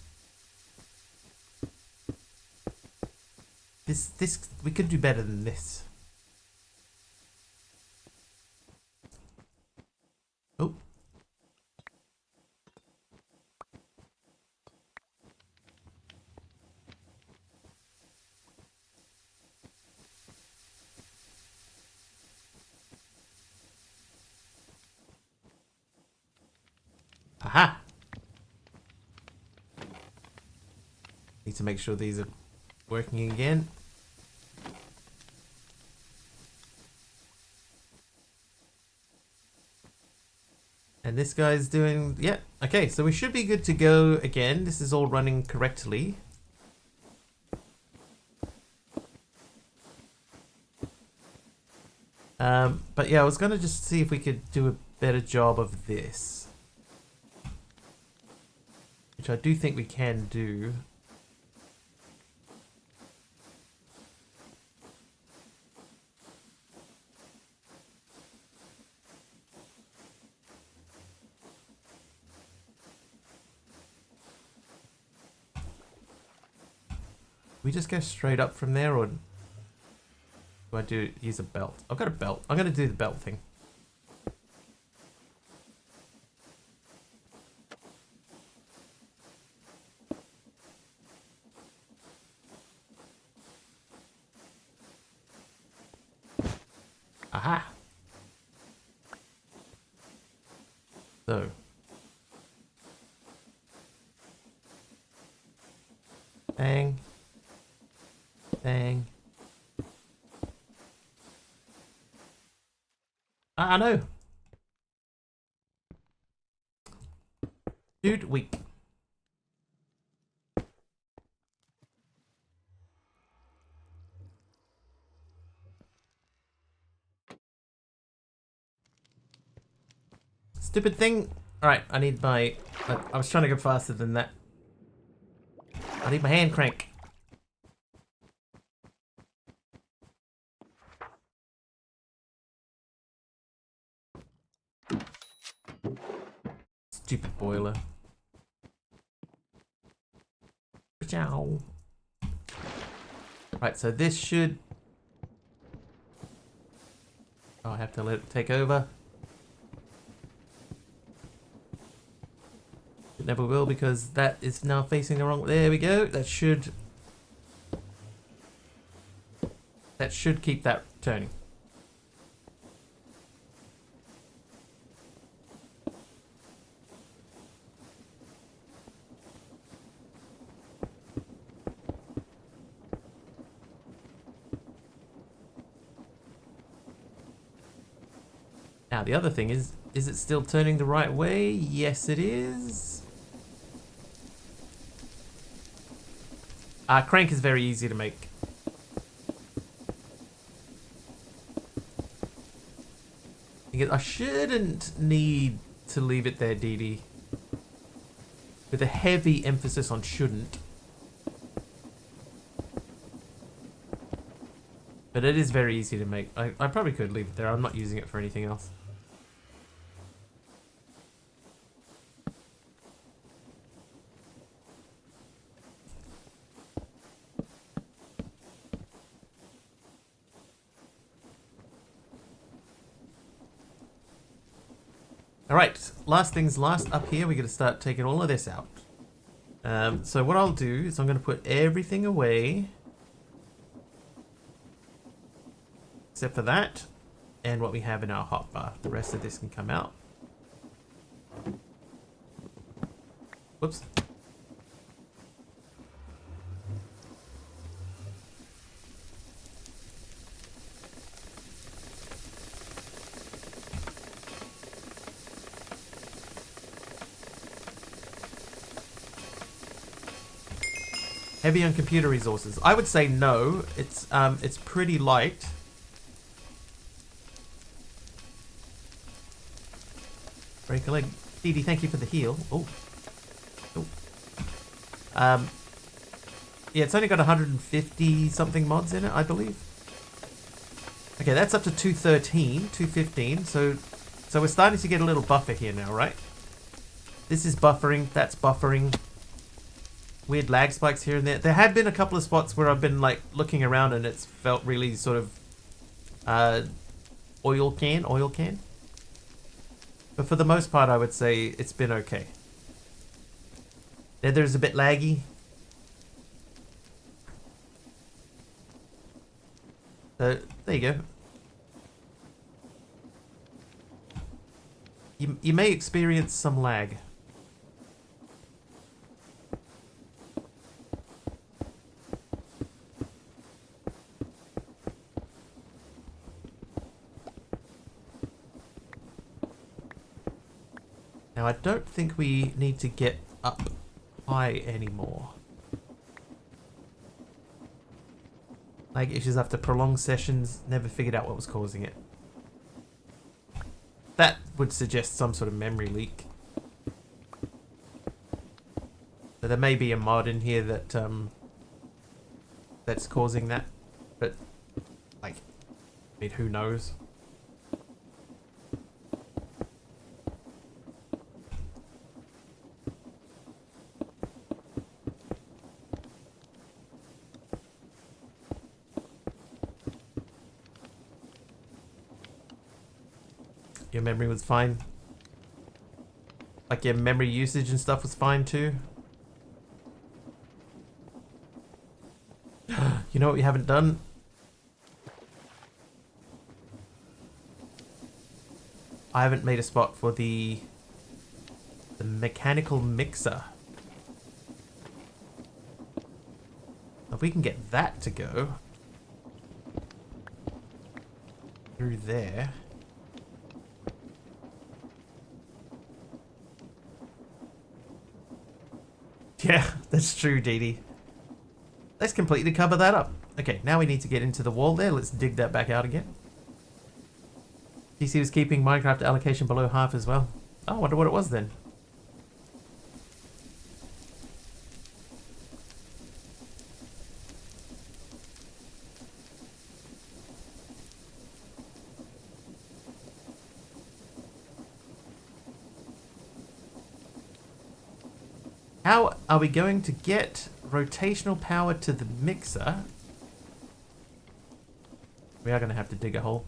This we could do better than this. Oh. Aha! Need to make sure these are working again. And this guy's doing... Yeah, okay, so we should be good to go again. This is all running correctly. But yeah, I was going to just see if we could do a better job of this. Which I do think we can do. We just go straight up from there, or do I use a belt? I've got a belt. I'm going to do the belt thing. Aha! So. Bang. Bang. I know. Dude, weak. Stupid thing. Alright, I need my... I was trying to go faster than that. I need my hand crank. Stupid boiler. Ciao. Right, so this should... Oh, I have to let it take over. It never will because that is now facing the wrong... There we go. That should keep that turning. Now the other thing is it still turning the right way? Yes, it is. Crank is very easy to make. I shouldn't need to leave it there, Dee Dee. With a heavy emphasis on shouldn't. But it is very easy to make. I probably could leave it there. I'm not using it for anything else. Alright, last things last, up here we're going to start taking all of this out. So what I'll do is I'm going to put everything away. Except for that, and what we have in our hotbar. The rest of this can come out. Whoops. Heavy on computer resources. I would say no. It's pretty light. Break a leg. Dee Dee, thank you for the heal. Oh. Oh. Yeah, it's only got 150 something mods in it, I believe. Okay, that's up to 213, 215. So we're starting to get a little buffer here now, right? This is buffering. That's buffering. Weird lag spikes here and there. There have been a couple of spots where I've been like looking around and it's felt really sort of oil can. But for the most part, I would say it's been okay. There's a bit laggy. So there you go. You may experience some lag. Now I don't think we need to get up high anymore. Lag issues after prolonged sessions, never figured out what was causing it. That would suggest some sort of memory leak. So there may be a mod in here that that's causing that, but like, I mean, who knows? Your memory was fine. Like your memory usage and stuff was fine too. You know what we haven't done? I haven't made a spot for the mechanical mixer. If we can get that to go through there. Yeah, that's true, Dee Dee. Let's completely cover that up. Okay, now we need to get into the wall there. Let's dig that back out again. DC was keeping Minecraft allocation below half as well. Oh, I wonder what it was then. How are we going to get rotational power to the mixer? We are going to have to dig a hole.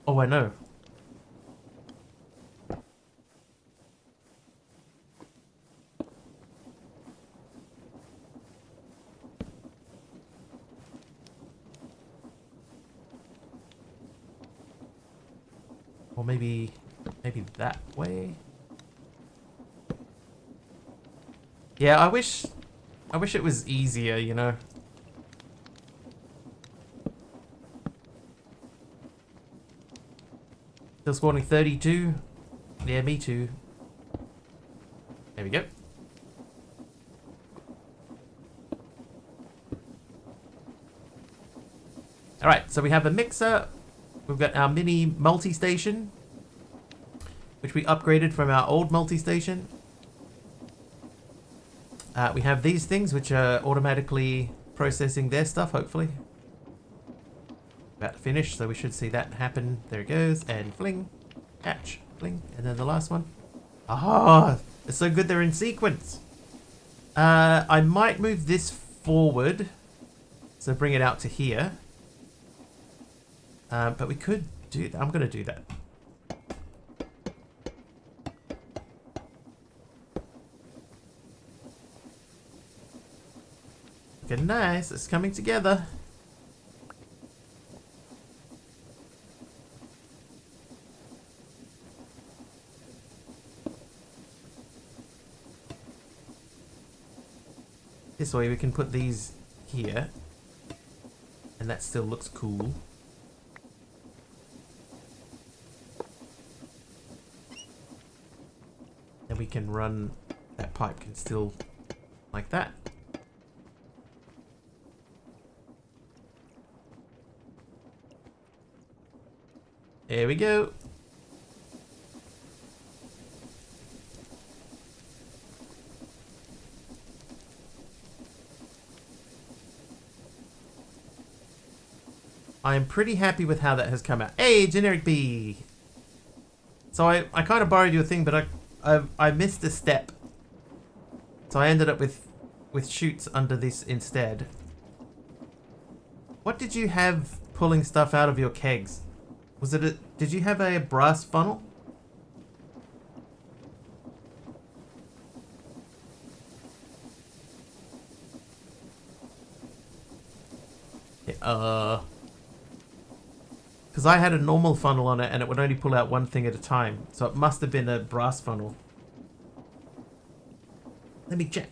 Oh, I know. Or maybe that way. Yeah, I wish it was easier, you know. Still spawning 32. Yeah, me too. There we go. Alright, so we have a mixer. We've got our mini multi-station, which we upgraded from our old multi-station. We have these things, which are automatically processing their stuff, hopefully. About to finish, so we should see that happen. There it goes, and fling, catch, fling, and then the last one. Ah, it's so good they're in sequence. I might move this forward, so bring it out to here. But we could do that. I'm going to do that. Looking nice. It's coming together. This way we can put these here. And that still looks cool. And we can run, that pipe can still, like that. There we go. I'm pretty happy with how that has come out. Hey, generic bee! So I kind of borrowed your thing, but I missed a step. So I ended up with chutes under this instead. What did you have pulling stuff out of your kegs? Was it did you have a brass funnel? Yeah, because I had a normal funnel on it and it would only pull out one thing at a time. So it must have been a brass funnel. Let me check.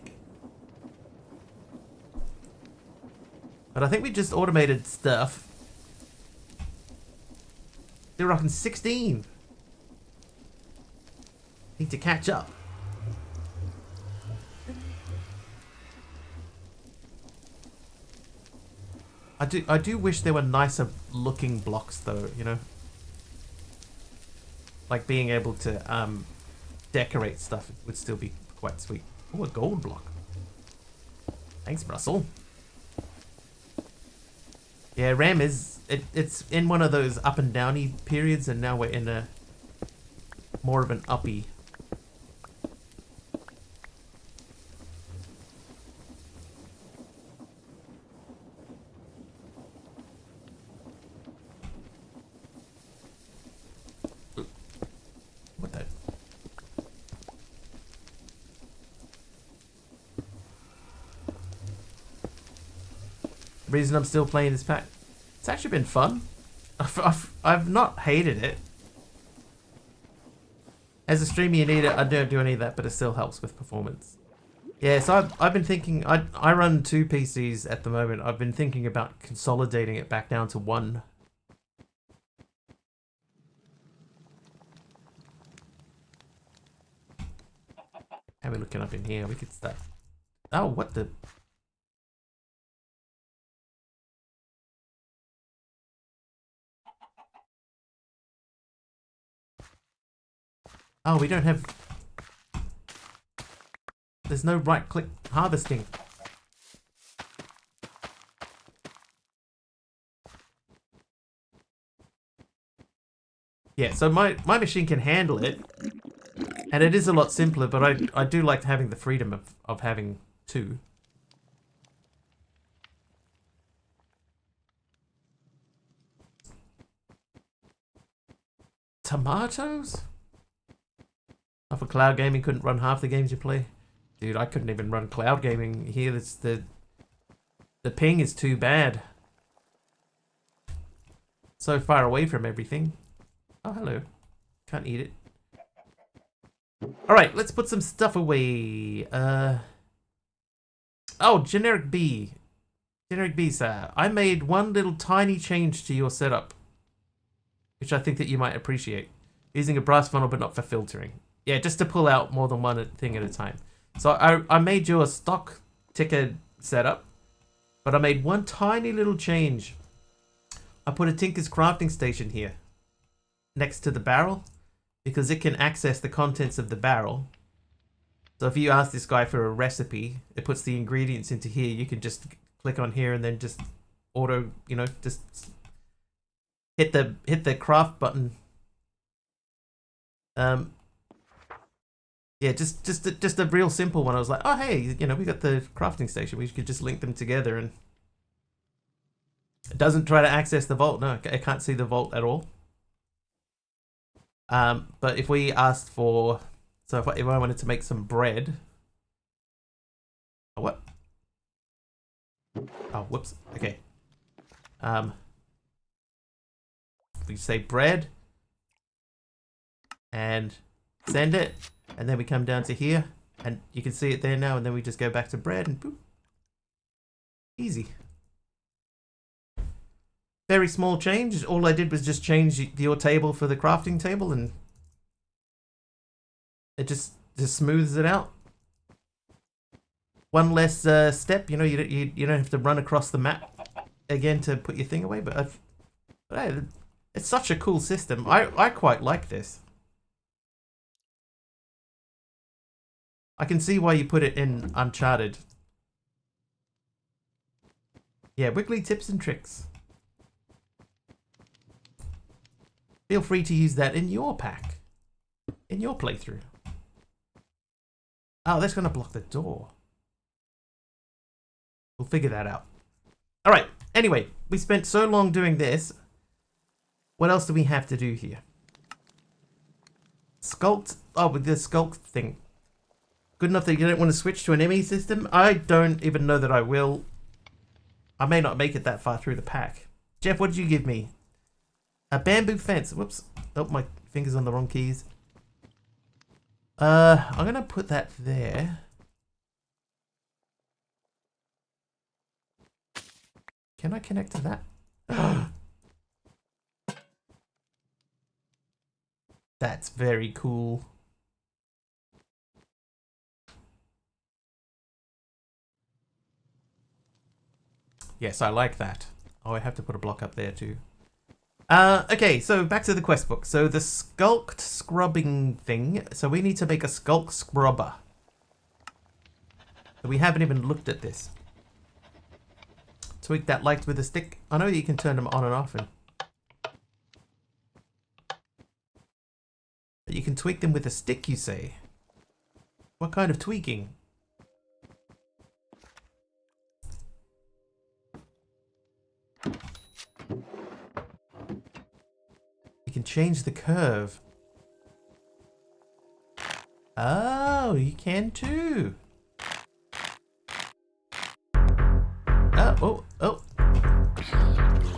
But I think we just automated stuff. They're rocking 16. Need to catch up. I do wish there were nicer looking blocks though, you know? Like being able to decorate stuff would still be quite sweet. Oh, a gold block. Thanks, Russell. Yeah, RAM is it's in one of those up and downy periods, and now we're in a more of an uppy. What the? The reason I'm still playing this pack, it's actually been fun. I've not hated it. As a streamer, you need it. I don't do any of that, but it still helps with performance. Yeah, so I've been thinking. I run 2 PCs at the moment. I've been thinking about consolidating it back down to 1. How are we looking up in here? We could start. Oh, what the? Oh, we don't have... There's no right-click harvesting. Yeah, so my machine can handle it. And it is a lot simpler, but I do like having the freedom of having two. Tomatoes? Oh, for cloud gaming, couldn't run half the games you play. Dude, I couldn't even run cloud gaming here. That's the ping is too bad. So far away from everything. Oh, hello. Can't eat it. Alright, let's put some stuff away. Oh, generic B. Generic B, sir. I made one little tiny change to your setup, which I think that you might appreciate. Using a brass funnel, but not for filtering. Yeah, just to pull out more than one thing at a time. So I made you a stock ticker setup, but I made one tiny little change. I put a Tinker's crafting station here, next to the barrel, because it can access the contents of the barrel. So if you ask this guy for a recipe, it puts the ingredients into here. You can just click on here and then just auto, you know, just hit the craft button. Yeah, just a real simple one. I was like, oh hey, you know, we got the crafting station. We could just link them together, and it doesn't try to access the vault. No, it can't see the vault at all. But if we asked for, so if I wanted to make some bread, oh, what? Oh, whoops. Okay. We say bread and send it, and then we come down to here, and you can see it there now, and then we just go back to bread and boop. Easy. Very small change. All I did was just change your table for the crafting table, and it just smooths it out. One less step. You know, you don't have to run across the map again to put your thing away. But hey, it's such a cool system. I quite like this. I can see why you put it in Uncharted. Yeah, Wiggly tips and tricks. Feel free to use that in your pack, in your playthrough. Oh, that's going to block the door. We'll figure that out. All right. Anyway, we spent so long doing this. What else do we have to do here? Sculpt. Oh, with the sculpt thing. Good enough that you don't want to switch to an ME system? I don't even know that I will. I may not make it that far through the pack. Jeff, what did you give me? A bamboo fence. Whoops. Oh, my finger's on the wrong keys. I'm going to put that there. Can I connect to that? That's very cool. Yes, I like that. Oh, I have to put a block up there too. Okay, so back to the quest book. So the skulked scrubbing thing. So we need to make a skulk scrubber. So we haven't even looked at this. Tweak that light with a stick. I know you can turn them on and off. But you can tweak them with a stick, you say? What kind of tweaking? You can change the curve. Oh, you can too. Oh.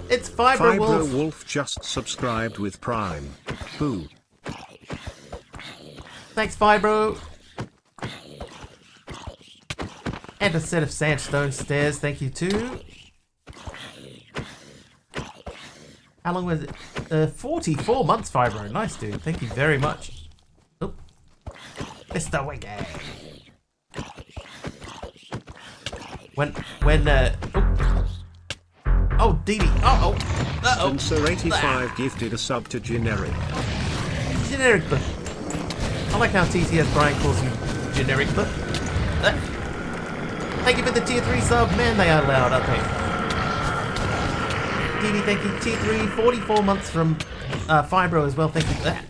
It's Fibro Wolf. Fibro Wolf just subscribed with Prime. Boo. Thanks, Fibro. And a set of sandstone stairs. Thank you too. How long was it? 44 months, Fibro. Nice, dude. Thank you very much. Oh. Mr. Wiggy. Oh, Dee Dee. And Sir 85 gifted a sub to Generic. Generic. I like how TTS Brian calls you generic, but... Thank you for the tier 3 sub. Man, they are loud, aren't they? Dee Dee, thank you. Tier 3, 44 months from Fibro as well. Thank you for that.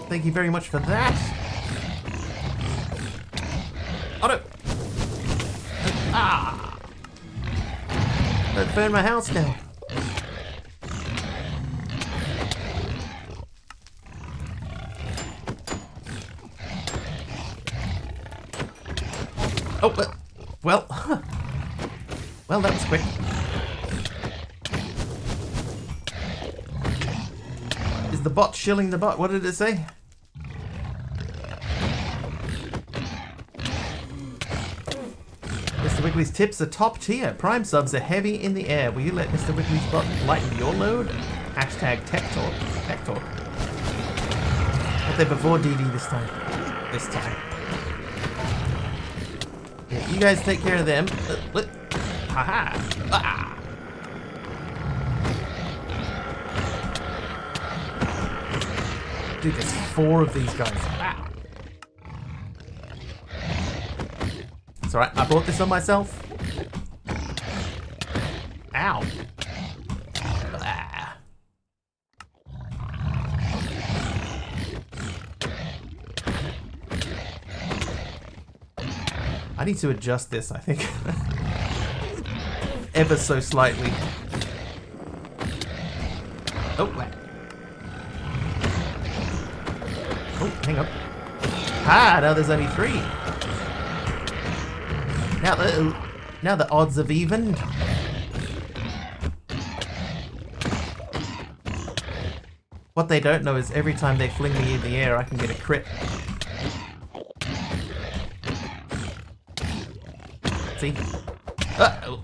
Thank you very much for that. Oh no! Ah! Don't burn my house down. Oh, well, well, that was quick. Is the bot shilling the bot? What did it say? Mr. Wiggly's tips are top tier. Prime subs are heavy in the air. Will you let Mr. Wiggly's bot lighten your load? Hashtag tech talk. Tech talk. Got there before DD this time. This time. Yeah, you guys take care of them. Haha. Ah. Dude, there's 4 of these guys. Wow. It's alright, I brought this on myself. Ow. Ah. I need to adjust this, I think. Ever so slightly. Oh, wow. Oh, hang on. Ah, now there's only 3. Now the odds have evened. What they don't know is every time they fling me in the air, I can get a crit. See? Uh-oh.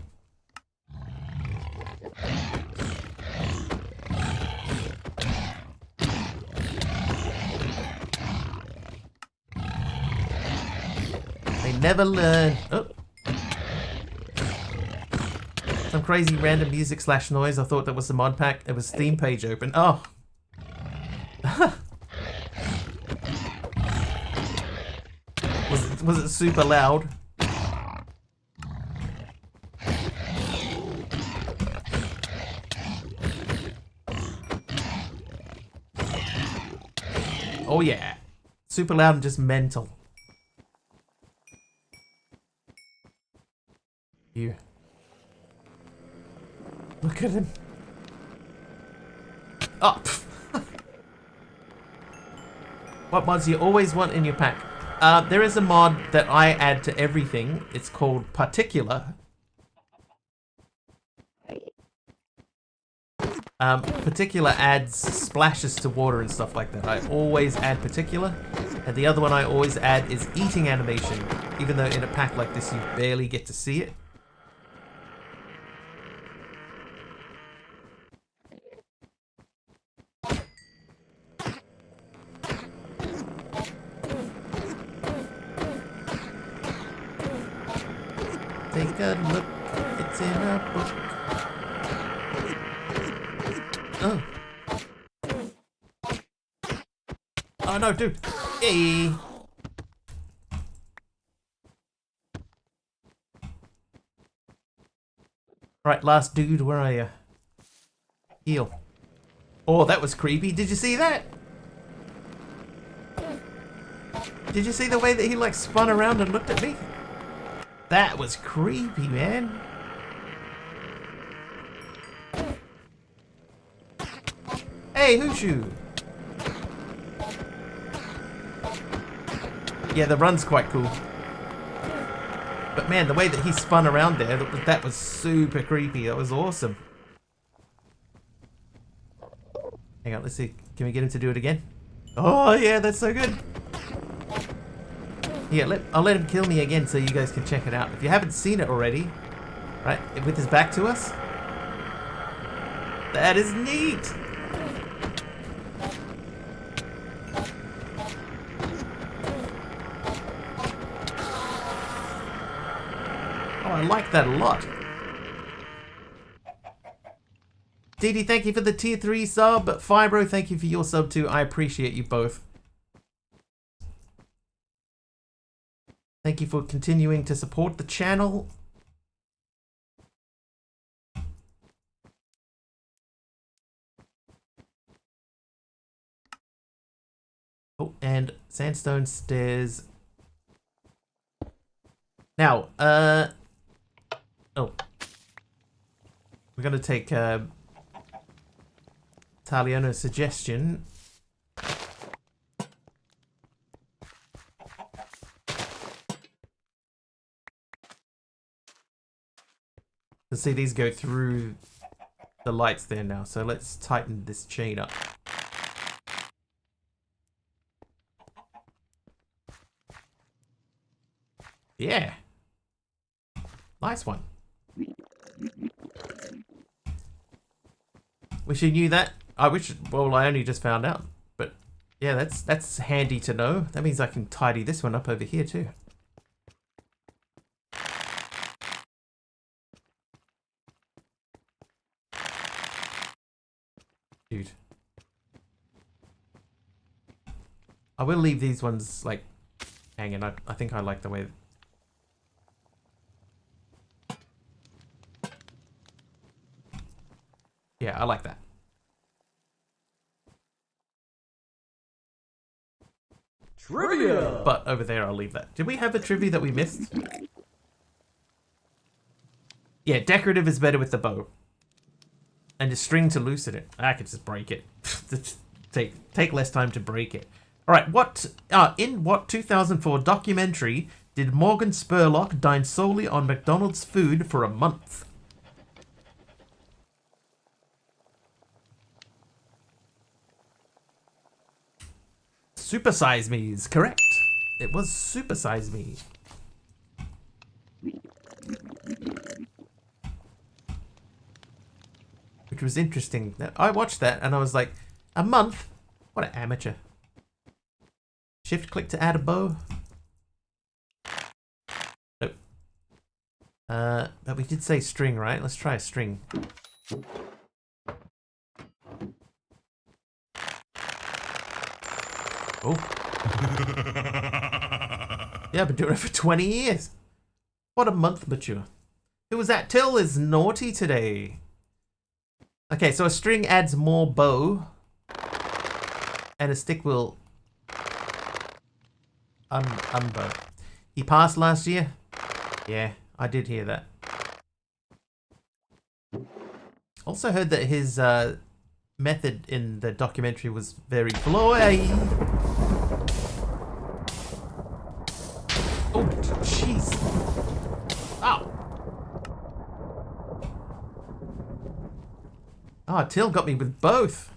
They never learn. Oh. Some crazy random music / noise. I thought that was the mod pack. It was Steam page open. Oh. Was it super loud? Oh yeah. Super loud and just mental. You. Look at him. Oh. What mods do you always want in your pack? There is a mod that I add to everything. It's called Particular. Particular adds splashes to water and stuff like that. I always add Particular. And the other one I always add is eating animation. Even though in a pack like this you barely get to see it. Take a look, it's in a book. Oh. Oh no, dude. Hey. Right, last dude, where are you? Heal. Oh, that was creepy. Did you see that? Did you see the way that he like spun around and looked at me? That was creepy, man. Hey, Hooshu! Yeah, the run's quite cool. But man, the way that he spun around there, that was super creepy. That was awesome. Hang on, let's see. Can we get him to do it again? Oh yeah, that's so good. Yeah, I'll let him kill me again so you guys can check it out. If you haven't seen it already, right, with his back to us. That is neat. Oh, I like that a lot. DD, thank you for the tier 3 sub. Fibro, thank you for your sub too. I appreciate you both. Thank you for continuing to support the channel. Oh, and sandstone stairs. Now, oh. We're going to take Taliano's suggestion. You see these go through the lights there now, so let's tighten this chain up. Yeah. Nice one. Wish you knew that. I wish, well, I only just found out. But yeah, that's handy to know. That means I can tidy this one up over here too. Dude. I will leave these ones like hanging. I think I like the way. Yeah, I like that. Trivia! But over there, I'll leave that. Did we have a trivia that we missed? Yeah, decorative is better with the bow. And the string to loosen it. I could just break it. take less time to break it. All right, in what 2004 documentary did Morgan Spurlock dine solely on McDonald's food for a month? Super Size Me is correct. It was Super Size Me. Which was interesting. I watched that and I was like, a month? What an amateur. Shift click to add a bow. Nope. But we did say string, right? Let's try a string. Oh. Yeah, I've been doing it for 20 years. What a month, mature. Who was that? Till is naughty today. Okay, so a string adds more bow. And a stick will unbow. He passed last year? Yeah, I did hear that. Also heard that his method in the documentary was very flawed. Oh, jeez. Ow. Ah, Till got me with both.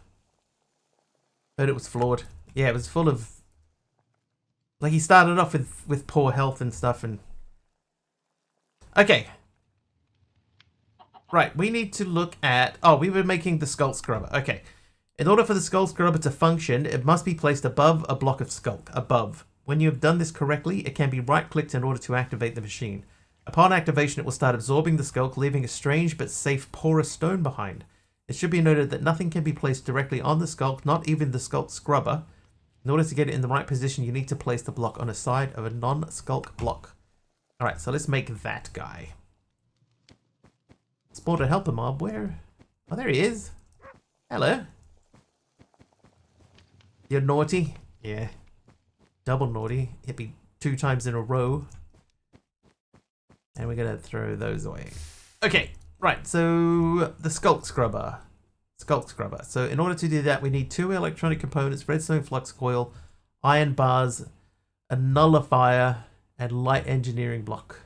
Heard it was flawed. Yeah, it was full of... Like, he started off with poor health and stuff and... Okay. Right, we need to look at... Oh, we were making the Sculk Scrubber. Okay. In order for the Sculk Scrubber to function, it must be placed above a block of Sculk. Above. When you have done this correctly, it can be right-clicked in order to activate the machine. Upon activation, it will start absorbing the Sculk, leaving a strange but safe porous stone behind. It should be noted that nothing can be placed directly on the Sculk, not even the Sculk Scrubber. In order to get it in the right position, you need to place the block on a side of a non-Sculk block. Alright, so let's make that guy. Spawned a helper mob, where? Oh, there he is. Hello. You're naughty? Yeah. Double naughty. Hit me 2 times in a row. And we're gonna throw those away. Okay, right, so the Sculk Scrubber. Sculk Scrubber. So in order to do that, we need 2 electronic components, redstone flux coil, iron bars, a nullifier, and light engineering block.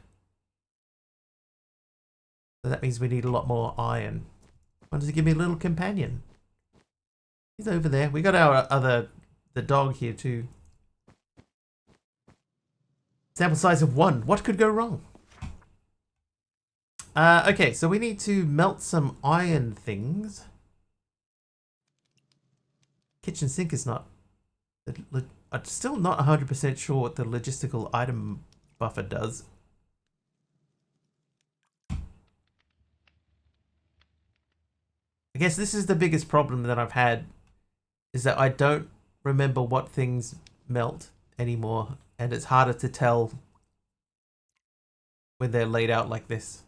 So that means we need a lot more iron. Why does it give me a little companion? He's over there. We got our the dog here too. Sample size of 1. What could go wrong? Okay, so we need to melt some iron things. Kitchen sink is not... I'm still not 100% sure what the logistical item buffer does. I guess this is the biggest problem that I've had, is that I don't remember what things melt anymore, and it's harder to tell when they're laid out like this.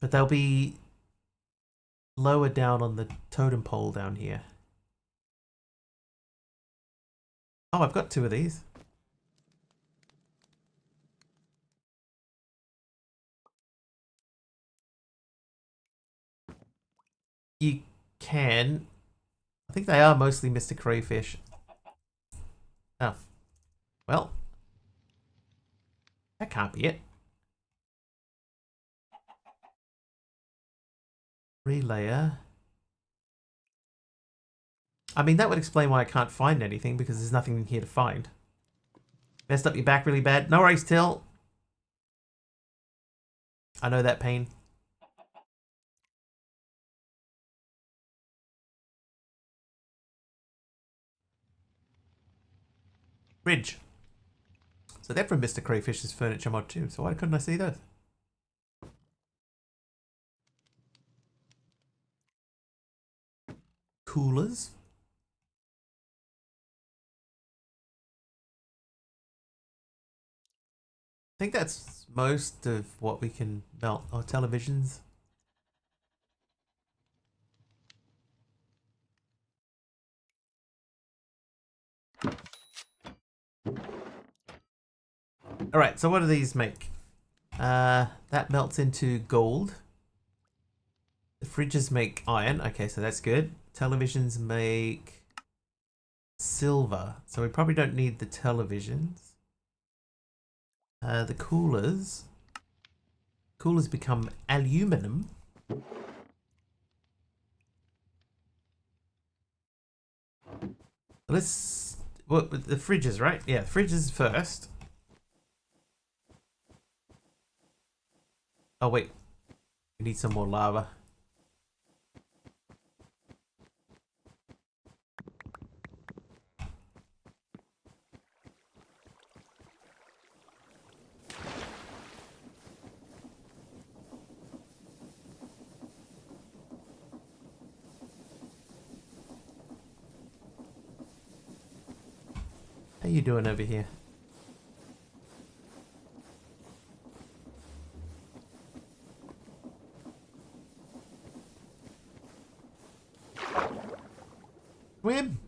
But they'll be lower down on the totem pole down here. Oh, I've got 2 of these. You can. I think they are mostly Mr. Crayfish. Oh. Well. That can't be it. Relayer. I mean, that would explain why I can't find anything, because there's nothing here to find. Messed up your back really bad. No worries, Till. I know that pain. Bridge. So they're from Mr. Crayfish's furniture mod too, so why couldn't I see those? Coolers. I think that's most of what we can melt. Oh, televisions. Alright, so what do these make? That melts into gold. The fridges make iron. Okay, so that's good. Televisions make silver. So we probably don't need the televisions. The coolers. Coolers become aluminum. Let's... What, the fridges, right? Yeah, fridges first. Oh, wait. We need some more lava. How you doing over here? Swim!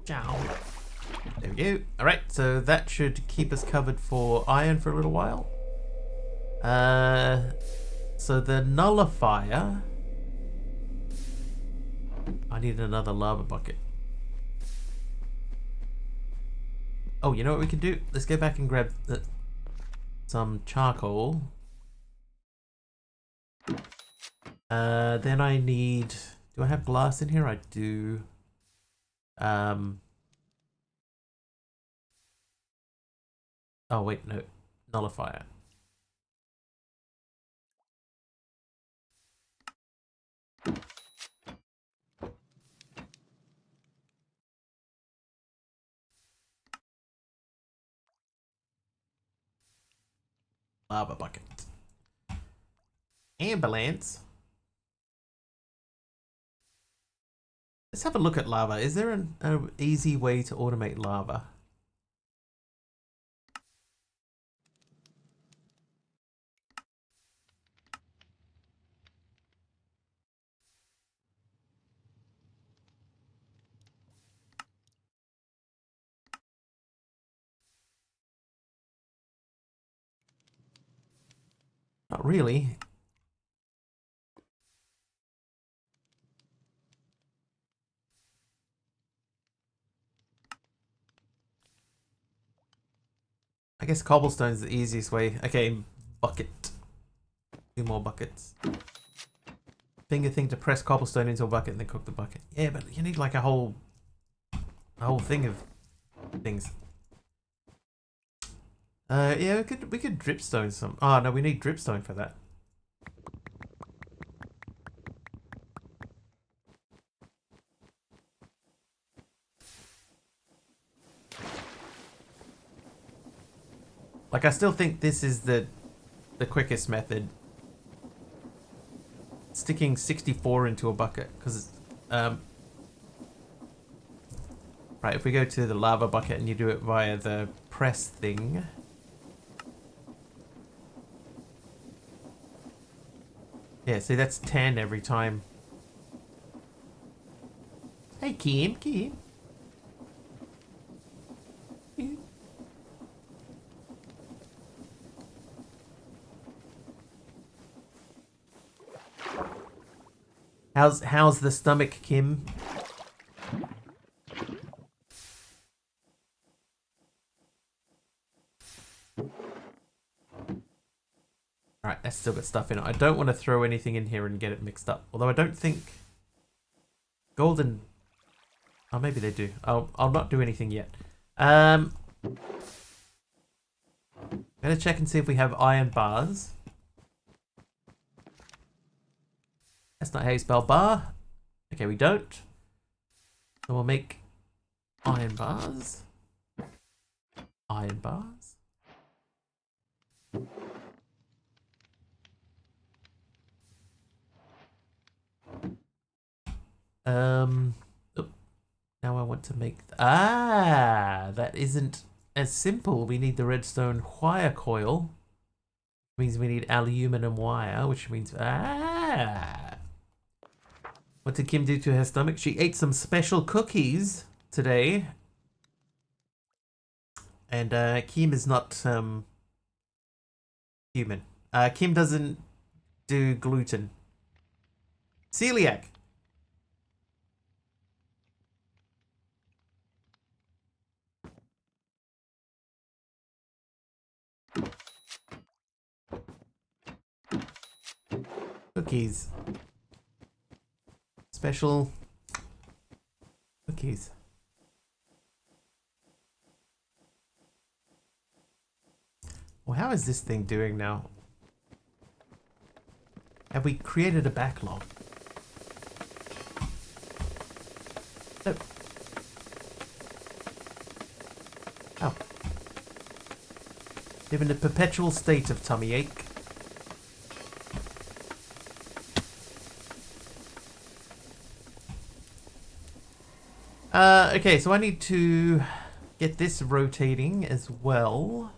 Ciao. There we go. Alright, so that should keep us covered for iron for a little while. So the nullifier... I need another lava bucket. Oh, you know what we can do? Let's go back and grab some charcoal. Then I need... Do I have glass in here? I do. Oh, wait, no. Nullifier. Lava bucket. Ambulance. Let's have a look at lava. Is there an easy way to automate lava? Not really. I guess cobblestone's the easiest way. Okay, bucket. 2 more buckets. Finger thing to press cobblestone into a bucket and then cook the bucket. Yeah, but you need like a whole thing of things. Yeah, we could dripstone some. Oh no, we need dripstone for that. Like, I still think this is the quickest method. Sticking 64 into a bucket, because Right, if we go to the lava bucket and you do it via the press thing. Yeah, see, that's 10 every time. Hey, Kim. How's the stomach, Kim? Alright, that's still got stuff in it. I don't want to throw anything in here and get it mixed up. Although I don't think golden... Oh, maybe they do. I'll not do anything yet. I'm gonna check and see if we have iron bars. That's not how you spell bar. Okay, we don't. So we'll make iron bars. Iron bars. Oh, now I want to make... that isn't as simple. We need the redstone wire coil. Means we need aluminum wire, which means... What did Kim do to her stomach? She ate some special cookies today. And Kim is not human. Kim doesn't do gluten. Celiac. Cookies. Special cookies. Well, how is this thing doing now? Have we created a backlog? No. Oh. Live in a perpetual state of tummy ache. Okay, so I need to get this rotating as well.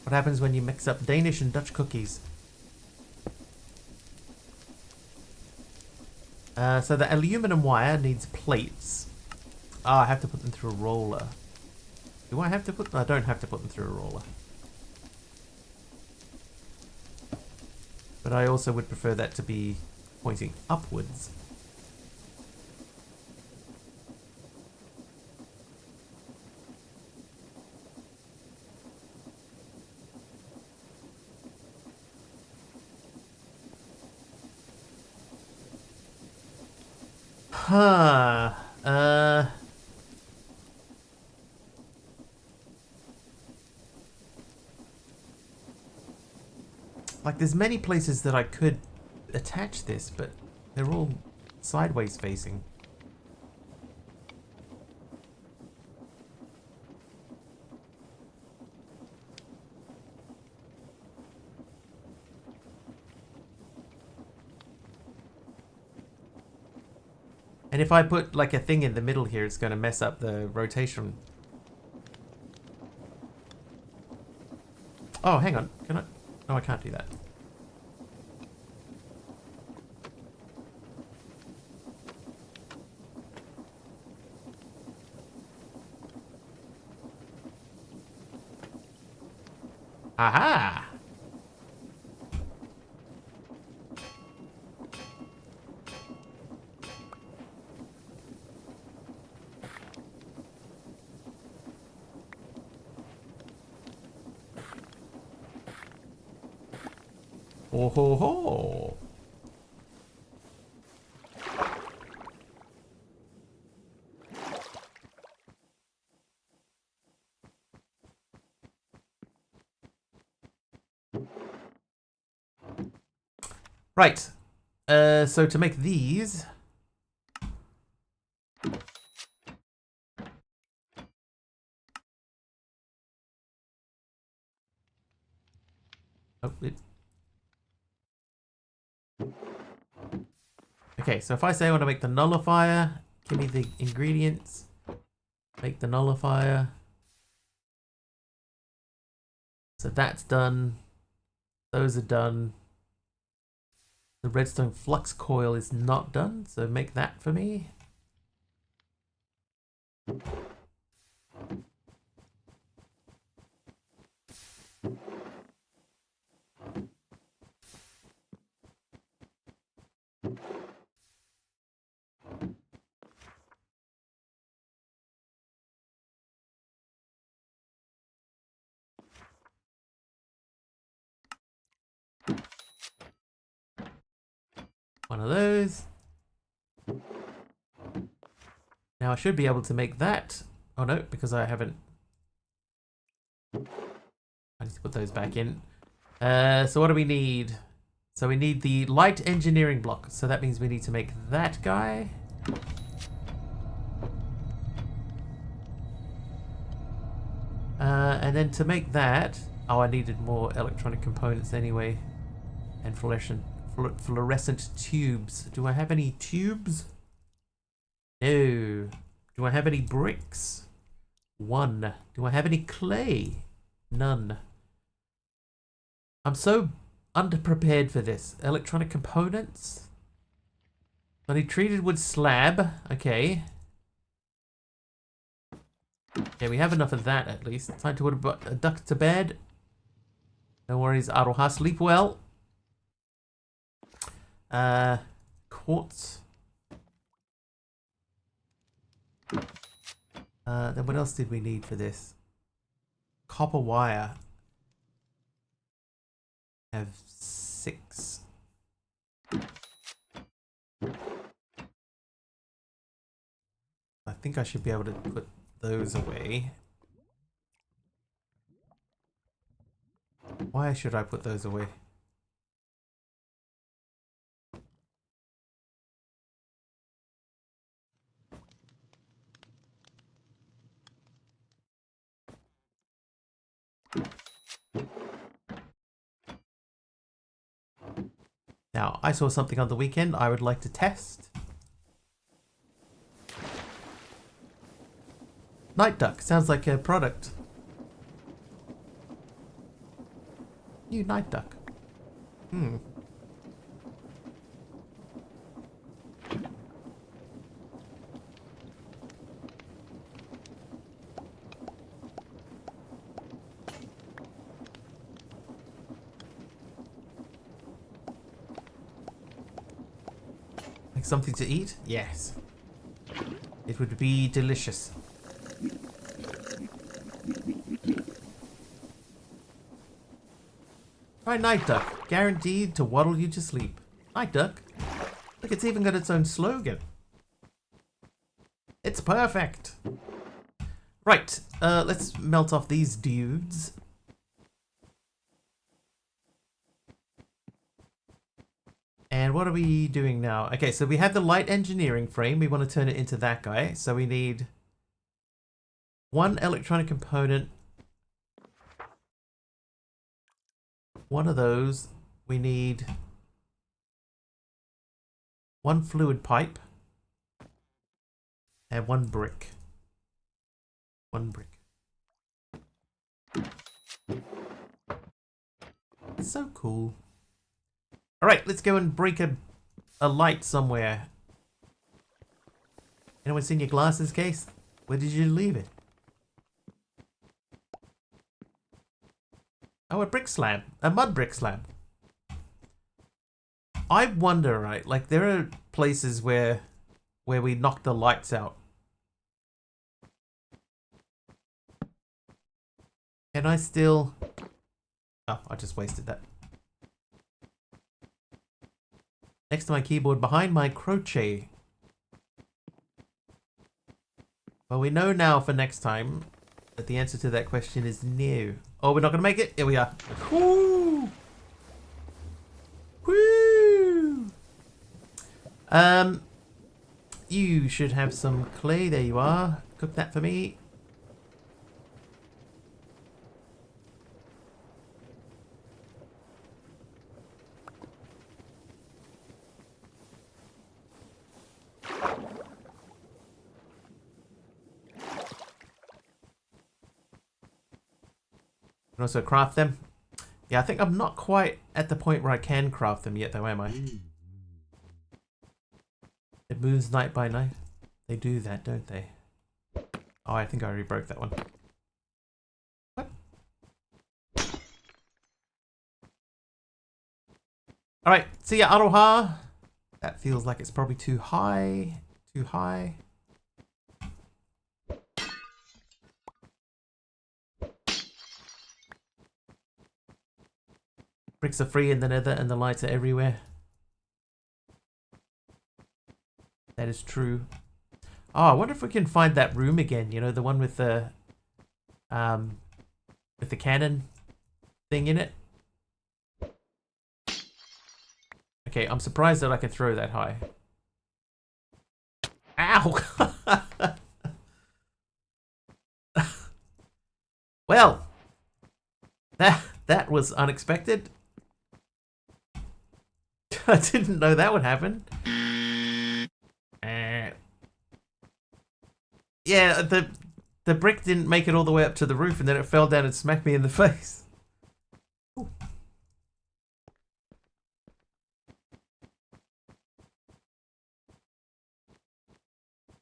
What happens when you mix up Danish and Dutch cookies? So the aluminum wire needs plates. Oh, I have to put them through a roller. Do I have to put... I don't have to put them through a roller. But I also would prefer that to be pointing upwards. Huh. Like, there's many places that I could attach this, but they're all sideways facing. And if I put like a thing in the middle here, it's going to mess up the rotation. Oh, hang on. Can I? No, I can't do that. Aha! Oh ho ho! Right. So to make these... Okay, so if I say I want to make the nullifier, give me the ingredients. Make the nullifier. So that's done. Those are done. The redstone flux coil is not done, so make that for me. One of those. Now I should be able to make that. Oh no, because I haven't. I need to put those back in. So what do we need? So we need the light engineering block. So that means we need to make that guy. And then to make that, oh, I needed more electronic components anyway, and fluorescent tubes. Do I have any tubes? No. Do I have any bricks? One. Do I have any clay? None. I'm so underprepared for this. Electronic components? I need treated wood slab. Okay. Yeah, we have enough of that at least. Time to put a duck to bed. No worries, Aroha. Sleep well. Quartz. Then what else did we need for this? Copper wire. Have 6. I think I should be able to put those away. Why should I put those away? Now, I saw something on the weekend I would like to test. Night duck. Sounds like a product. New night duck. Like something to eat? Yes. It would be delicious. Try night duck. Guaranteed to waddle you to sleep. Night duck? Look, it's even got its own slogan. It's perfect. Right, let's melt off these dudes. And what are we doing now? Okay, so we have the light engineering frame. We want to turn it into that guy. So we need 1 electronic component. 1 of those. We need 1 fluid pipe. And 1 brick. 1 brick. It's so cool. Alright, let's go and break a light somewhere. Anyone seen your glasses case? Where did you leave it? Oh, a brick slab. A mud brick slab. I wonder, right, like there are places where we knock the lights out. Can I still... Oh, I just wasted that. Next to my keyboard, behind my crochet. Well, we know now for next time that the answer to that question is no. Oh, we're not going to make it? Here we are. Woo! Woo! You should have some clay. There you are. Cook that for me. can also craft them. Yeah, I think I'm not quite at the point where I can craft them yet, though, am I? It moves night by night. They do that, don't they? Oh, I think I already broke that one. What? Alright, see ya, Aroha. That feels like it's probably too high. Too high. Bricks are free in the nether and the lights are everywhere. That is true. Oh, I wonder if we can find that room again. You know, the one with the cannon thing in it. Okay, I'm surprised that I can throw that high. Ow! Well, that was unexpected. I didn't know that would happen. Yeah, the brick didn't make it all the way up to the roof, and then it fell down and smacked me in the face. Ooh.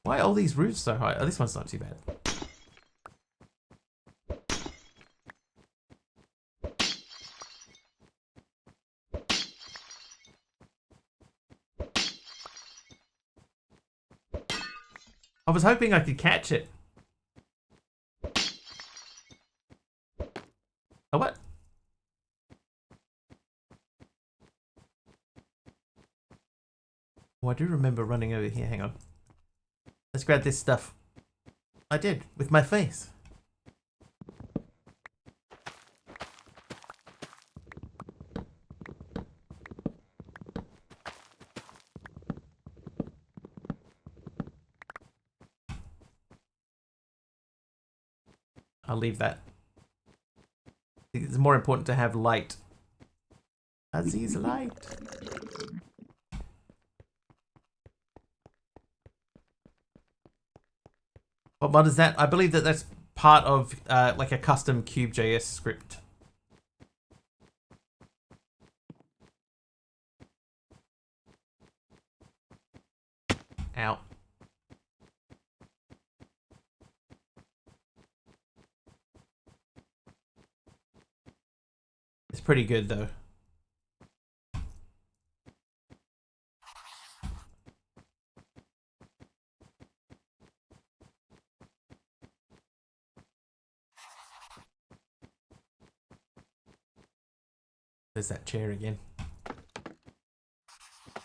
Why are all these roofs so high? Oh, this one's not too bad. I was hoping I could catch it. Oh, what? Oh, I do remember running over here. Hang on. Let's grab this stuff. I did, with my face. I'll leave that. It's more important to have light. Aziz light. What mod is that? I believe that that's part of like a custom Cube.js script. Ow. It's pretty good though. There's that chair again. I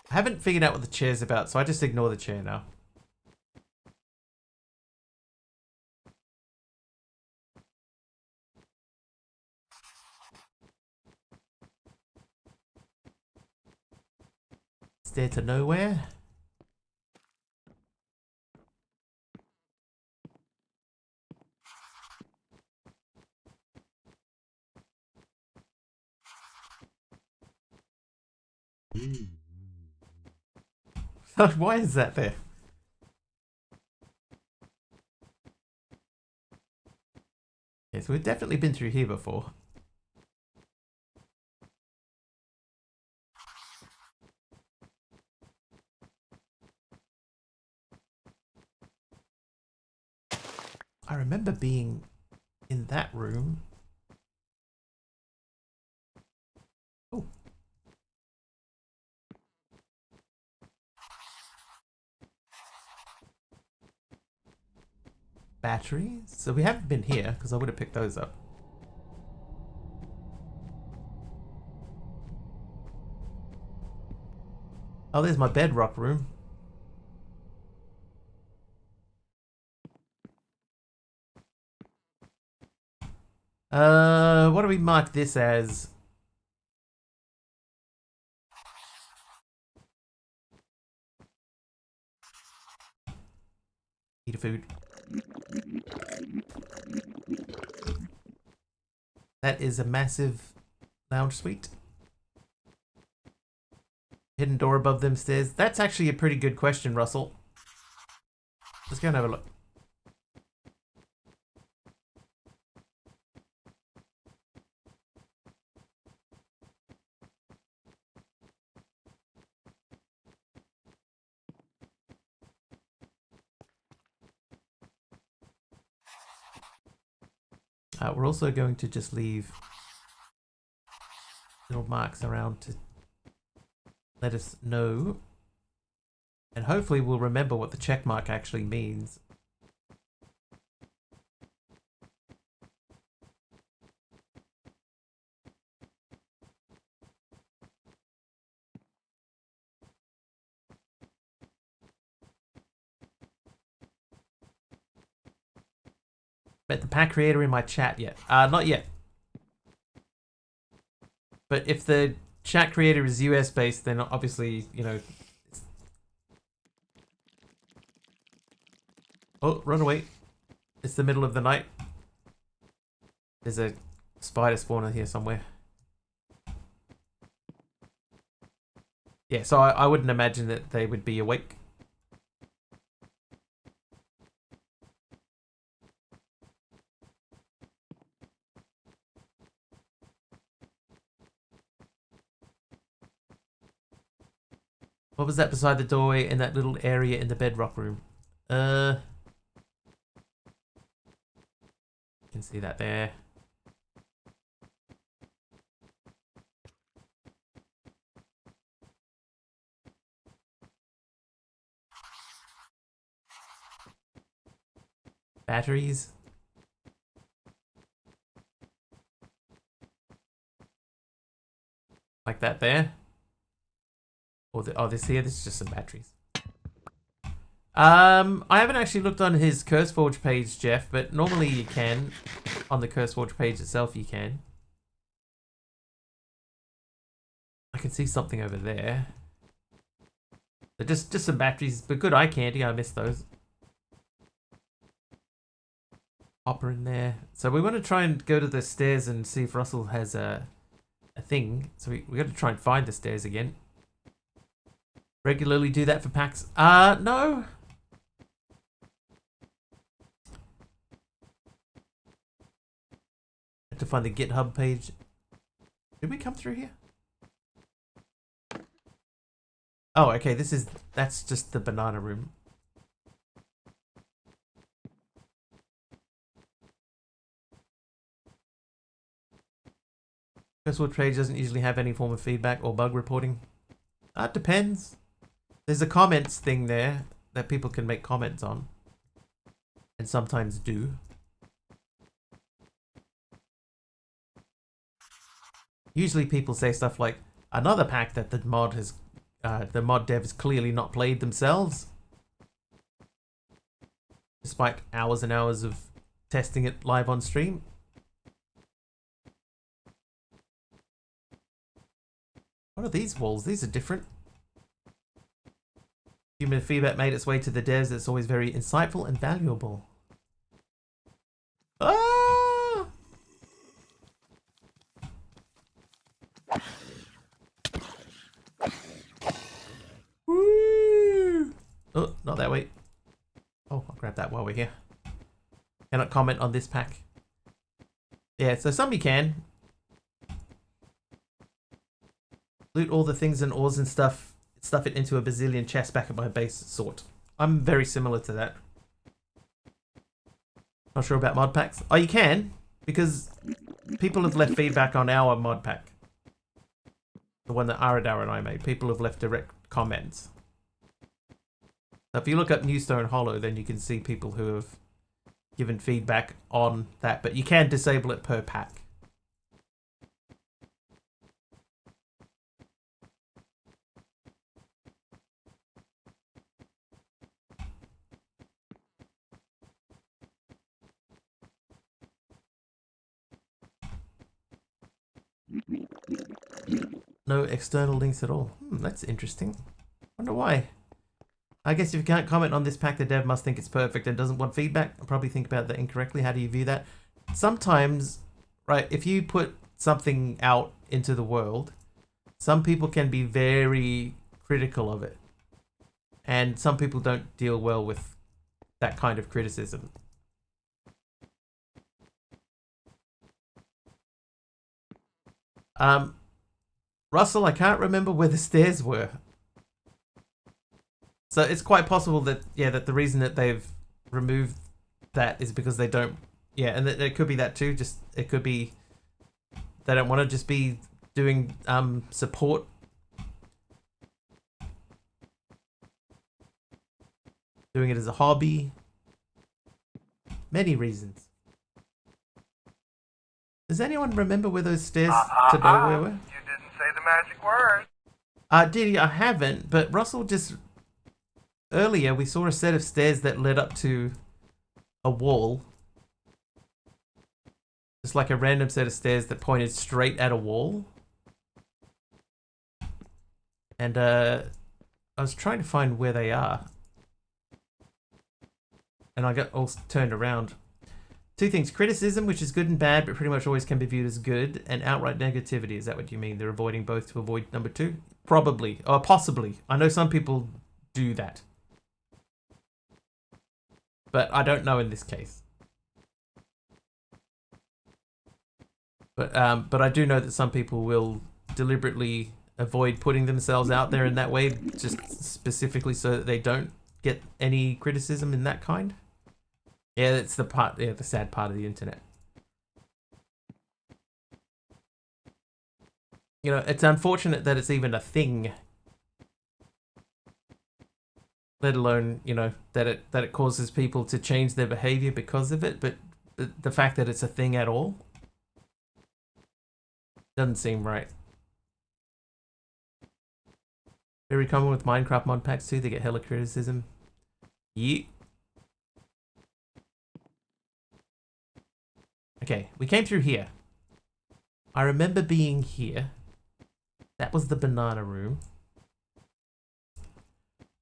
haven't figured out what the chair's about, so I just ignore the chair now. Stair to nowhere. Why is that there? Okay, so we've definitely been through here before. I remember being in that room. Oh. Batteries? So we haven't been here, because I would have picked those up. Oh, there's my bedrock room. What do we mark this as? Eat a food. That is a massive lounge suite. Hidden door above them stairs. That's actually a pretty good question, Russell. Let's go and have a look. We're also going to just leave little marks around to let us know. And hopefully we'll remember what the check mark actually means. Met the pack creator in my chat yet? Not yet. But if the chat creator is US based, then obviously, you know. Oh, run away. It's the middle of the night. There's a spider spawner here somewhere. Yeah, so I wouldn't imagine that they would be awake. What was that beside the doorway in that little area in the bedrock room? You can see that there. Batteries. Like that there. Or this here, this is just some batteries. I haven't actually looked on his CurseForge page, Jeff, but normally you can. On the CurseForge page itself, you can. I can see something over there. They're just some batteries, but good eye candy. I missed those. Hopper in there. So we want to try and go to the stairs and see if Russell has a thing. So we got to try and find the stairs again. Regularly do that for packs? No. Have to find the GitHub page. Did we come through here? Oh, okay. That's just the banana room. CurseForge page doesn't usually have any form of feedback or bug reporting. It depends. There's a comments thing there that people can make comments on. And sometimes do. Usually people say stuff like, another pack that the mod dev has clearly not played themselves. Despite hours and hours of testing it live on stream. What are these walls? These are different. Human feedback made its way to the devs. It's always very insightful and valuable. Ah! Woo! Oh, not that way. Oh, I'll grab that while we're here. Cannot comment on this pack. Yeah, so some you can. Loot all the things and ores and stuff it into a bazillion chests back at my base sort. I'm very similar to that. Not sure about mod packs. Oh, you can, because people have left feedback on our mod pack. The one that Aradar and I made. People have left direct comments. So if you look up Newstone Hollow, then you can see people who have given feedback on that. But you can disable it per pack. No external links at all. That's interesting. Wonder why. I guess if you can't comment on this pack, the dev must think it's perfect and doesn't want feedback. I'll probably think about that incorrectly. How do you view that? Sometimes, right, if you put something out into the world, some people can be very critical of it. And some people don't deal well with that kind of criticism. Russell, I can't remember where the stairs were. So it's quite possible that, yeah, that the reason that they've removed that is because they don't, Yeah, and it could be that too. Just it could be they don't want to just be doing support. Doing it as a hobby. Many reasons. Does anyone remember where those stairs to nowhere were? You didn't say the magic word. Diddy, I haven't, but Russell just... Earlier, we saw a set of stairs that led up to a wall. Just like a random set of stairs that pointed straight at a wall. And, I was trying to find where they are. And I got all turned around. Two things. Criticism, which is good and bad, but pretty much always can be viewed as good. And outright negativity. Is that what you mean? They're avoiding both to avoid number two? Probably. Or possibly. I know some people do that. But I don't know in this case. But I do know that some people will deliberately avoid putting themselves out there in that way, just specifically so that they don't get any criticism in that kind. Yeah, that's the part. Yeah, the sad part of the internet. You know, it's unfortunate that it's even a thing. Let alone, you know, that it causes people to change their behavior because of it. But the fact that it's a thing at all doesn't seem right. Very common with Minecraft mod packs too. They get hella criticism. Yeah. Okay, we came through here. I remember being here. That was the banana room.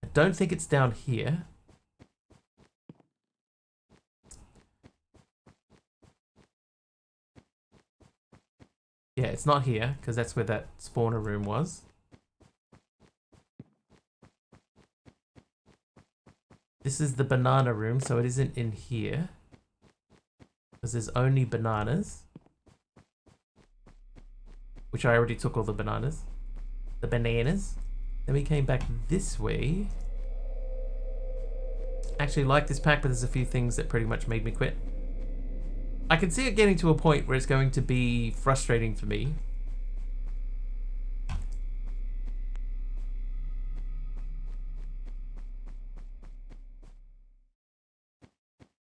I don't think it's down here. Yeah, it's not here, because that's where that spawner room was. This is the banana room, so it isn't in here. Because there's only bananas. Which I already took all the bananas. The bananas. Then we came back this way. Actually like this pack, but there's a few things that pretty much made me quit. I can see it getting to a point where it's going to be frustrating for me.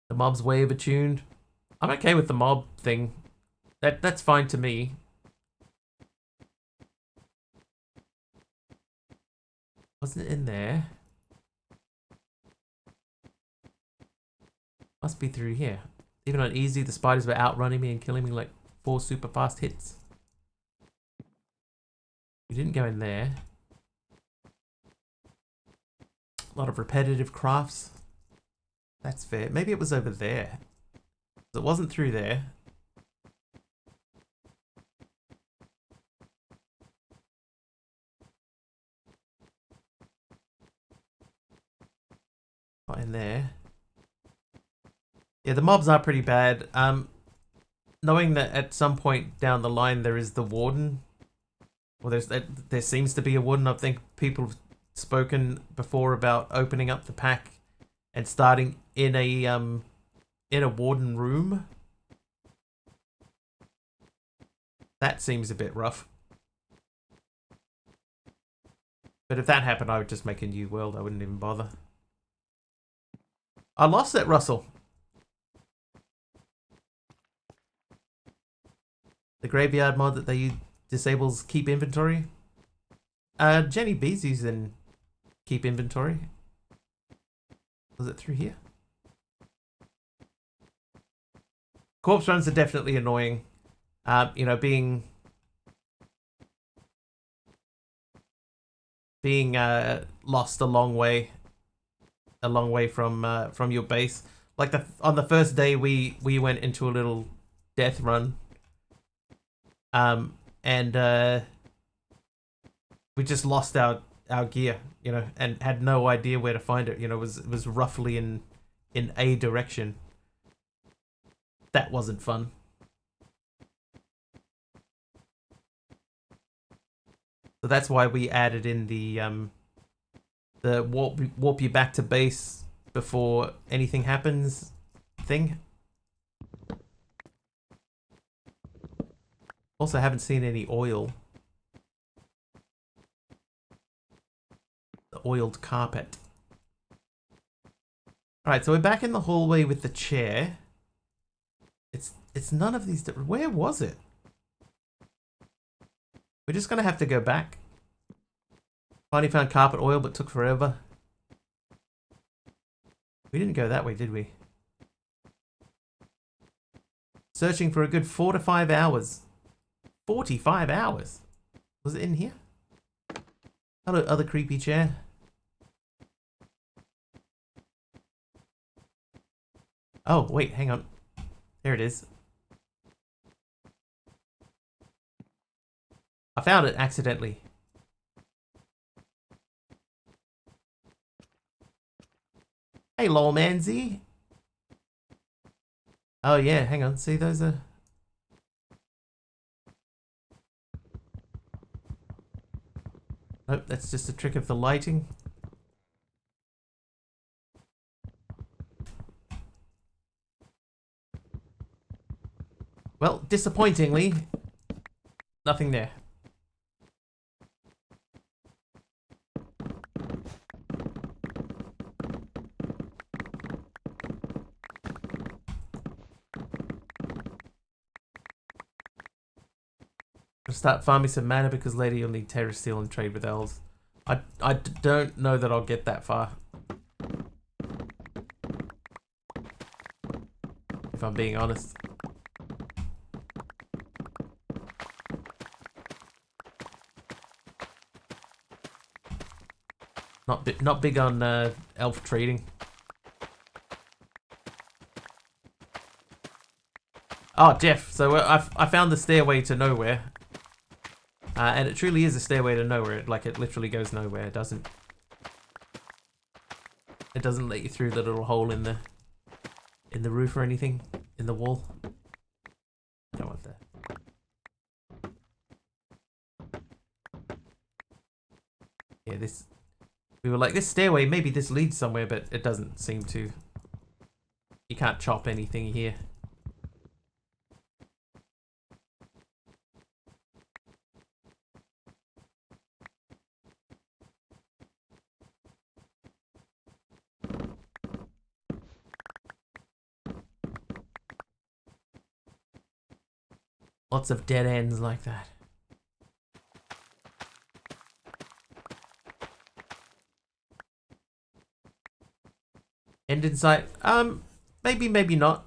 The mob's way overtuned. I'm okay with the mob thing. That's fine to me. Wasn't it in there? Must be through here. Even on easy, the spiders were outrunning me and killing me like 4 super fast hits. We didn't go in there. A lot of repetitive crafts. That's fair. Maybe it was over there. It wasn't through there. Not in there. Yeah, the mobs are pretty bad. Knowing that at some point down the line there is the warden. Well, there seems to be a warden. I think people have spoken before about opening up the pack and starting in a warden room. That seems a bit rough. But if that happened, I would just make a new world. I wouldn't even bother. I lost it, Russell. The graveyard mod that they disables keep inventory. Jenny B's using keep inventory. Was it through here? Corpse runs are definitely annoying. You know, being lost a long way from your base. Like on the first day we went into a little death run. And we just lost our gear, you know, and had no idea where to find it. You know, it was roughly in a direction. That wasn't fun. So that's why we added in the warp you back to base before anything happens thing. Also, haven't seen any oil. The oiled carpet. Alright, so we're back in the hallway with the chair. It's none of these... Where was it? We're just gonna have to go back. Finally found carpet oil, but took forever. We didn't go that way, did we? Searching for a good 4 to 5 hours. 45 hours? Was it in here? Hello, other creepy chair. Oh, wait, hang on. There it is. I found it accidentally. Hey, lol, manzy. Oh, yeah, hang on. See, those are... Nope, that's just a trick of the lighting. Well, disappointingly, nothing there. Start farming some mana because later you'll need Terra Steel and trade with elves. I don't know that I'll get that far. If I'm being honest. Not big on elf trading. Oh, Jeff, so I found the stairway to nowhere. And it truly is a stairway to nowhere. Like, it literally goes nowhere. It doesn't let you through the little hole in the roof or anything. In the wall. I don't want that. Yeah, this... We were like, this stairway, maybe this leads somewhere, but it doesn't seem to. You can't chop anything here. Lots of dead ends like that. End in sight? Maybe, maybe not.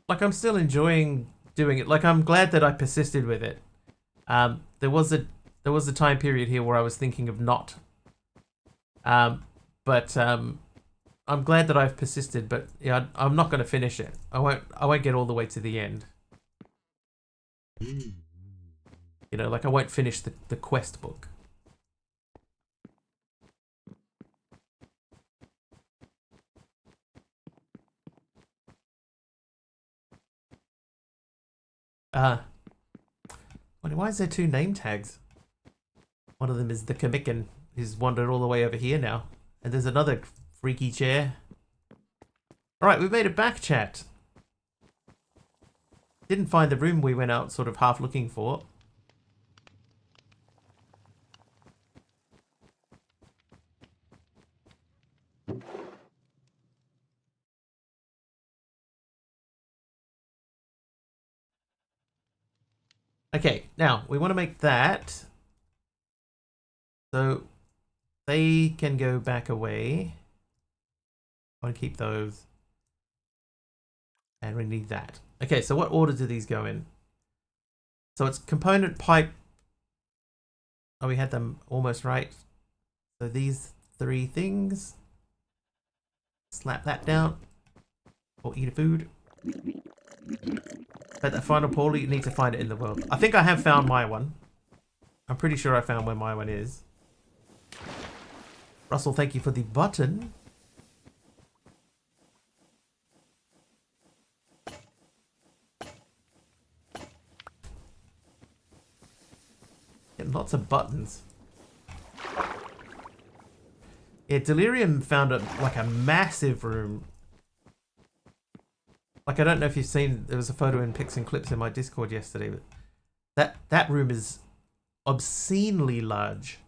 Like, I'm still enjoying doing it. Like, I'm glad that I persisted with it. There was a time period here where I was thinking of not. But I'm glad that I've persisted. But yeah, I'm not going to finish it. I won't get all the way to the end. You know, like I won't finish the quest book. Why is there 2 name tags? One of them is the Kamikan, who's wandered all the way over here now. And there's another freaky chair. Alright, we've made it back, chat. Didn't find the room we went out sort of half looking for. Okay, now we want to make that so they can go back away. I want to keep those. And we need that. Okay, so what order do these go in? So it's component pipe. Oh, we had them almost right. So these 3 things. Slap that down. Or eat a food. But that final portal, you need to find it in the world. I think I have found my one. I'm pretty sure I found where my one is. Russell, thank you for the button. Getting lots of buttons. Yeah, Delirium found like a massive room. Like, I don't know if you've seen, there was a photo in Pics and Clips in my Discord yesterday, but That room is obscenely large.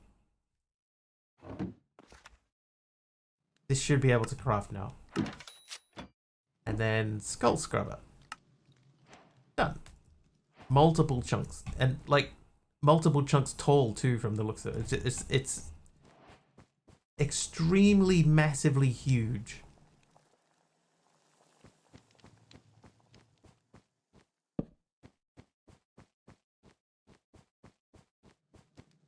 This should be able to craft now. And then skull scrubber. Done. Multiple chunks, and like multiple chunks tall too from the looks of it. It's extremely massively huge.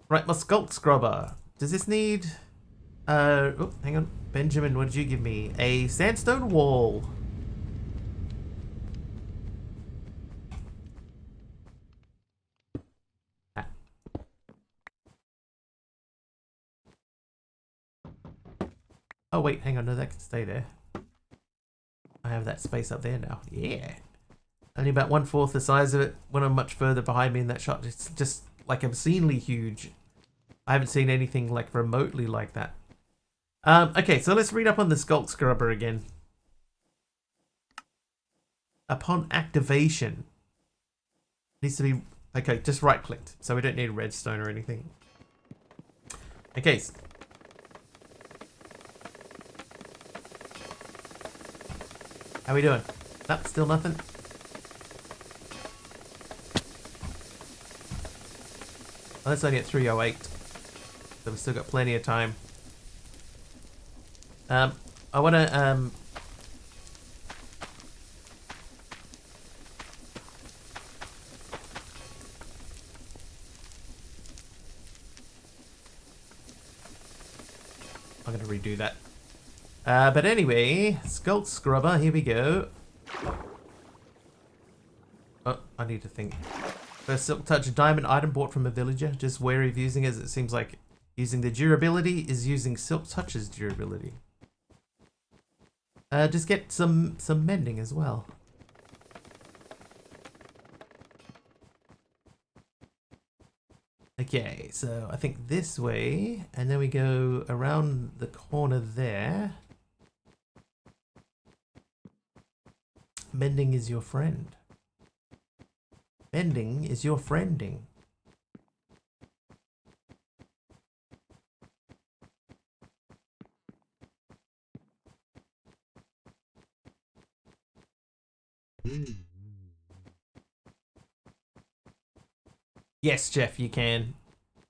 Right, my skull scrubber. Does this need oh, hang on. Benjamin, what did you give me? A sandstone wall. Oh wait, hang on, no, that can stay there. I have that space up there now. Yeah. Only about 1/4 the size of it. When I'm much further behind me in that shot, it's just like obscenely huge. I haven't seen anything like remotely like that. Okay, so let's read up on the Sculpt Scrubber again. Upon activation, needs to be, okay, just right clicked, so we don't need redstone or anything. Okay. How we doing? Nope, still nothing. Well, that's only at 3:08, so we've still got plenty of time. I want to I'm going to redo that. But anyway, Sculpt Scrubber, here we go. Oh, I need to think. First Silk Touch diamond item bought from a villager. Just wary of using it, as it seems like using the durability is using Silk Touch's durability. Just get some mending as well. Okay, so I think this way, and then we go around the corner there. Mending is your friend. Mending is your friending. Yes, Jeff, you can.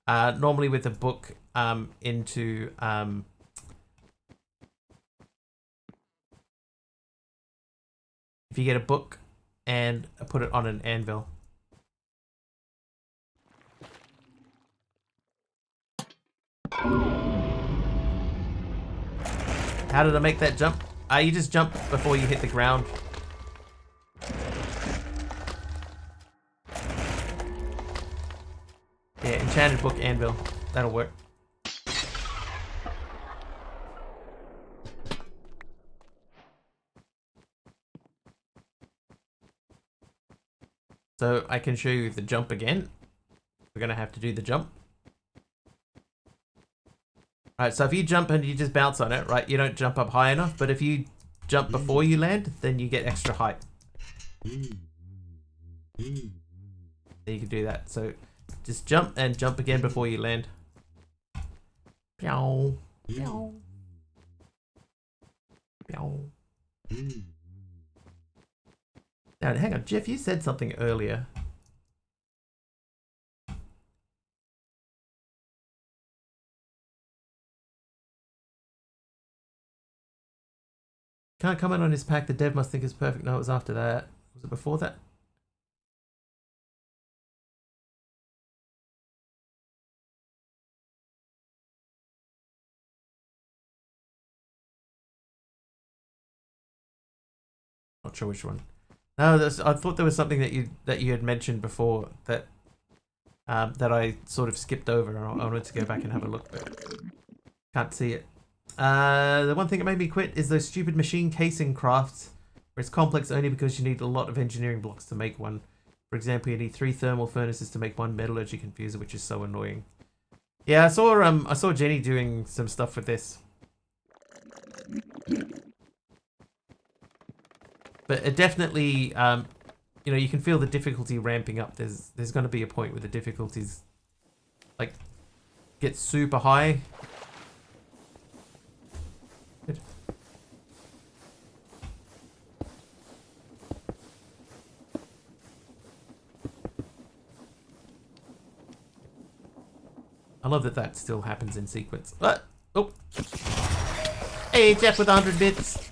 Normally with a book into if you get a book and put it on an anvil. How did I make that jump? You just jump before you hit the ground. Yeah, enchanted book anvil. That'll work. So I can show you the jump again. We're gonna have to do the jump. Alright, so if you jump and you just bounce on it, right, you don't jump up high enough, but if you jump before you land, then you get extra height. Then you can do that. So just jump and jump again before you land. Meow. Meow. Meow. Now, hang on, Jeff, you said something earlier. Can't comment on his pack. The dev must think it's perfect. No, it was after that. Was it before that? Not sure which one. No, I thought there was something that you had mentioned before that that I sort of skipped over. I wanted to go back and have a look, but can't see it. The one thing that made me quit is those stupid machine casing crafts, where it's complex only because you need a lot of engineering blocks to make one. For example, you need 3 thermal furnaces to make one metallurgy confuser, which is so annoying. Yeah, I saw Jenny doing some stuff with this. But it definitely you know, you can feel the difficulty ramping up. There's going to be a point where the difficulties like get super high. Good. I love that still happens in sequence. Oh. Hey, Jeff with 100 bits.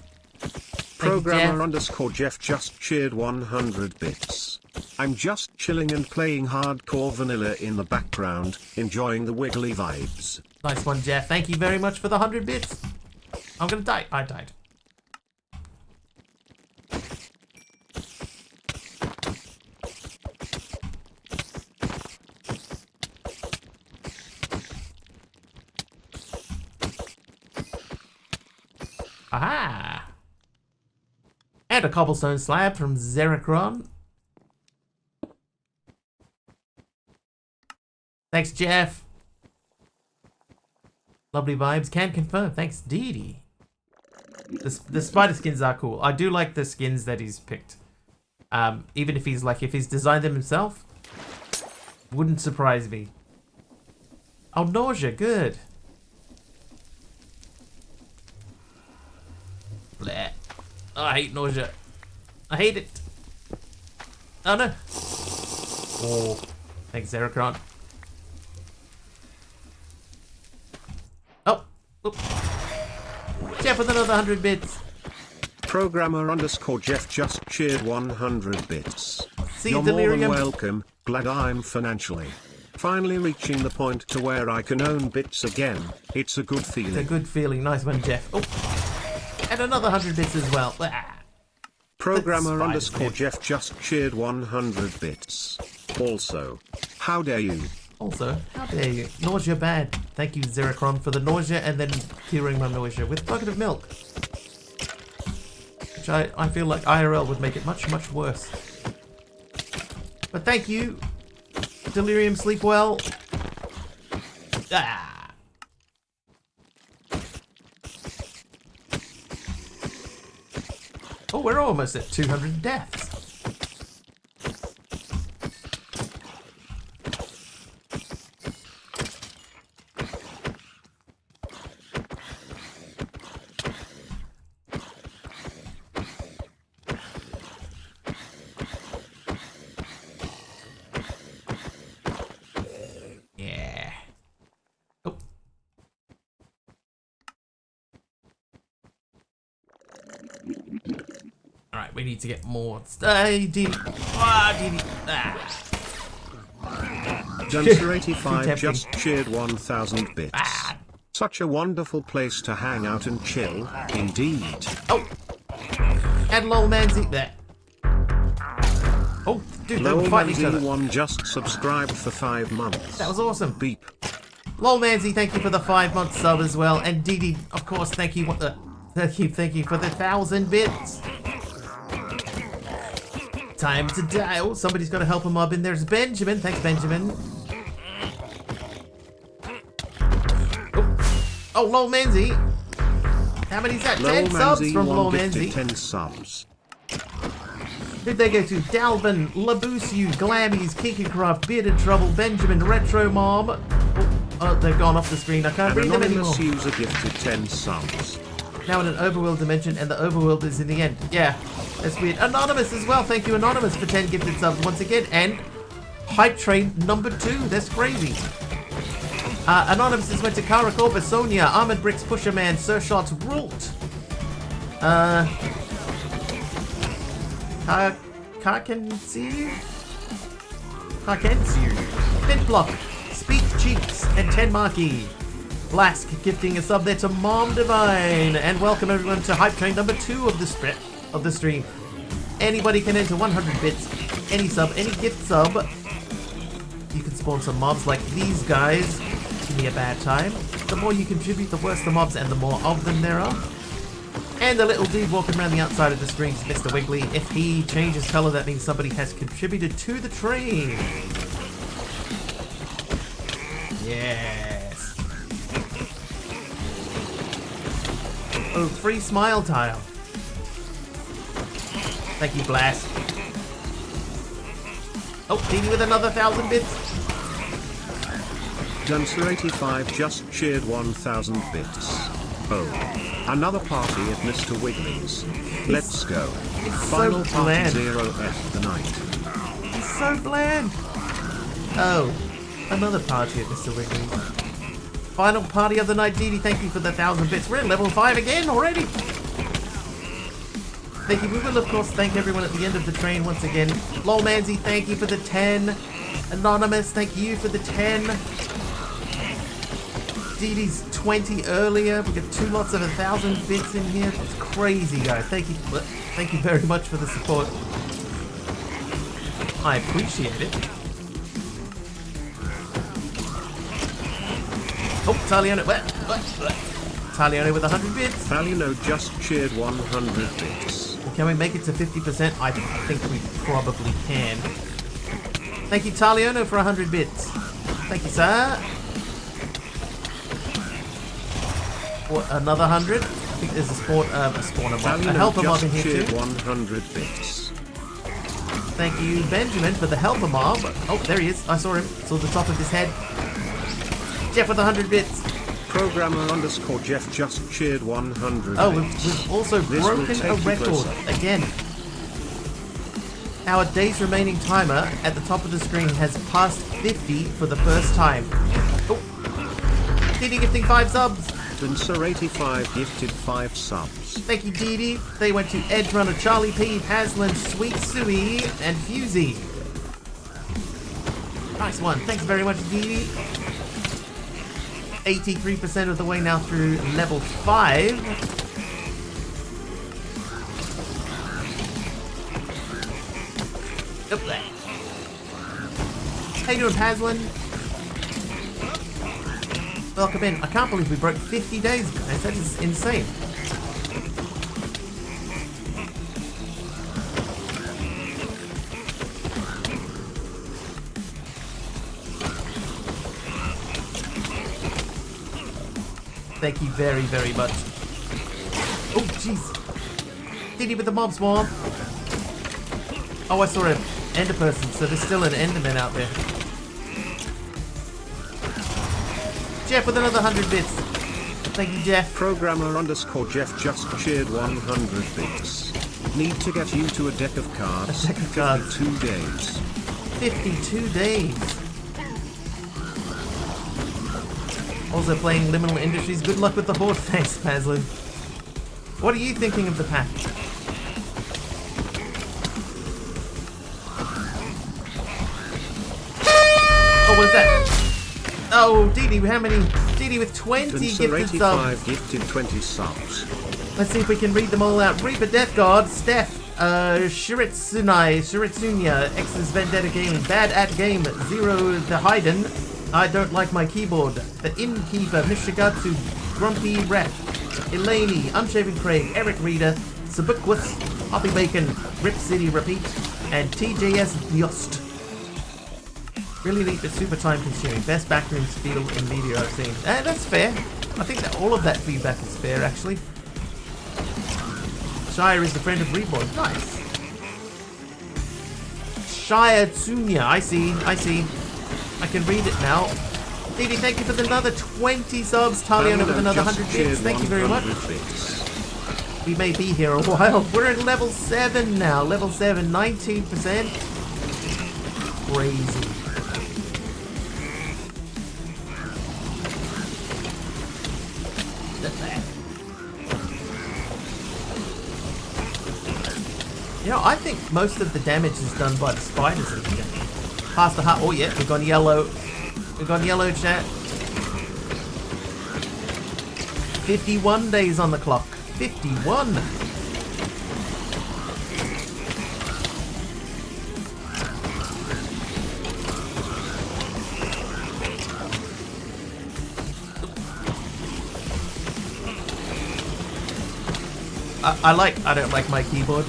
Programmer underscore Jeff just cheered 100 bits. I'm just chilling and playing hardcore vanilla in the background, enjoying the wiggly vibes. Nice one, Jeff. Thank you very much for the 100 bits. I'm gonna die. I died. Aha! And a cobblestone slab from Zeracron. Thanks, Jeff. Lovely vibes. Can confirm. Thanks, Dee Dee. The spider skins are cool. I do like the skins that he's picked. Even if he's designed them himself, wouldn't surprise me. Oh, nausea. Good. Bleh. Oh, I hate nausea. I hate it. Oh no. Oh, thanks, Zeracron. Oh, oop. Jeff with another 100 bits. Programmer underscore Jeff just cheered 100 bits. See, You're Delirium. more than welcome. Glad I'm financially finally reaching the point to where I can own bits again. It's a good feeling. It's a good feeling. Nice one, Jeff. Oh, and another 100 bits as well. Ah. Programmer Spider underscore skip. Jeff just cheered 100 bits. Also, how dare you? Also, how dare you? Nausea bad. Thank you, Zeracron, for the nausea and then curing my nausea with a bucket of milk. Which I feel like IRL would make it much, much worse. But thank you, Delirium. Sleep well. Ah. Oh, we're almost at 200 deaths. Yeah. Oh. Alright, we need to get more. Hey, Dee Dee. Ah, Dee Dee. Ah. Dunster85 Too just cheered 1,000 bits. Ah. Such a wonderful place to hang out and chill, indeed. Oh. And lol Manzy there. Oh, dude, they were fighting each other. LowManzy1 just subscribed for 5 months. That was awesome. Beep. Lol Manzy, thank you for the 5-month sub as well. And Dee Dee, of course, thank you. Thank you for the 1,000 bits. Time to die. Oh, somebody's got to help a mob in. There's Benjamin. Thanks, Benjamin. Oh, Lol Manzy. How many's that? 10 subs from Lol Manzy. 10 subs. Who'd they go to? Dalvin, Labusiu, Glammies, Kikicraft, Bearded Trouble, Benjamin, Retro Mom. Oh, they've gone off the screen. I can't An read them anymore. anonymous user gifted 10 subs. Now in an overworld dimension, and the overworld is in the end. Yeah, that's weird. Anonymous as well. Thank you, Anonymous, for 10 gifted subs once again. And Hype Train number 2. That's crazy. Anonymous has went to Kara Corba, Sonia, Armored Bricks, Pusherman, Sir Shots, Rult. Karkensiu? Bitblock, Speak Cheeks, and 10 Marky. Blask gifting a sub there to Mom Divine. And welcome everyone to Hype Train number 2 of the stream. Anybody can enter 100 bits, any sub, any gift sub. You can spawn some mobs like these guys. Give me a bad time. The more you contribute, the worse the mobs and the more of them there are. And the little dude walking around the outside of the screen is Mr. Wiggly. If he changes color, that means somebody has contributed to the train. Yes. Oh, free smile tile. Thank you, Blast. Oh, Dini with another 1,000 bits. Duncer85 just cheered 1,000 bits. Oh, another party at Mr. Wiggly's. Let's go. Final so party bland. 0F the night. He's so bland. Oh, another party at Mr. Wiggly's. Final party of the night, Didi. Thank you for the 1,000 bits. We're at level 5 again already. Thank you. We will, of course, thank everyone at the end of the train once again. Lolmanzi, thank you for the 10. Anonymous, thank you for the 10. Didi's 20 earlier. We got 2 lots of 1,000 bits in here. It's crazy, guys. Thank you very much for the support. I appreciate it. Oh, Taliano. Taliano with 100 bits. Taliano just cheered 100 bits. Can we make it to 50%? I think we probably can. Thank you, Taliano, for 100 bits. Thank you, sir. What, another 100? I think there's a spawner mob. A helper mob in here too. 100 bits. Thank you, Benjamin, for the helper mob. Oh, there he is. I saw him. Saw the top of his head. Jeff with 100 bits. Programmer underscore Jeff just cheered 100 Oh, bits. we've also This will broken take a you record closer. again. Our days remaining timer at the top of the screen has passed 50 for the first time. Oh, Didi gifting 5 subs. Dancer85 gifted 5 subs. Thank you, Didi. They went to Edge Runner, Charlie P, Haslan, Sweet Suey, and Fusey. Nice one. Thanks very much, Didi. 83% of the way now through level 5. Up there. How you doing, Paslin? Welcome in. I can't believe we broke 50 days, guys. That is insane. Thank you very, very much. Oh, jeez. Diddy with the mob swarm. Oh, I saw an ender person, so there's still an enderman out there. Jeff with another 100 bits. Thank you, Jeff. Programmer underscore Jeff just cheered 100 bits. Need to get you to a deck of cards. A deck of cards. 52 days. 52 days. Also playing Liminal Industries. Good luck with the horde. Thanks, Paslin. What are you thinking of the pack? Oh, what is that? Oh, Didi, how many? Didi with 20 gifted subs. Gifted 20 subs. Let's see if we can read them all out. Reaper Death God, Steph, Shiritsunya, X's Vendetta Gaming, Bad at Game, Zero the Hayden, I Don't Like My Keyboard, The Innkeeper, Mishigatsu, Grumpy Rat, Eleni, Unshaven Craig, Eric Reader, Sabuquus, Hoppy Bacon, Rip City Repeat, and TJS Yost. Really neat but super time consuming. Best backroom feel in media I've seen. That's fair. I think that all of that feedback is fair, actually. Shire is the friend of Reborn. Nice. Shire Tsunya. I see. I can read it now. Didi, thank you for another 20 subs. Taliana with another 100 bits. Thank you very much. We may be here a while. We're at level 7 now. Level 7, 19%. Crazy. You know, I think most of the damage is done by the spiders in here. Past the hut. Oh yeah, we've gone yellow. We've gone yellow, chat. 51 days on the clock. 51. I don't like my keyboard.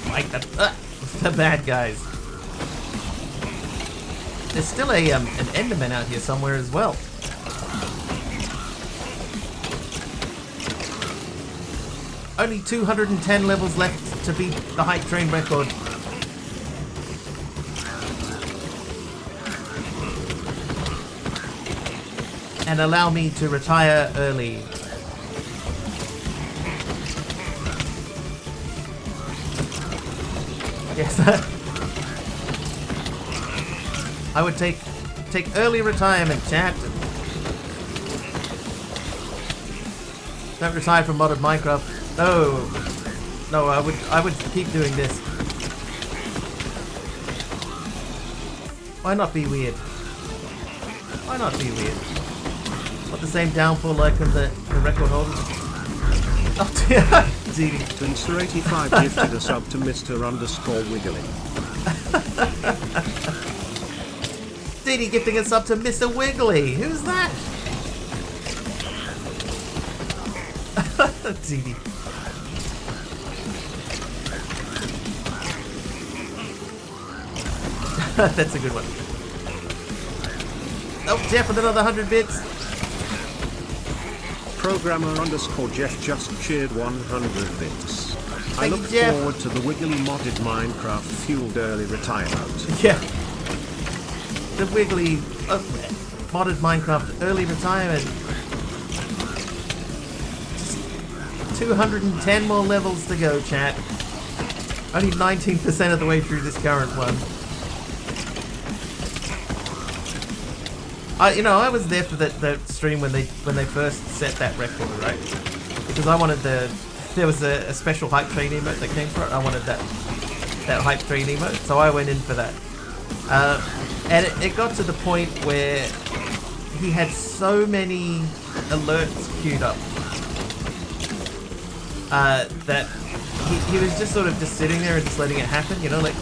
Like the bad guys. There's still a an enderman out here somewhere as well. Only 210 levels left to beat the hype train record. And allow me to retire early. Yes, I would take early retirement, chat. Don't retire from modded Minecraft. No, I would keep doing this. Why not be weird? Why not be weird? What the same downfall like on the record holders? Oh dear, Didi. Mr85 gifted a sub to Mr_Wiggly. Didi gifting us up to Mr. Wiggly. Who's that? Didi. That's a good one. Oh, Jeff with another 100 bits. Programmer_Jeff just cheered 100 bits. I Thank look you, Jeff. forward to the Wiggly modded Minecraft fueled early retirement. Yeah. The Wiggly modded Minecraft early retirement. Just 210 more levels to go, chat. Only 19% of the way through this current one. I was there for that stream when they first set that record, right? Because I wanted there was a special hype train emote that came for it. I wanted that hype train emote, so I went in for that. And it got to the point where he had so many alerts queued up that he was just sort of just sitting there and just letting it happen, like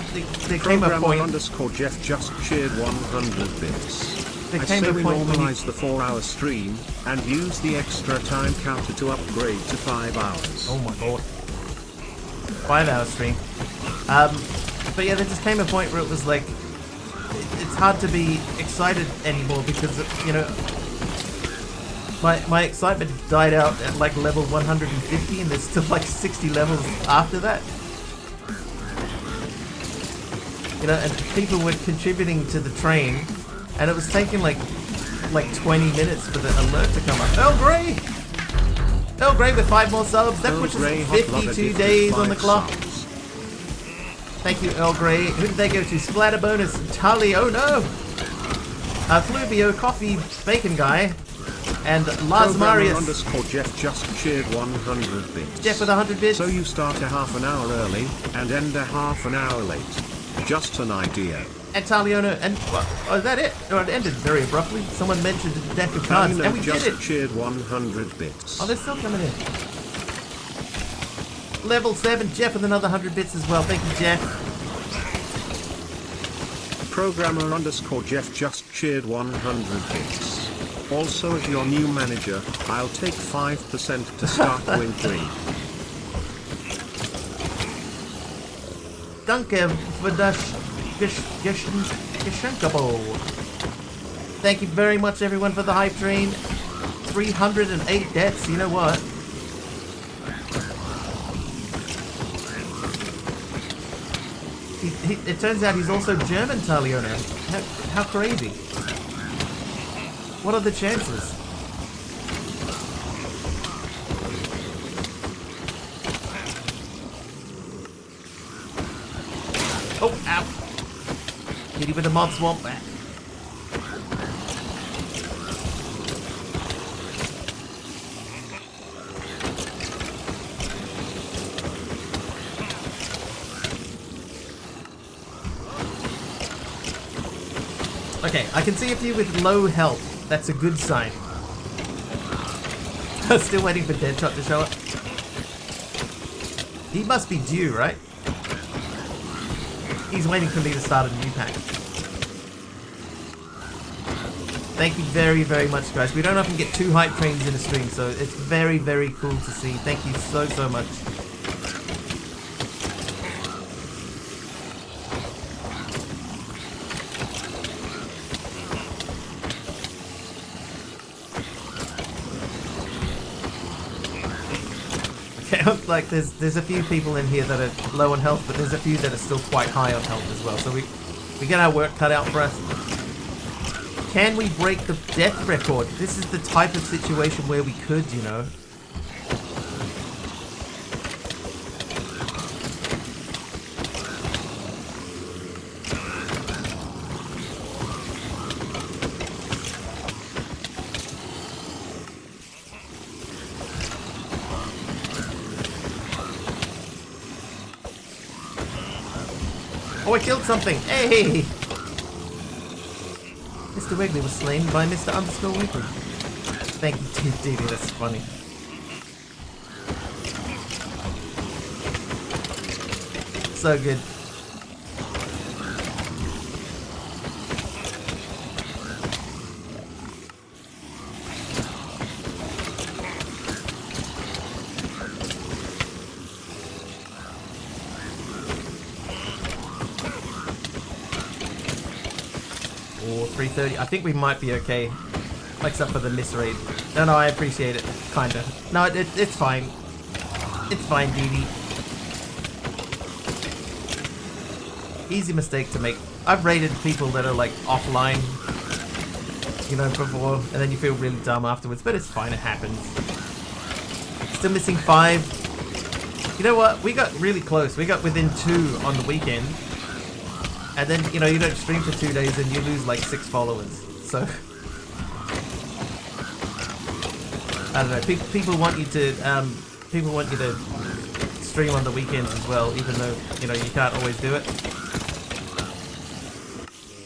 there came a point. Programmer_Jeff just cheered 100 bits. There I came say a we point when normalize the 4-hour stream and use the extra time counter to upgrade to 5 hours. Oh my god. 5-hour stream. But yeah, there just came a point where it was like, it's hard to be excited anymore because, my excitement died out at like level 150 and there's still like 60 levels after that. And people were contributing to the train and it was taking like 20 minutes for the alert to come up. Earl Grey! Earl Grey with 5 more subs. That pushes 52 days on the clock. Thank you, Earl Grey. Who did they go to? Splatter Bonus, Tully, oh no! Fluvio, Coffee, Bacon Guy, and Lars Marius. Jeff just cheered 100 bits. Jeff with 100 bits. So you start a half an hour early and end a half an hour late. Just an idea. And Taliono, and is that it? Or it ended very abruptly. Someone mentioned the deck of cards, and we just did it. cheered 100 bits. Oh, they're still coming in. Level 7, Jeff with another 100 bits as well. Thank you, Jeff. Programmer_Jeff just cheered 100 bits. Also, as your new manager, I'll take 5% to start Win 3. Danke für das Geschenkabo. Thank you very much, everyone, for the hype train. 308 deaths. You know what? It turns out he's also German, Taliono. How crazy. What are the chances? Oh, ow. Hit him with a mod swamp back. Okay, I can see a few with low health. That's a good sign. Still waiting for Deadshot to show up. He must be due, right? He's waiting for me to start a new pack. Thank you very, very much, guys. We don't often get 2 hype trains in a stream, so it's very, very cool to see. Thank you so, so much. like there's a few people in here that are low on health, but there's a few that are still quite high on health as well. So we get our work cut out for us. Can we break the death record? This is the type of situation where we could, you know. Oh, I killed something! Hey! Mr. Wiggly was slain by Mr. Underscore Wiggly. Thank you, Davey, that's funny. So good. Or 330. I think we might be okay. Except for the miss rate. No, I appreciate it. Kinda. No, it's fine. It's fine, Dee. Easy mistake to make. I've raided people that are like offline, you know, before, and then you feel really dumb afterwards, but it's fine, it happens. Still missing 5. You know what? We got really close. We got within 2 on the weekend. And then, you know, you don't stream for 2 days and you lose like 6 followers. So, I don't know. People want you to, stream on the weekends as well, even though, you know, you can't always do it.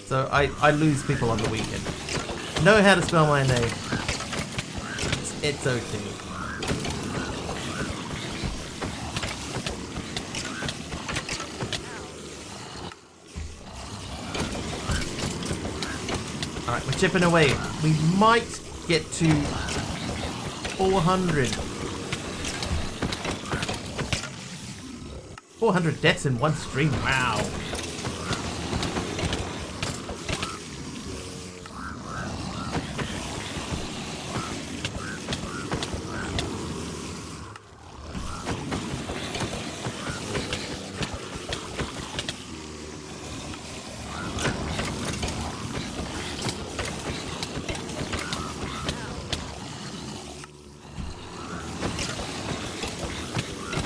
So I lose people on the weekend. Know how to spell my name. It's okay. Alright, we're chipping away. We might get to 400. 400 deaths in one stream. Wow.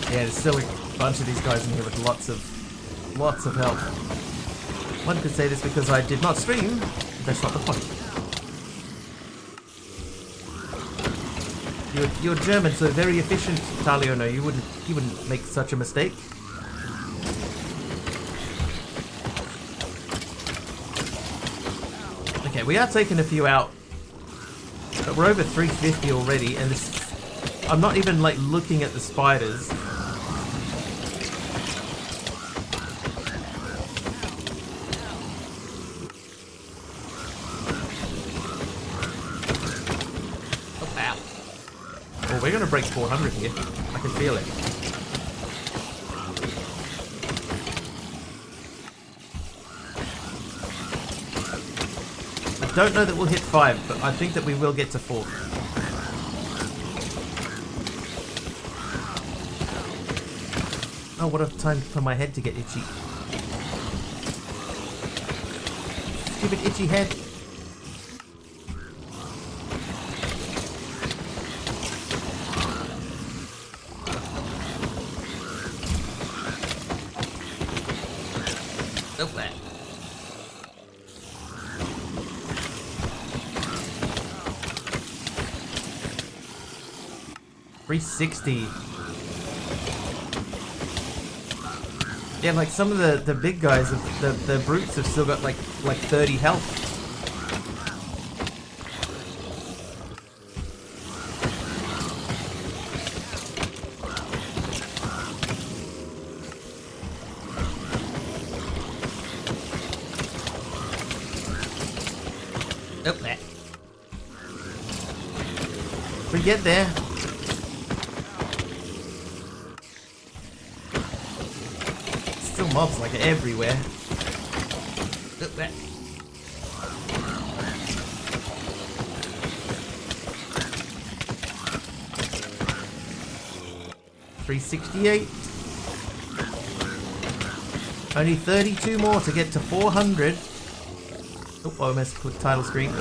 Yeah, there's still a bunch of these guys in here with lots of health. One could say this because I did not stream. That's not the point. You're German, so very efficient, Taliono. You wouldn't make such a mistake. Okay, we are taking a few out, but we're over 350 already, and this, I'm not even like looking at the spiders. We're gonna break 400 here. I can feel it. I don't know that we'll hit 5, but I think that we will get to 4. Oh, what a time for my head to get itchy. Stupid itchy head. Nope, there. $360. Yeah, like some of the big guys, the brutes have still got like 30 health. Nope, there. We get there. Still mobs like everywhere. Nope, there. 368. Only 32 more to get to 400. Oh, I almost put title screen.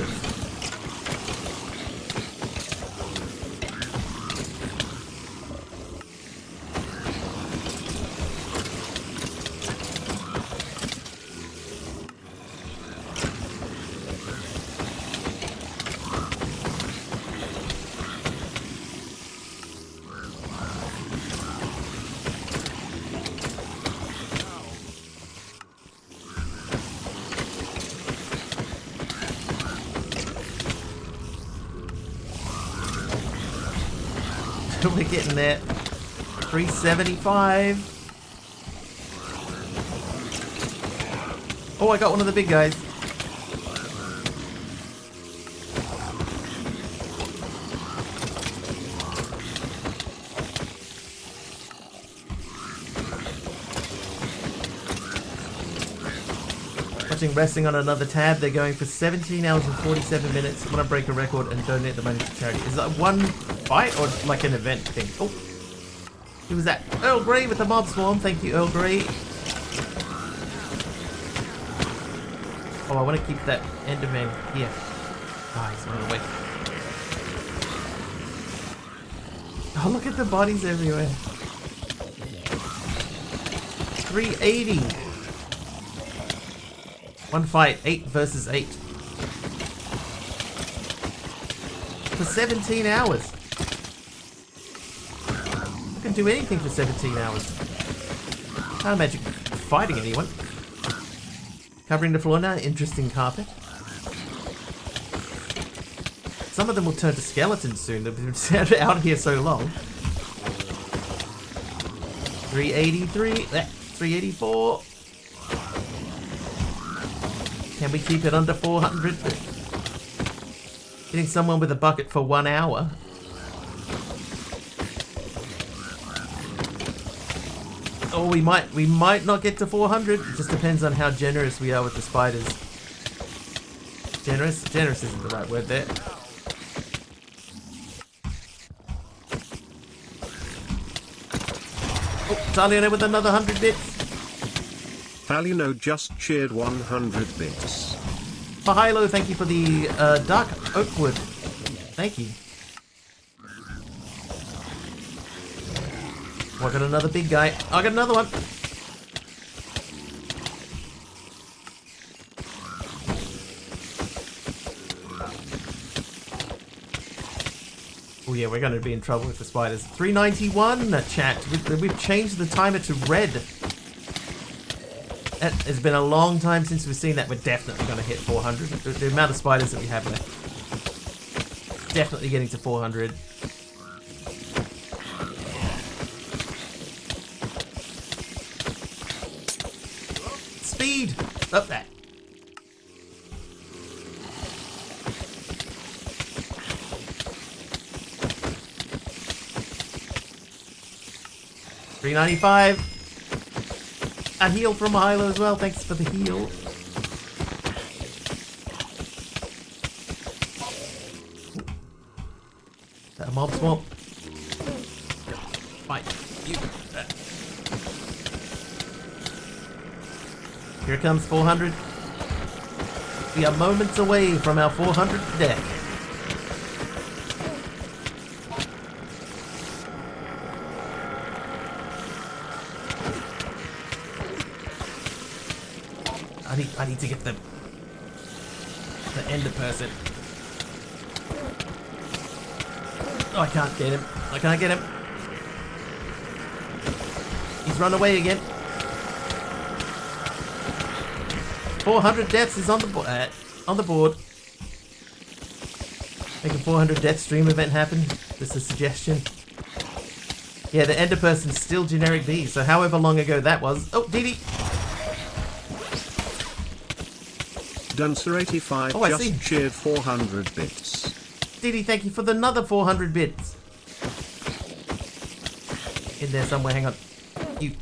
We're getting there. 375. Oh, I got one of the big guys. Watching Wrestling on another tab. They're going for 17 hours and 47 minutes. I'm going to break a record and donate the money to charity. Is that one fight or like an event thing? Oh, who was that? Earl Grey with the mob swarm. Thank you, Earl Grey. Oh, I want to keep that Enderman here. Ah, he's running away. Oh, look at the bodies everywhere. 380. One fight, 8 versus 8. For 17 hours. I can do anything for 17 hours. Can't imagine fighting anyone. Covering the floor now, interesting carpet. Some of them will turn to skeletons soon. They've been out here so long. 383, 384. Can we keep it under 400? Getting someone with a bucket for 1 hour. Oh, we might not get to 400. It just depends on how generous we are with the spiders. Generous? Generous isn't the right word there. Oh, Taliano with another 100 bits. Palino just cheered 100 bits. Mahilo, thank you for the dark oakwood. Thank you. Oh, I got another big guy. I got another one. Oh yeah, we're going to be in trouble with the spiders. 391, chat. We've changed the timer to red. It's been a long time since we've seen that. We're definitely going to hit 400. The amount of spiders that we have left. Definitely getting to 400. Speed! Up there. $3.95. A heal from Hilo as well. Thanks for the heal. Is that a mob swamp? Fight. You. Here comes 400. We are moments away from our 400th death. I need to get the ender person. Oh, I can't get him. I can't get him. He's run away again. 400 deaths is on the board. Make a 400 death stream event happen. Just a suggestion. Yeah, the ender person's still generic B. So however long ago that was. Oh, Dee. Duncer85 just cheered 400 bits. Didi, thank you for the another 400 bits. In there somewhere, hang on. You.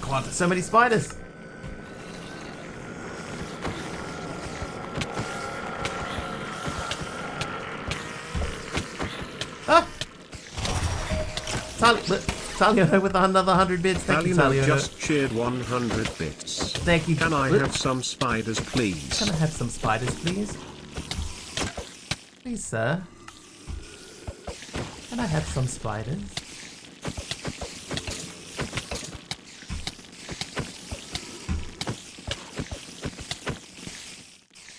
God, there's so many spiders. Talio with another 100 bits. Thank you, Talino Talio. just cheered 100 bits. Thank you. Can I have some spiders, please? Can I have some spiders, please? Please, sir. Can I have some spiders?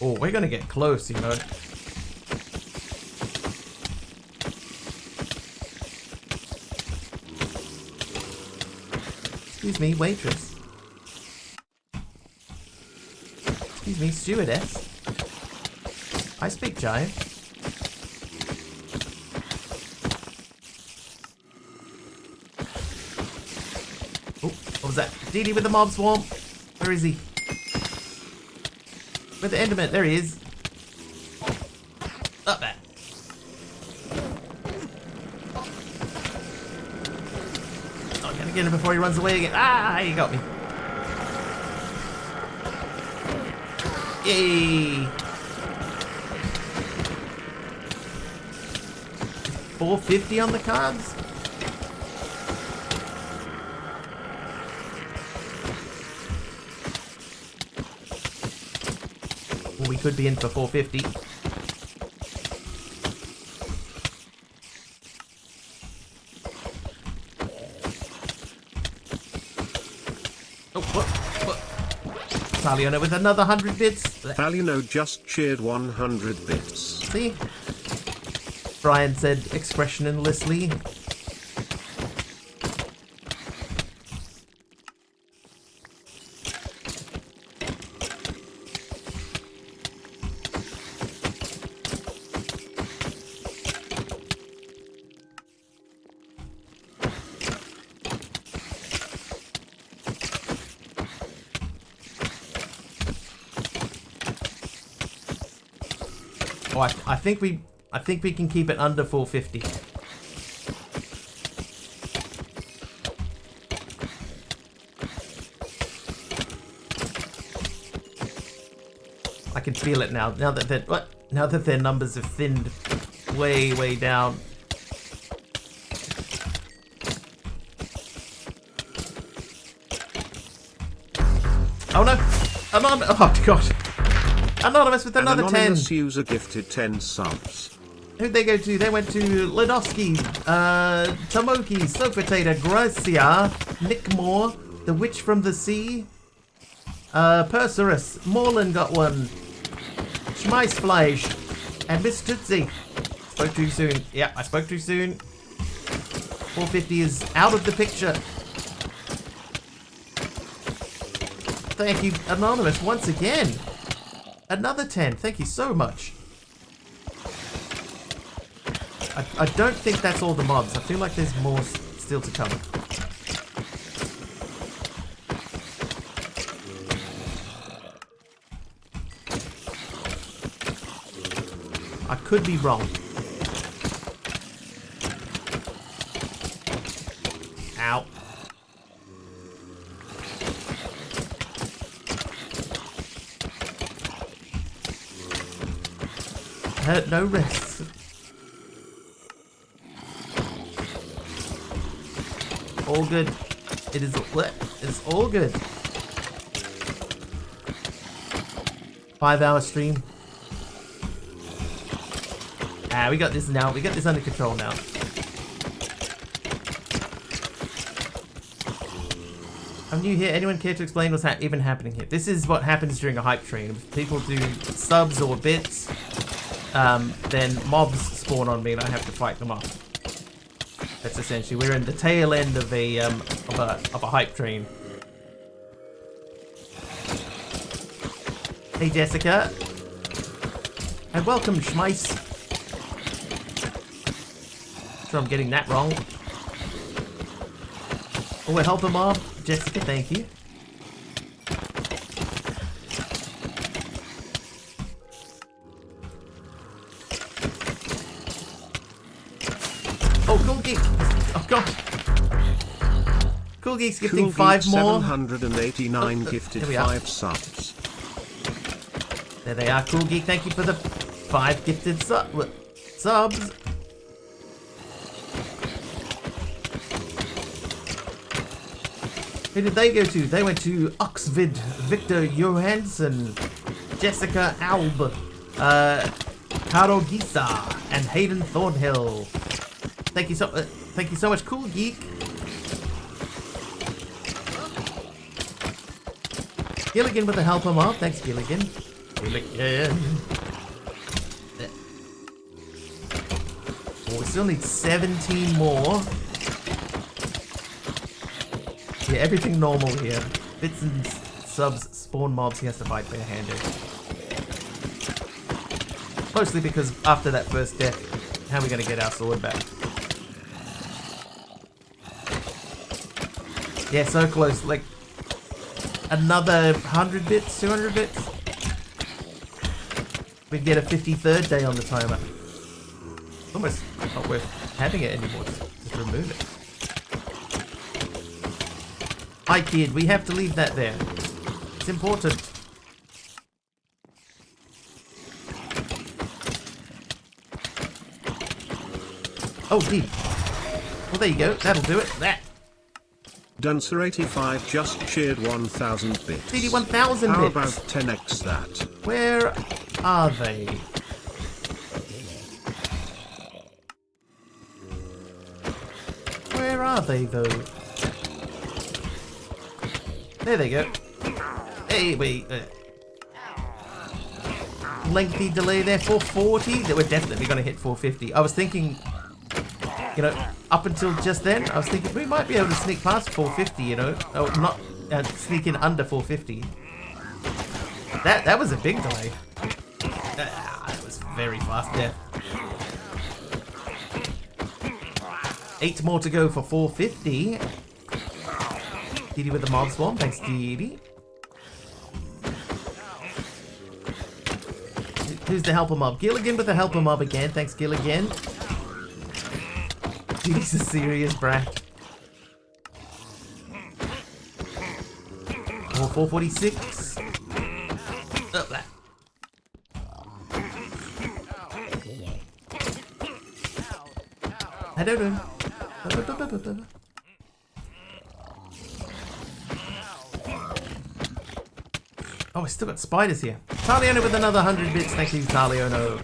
Oh, we're gonna get close, you know. Excuse me, waitress. Excuse me, stewardess. I speak giant. Oh, what was that? Dee with the mob swarm. Where is he? With the Enderman. There he is. Up there. Oh, I'm gonna get him before he runs away again. Ah, he got me. Yay! 450 on the cards? Well, we could be in for 450. Oh, what? Taliona with another 100 bits. Talino just cheered 100 bits. See? Brian said expressionlessly. Oh, I think we can keep it under 450. I can feel it now. Now that their numbers have thinned way down. Oh no! Oh god! Anonymous with another 10. Anonymous user gifted 10 subs. Who'd they go to? They went to Ledowski, Tomoki, Sofatater, Gracia, Nick Moore, The Witch from the Sea, Perseus, Morland got one, Schmeissfleisch, and Miss Tootsie. Spoke too soon. Yeah, I spoke too soon. 450 is out of the picture. Thank you, Anonymous, once again. Another 10. Thank you so much. I don't think that's all the mobs. I feel like there's more still to come. I could be wrong. Ow. Hurt no risks. All good. It is what? It's all good. 5-hour stream. Ah, we got this now. We got this under control now. I'm new here. Anyone care to explain what's even happening here? This is what happens during a hype train. If people do subs or bits, then mobs spawn on me and I have to fight them off. That's essentially, we're in the tail end of a hype train. Hey Jessica, and welcome Schmeiss. Sure I'm getting that wrong. Oh, we're helping mob. Jessica, thank you. Oh, Cool Geek! Oh god! Cool Geek's gifting Cool 5 Geek more. 789 gifted 5 subs. There they are, Cool Geek. Thank you for the 5 gifted subs. Who did they go to? They went to Oxvid, Victor Johansson, Jessica Alb, Caro Gisa, and Hayden Thornhill. Thank you so much, Cool Geek. Gilligan with the help of mob. Thanks, Gilligan. Gilligan. Oh, we still need 17 more. Yeah, everything normal here. Bits and subs spawn mobs he has to fight barehanded. Mostly because after that first death, how are we going to get our sword back? Yeah, so close. Like, another 100 bits, 200 bits. We'd get a 53rd day on the timer. Almost not worth having it anymore. Just remove it. Hi, kid. We have to leave that there. It's important. Oh, deep. Well, there you go. That'll do it. That. Duncer85 just cheered 1,000 bits. 1,000 bits. How about 10x that? Where are they? Where are they, though? There they go. Hey, wait. Lengthy delay there. 440. That we're definitely going to hit 450. I was thinking, you know, up until just then, I was thinking we might be able to sneak past 450, you know. Oh, not sneak in under 450. That was a big delay. That was very fast death. 8 more to go for 450. Didi with the mob swarm. Thanks, Didi. Who's the helper mob? Gilligan with the helper mob again. Thanks, Gilligan. Didi's a serious brat. Oh, 446. Oh, that. I don't know. Oh, I still got spiders here. Taliono with another 100 bits. Thank you, Taliono.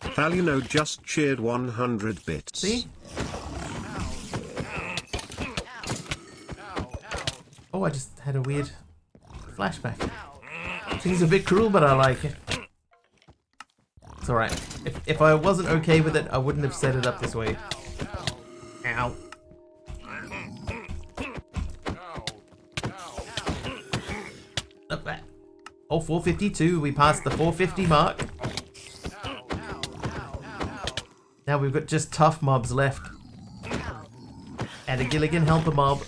Taliono just cheered 100 bits. See? Oh, I just had a weird flashback. Seems a bit cruel, but I like it. It's alright. If I wasn't okay with it, I wouldn't have set it up this way. Ow. Up that. Oh, 452. We passed the 450 mark. Now we've got just tough mobs left. And a Gilligan helper mob.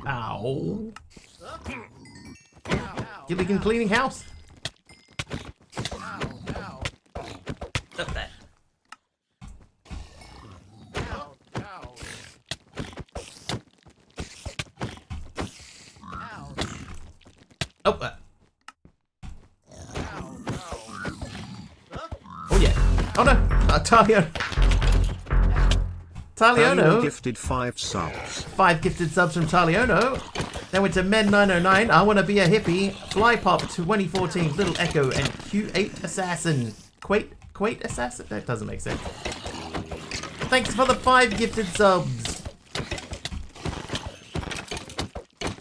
Ow. Gilligan cleaning house. Up that. Oh, oh yeah. Oh no. Taliono. Taliono gifted 5 subs. 5 gifted subs from Taliono. Then went to Men909. I want to be a hippie. Flypop 2014. Little Echo and Q8 Assassin. Quate Assassin? That doesn't make sense. Thanks for the 5 gifted subs.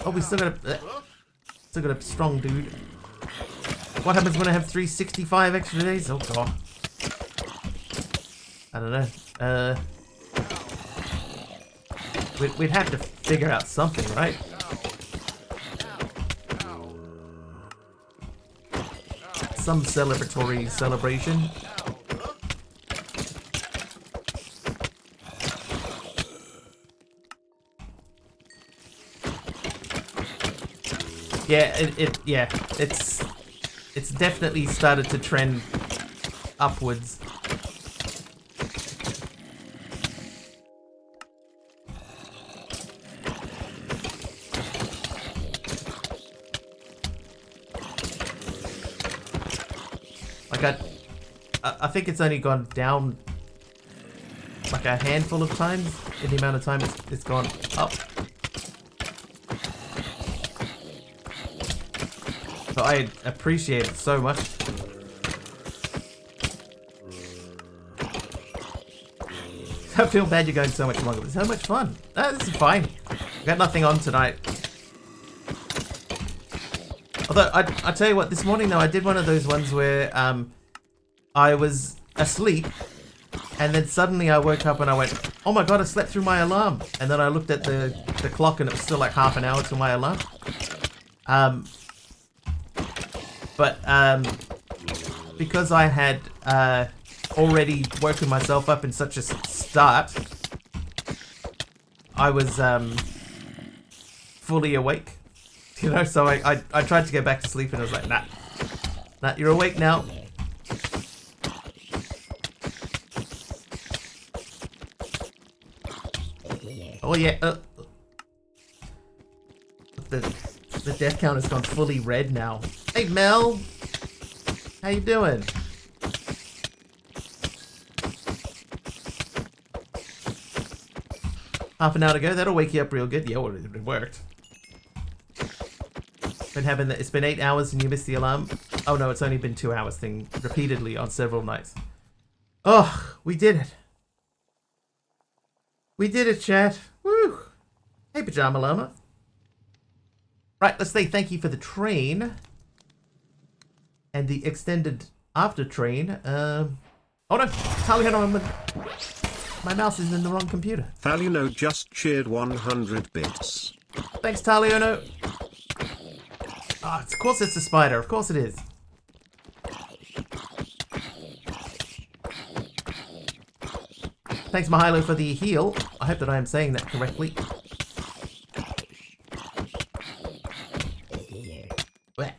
Oh, we still got a strong dude. What happens when I have 365 extra days? Oh god. I don't know. We'd have to figure out something, right? Some celebratory celebration. Yeah, it's definitely started to trend upwards. Like I think it's only gone down like a handful of times. in the amount of time it's gone up. But I appreciate it so much. I feel bad you're going so much longer, but it's so much fun. This is fine. I've got nothing on tonight. Although, I tell you what, this morning though, I did one of those ones where I was asleep, and then suddenly I woke up and I went, oh my god, I slept through my alarm. And then I looked at the clock and it was still like half an hour to my alarm. But because I had already woken myself up in such a start, I was fully awake, you know, so I tried to go back to sleep and I was like, nah, you're awake now. Oh yeah, the death count has gone fully red now. Hey Mel, how you doing? Half an hour to go, that'll wake you up real good. Yeah, well, it worked. Been having that. It's been 8 hours and you missed the alarm. Oh no, it's only been 2 hours thing repeatedly on several nights. Oh, we did it. We did it, chat. Woo! Hey, Pajama Llama. Right, let's say thank you for the train. And the extended after train. Oh no, Taliano, my mouse is in the wrong computer. Thalino just cheered 100 bits. Thanks, Taliano. Oh, of course it's a spider. Of course it is. Thanks, Mahilo, for the heal. I hope that I am saying that correctly. Blech.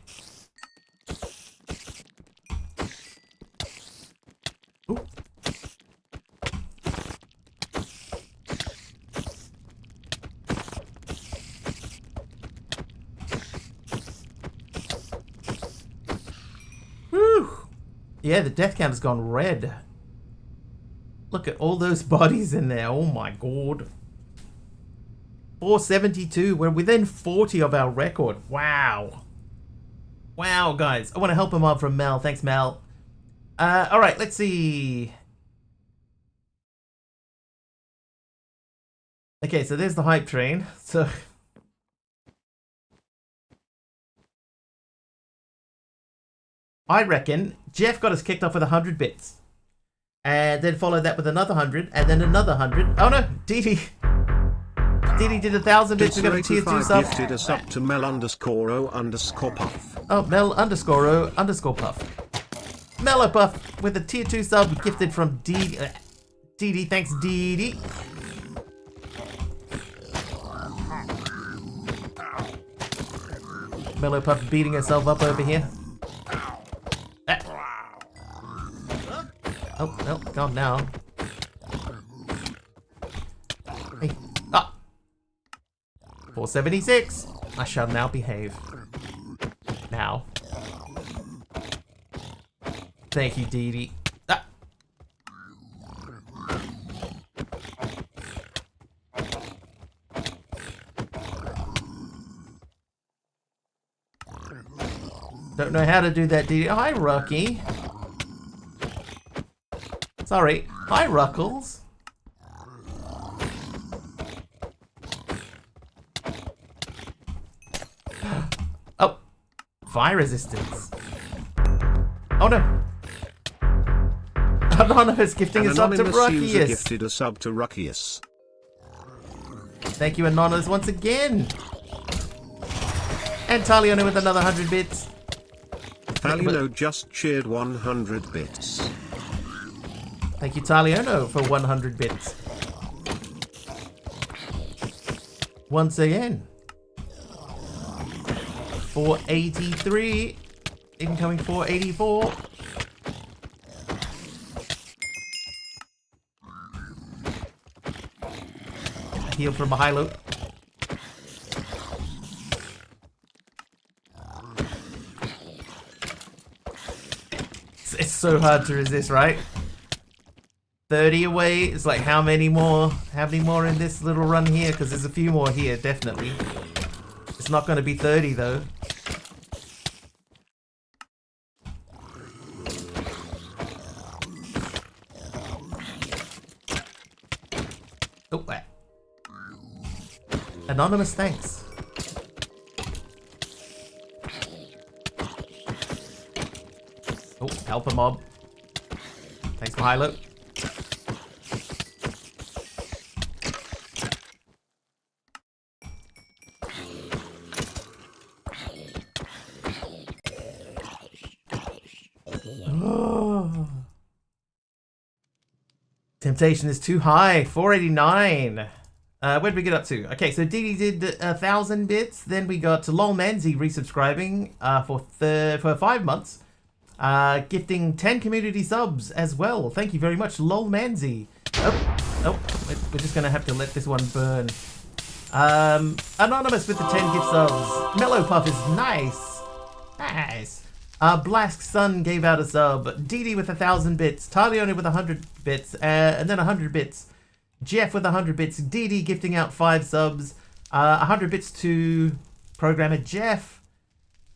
Ooh. Whew. Yeah, the death count has gone red. Look at all those bodies in there. Oh my god. 472. We're within 40 of our record. Wow. Wow, guys. I want to help him out from Mel. Thanks, Mel. Alright, let's see. Okay, so there's the hype train. So I reckon Jeff got us kicked off with 100 bits. And then followed that with another 100, and then another 100. Oh no, Dee Dee did 1,000 bits. We got a tier 2 sub. Gifted us up to Mel_O_Puff. Oh, Mel_O_Puff. Mellow Puff with a tier 2 sub gifted from Dee Dee. Thanks, Dee Dee. Mellow Puff beating herself up over here. Oh, no, calm down. Hey, ah! 476! I shall now behave. Now. Thank you, Dee Dee. Ah! Don't know how to do that, Dee Dee. Oh, hi, Rocky. Sorry. Hi, Ruckles. Oh. Fire resistance. Oh, no. Anonymous gifting a sub to Ruckius. Gifted a sub to Ruckius. Thank you, Anonymous, once again. And Taliano with another 100 bits. Taliano just cheered 100 bits. Thank you, Taliano, for 100 bits. Once again. 483. Incoming 484. Heal from a high low. It's so hard to resist, right? 30 away. It's like how many more in this little run here? Because there's a few more here, definitely. It's not going to be 30 though. Oh, what? Anonymous, thanks. Oh, help a mob. Thanks, Milo. Oh. Temptation is too high. 489. Where'd we get up to? Okay, so Didi did 1,000 bits. Then we got to Lol Manzi resubscribing for 5 months. Gifting 10 community subs as well. Thank you very much, Lol Manzi. Oh, we're just gonna have to let this one burn. Anonymous with the 10 gift subs. Mellow Puff is nice. Nice. Blask Sun gave out a sub. Didi with 1,000 bits. Talione with 100 bits. And then 100 bits. Jeff with 100 bits. Didi gifting out 5 subs. 100 bits to Programmer Jeff.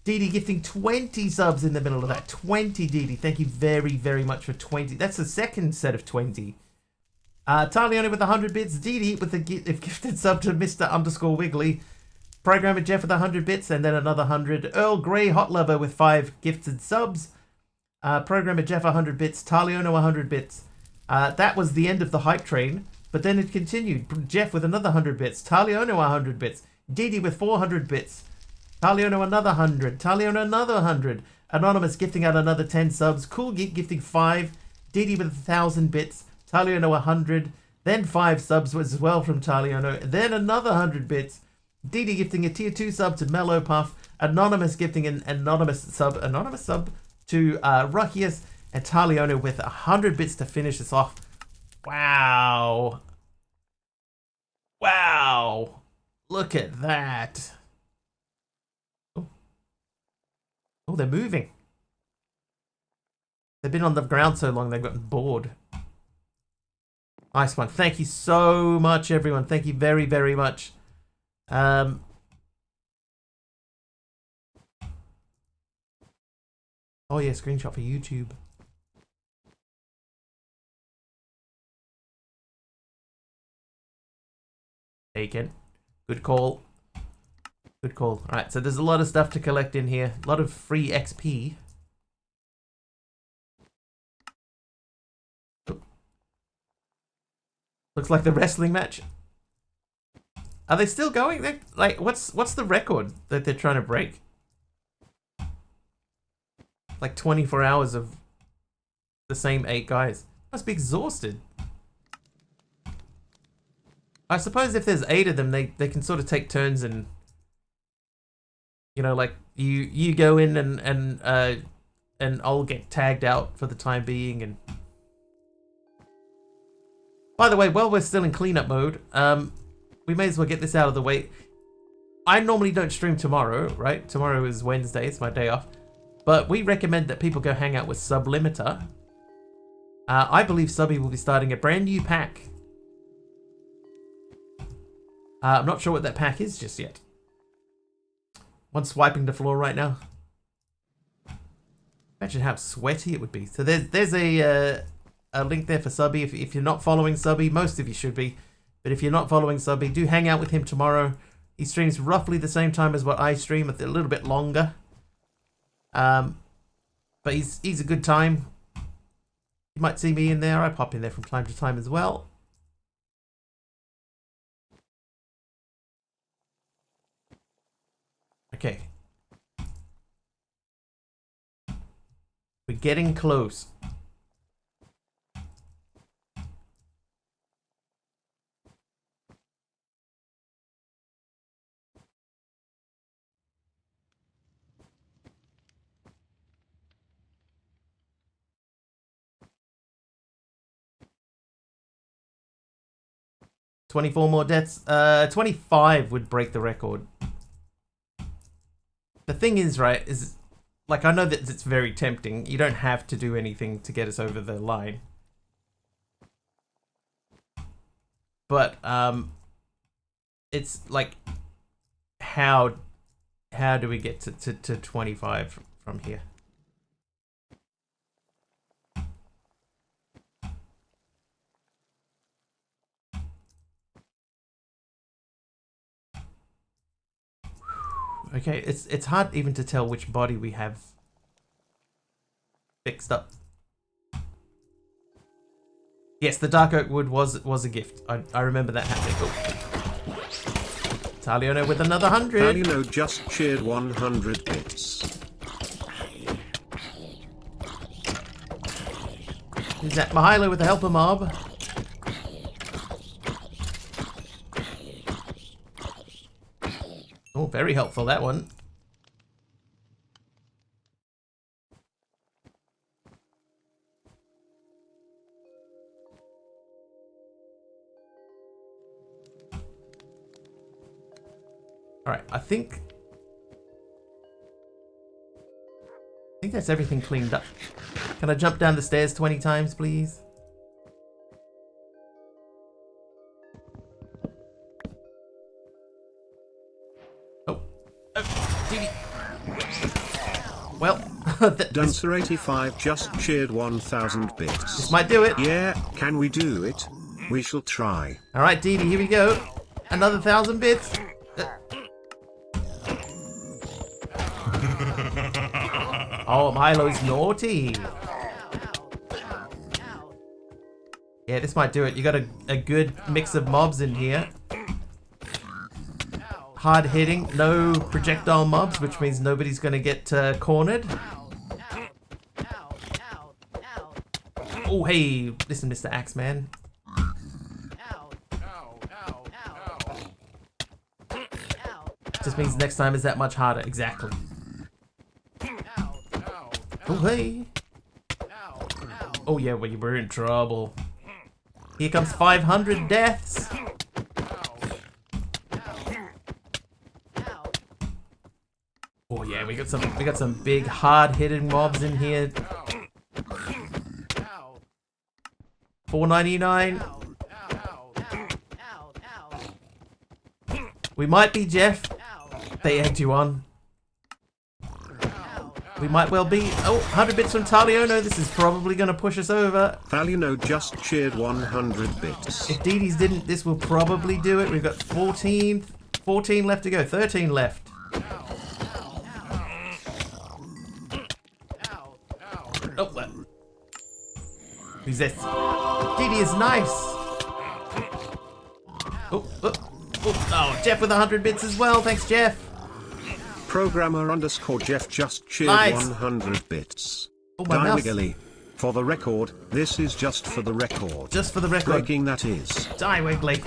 Didi gifting 20 subs in the middle of that. 20 Didi. Thank you very, very much for 20. That's the second set of 20. Talione with 100 bits. Didi with a gifted sub to Mr_Wiggly. Programmer Jeff with 100 bits and then another 100. Earl Grey Hot Lover with 5 gifted subs. Programmer Jeff 100 bits. Talione 100 bits. That was the end of the hype train. But then it continued. Jeff with another 100 bits. Talione 100 bits. Didi with 400 bits. Talione another 100. Talione another 100. Anonymous gifting out another 10 subs. Cool Geek gifting 5. Didi with 1,000 bits. Talione 100. Then 5 subs as well from Talione. Then another 100 bits. Didi gifting a tier 2 sub to Mellow Puff. Anonymous gifting an anonymous sub to Ruckius. And Talione with 100 bits to finish us off. Wow. Wow. Look at that. Oh, they're moving. They've been on the ground so long they've gotten bored. Nice one. Thank you so much, everyone. Thank you very, very much. Oh yeah, screenshot for YouTube. Taken. Good call. Good call. Alright, so there's a lot of stuff to collect in here. A lot of free XP. Looks like the wrestling match. Are they still going? They're, like, what's the record that they're trying to break? Like 24 hours of the same 8 guys. Must be exhausted. I suppose if there's 8 of them, they can sort of take turns and, you know, like you go in and I'll get tagged out for the time being. And by the way, while we're still in cleanup mode, we may as well get this out of the way. I normally don't stream tomorrow, right? Tomorrow is Wednesday, it's my day off. But we recommend that people go hang out with Sublimiter. I believe Subby will be starting a brand new pack. I'm not sure what that pack is just yet. One's swiping the floor right now. Imagine how sweaty it would be. So there's a link there for Subby. If you're not following Subby, most of you should be. But if you're not following Subby, do hang out with him tomorrow. He streams roughly the same time as what I stream, a little bit longer. But he's a good time. You might see me in there. I pop in there from time to time as well. Okay. We're getting close. $24 more deaths. 25 would break the record. The thing is, right, is like, I know that it's very tempting. You don't have to do anything to get us over the line. but it's like how do we get to 25 from here? Okay, it's hard even to tell which body we have fixed up. Yes, the dark oak wood was a gift. I remember that happening. Oh. Taliono with another 100. Taliono just cheered 100 bits. Is that Mahilo with the helper mob? Oh, very helpful, that one. Alright, I think that's everything cleaned up. Can I jump down the stairs 20 times, please? Well, Duncer85 just cheered 1,000 bits. This might do it. Yeah, can we do it? We shall try. Alright, Dee Dee, here we go. Another 1,000 bits. Oh, Milo's naughty. Yeah, this might do it. You got a good mix of mobs in here. Hard hitting, no projectile mobs, which means nobody's going to get cornered. Oh, hey, listen, Mr. Axeman. Just means next time is that much harder. Exactly. Oh, hey. Oh, yeah, we're in trouble. Here comes 500 deaths. Oh yeah, we got some big hard hitting mobs in here. 499. We might be Jeff. They egged you on. We might well be. Oh, 100 bits from Taliono. This is probably going to push us over. Taliono just cheered 100 bits. If Dee Dee's didn't, this will probably do it. We've got 14 left to go. 13 left. Oh, what? Who's this? Dee Dee is nice. Oh, Jeff with 100 bits as well. Thanks, Jeff. Programmer_Jeff just cheered Nice. 100 bits. Oh, my mouse. Wiggly. For the record, this is just for the record. Just for the record. Breaking that is. Die, Wiggly.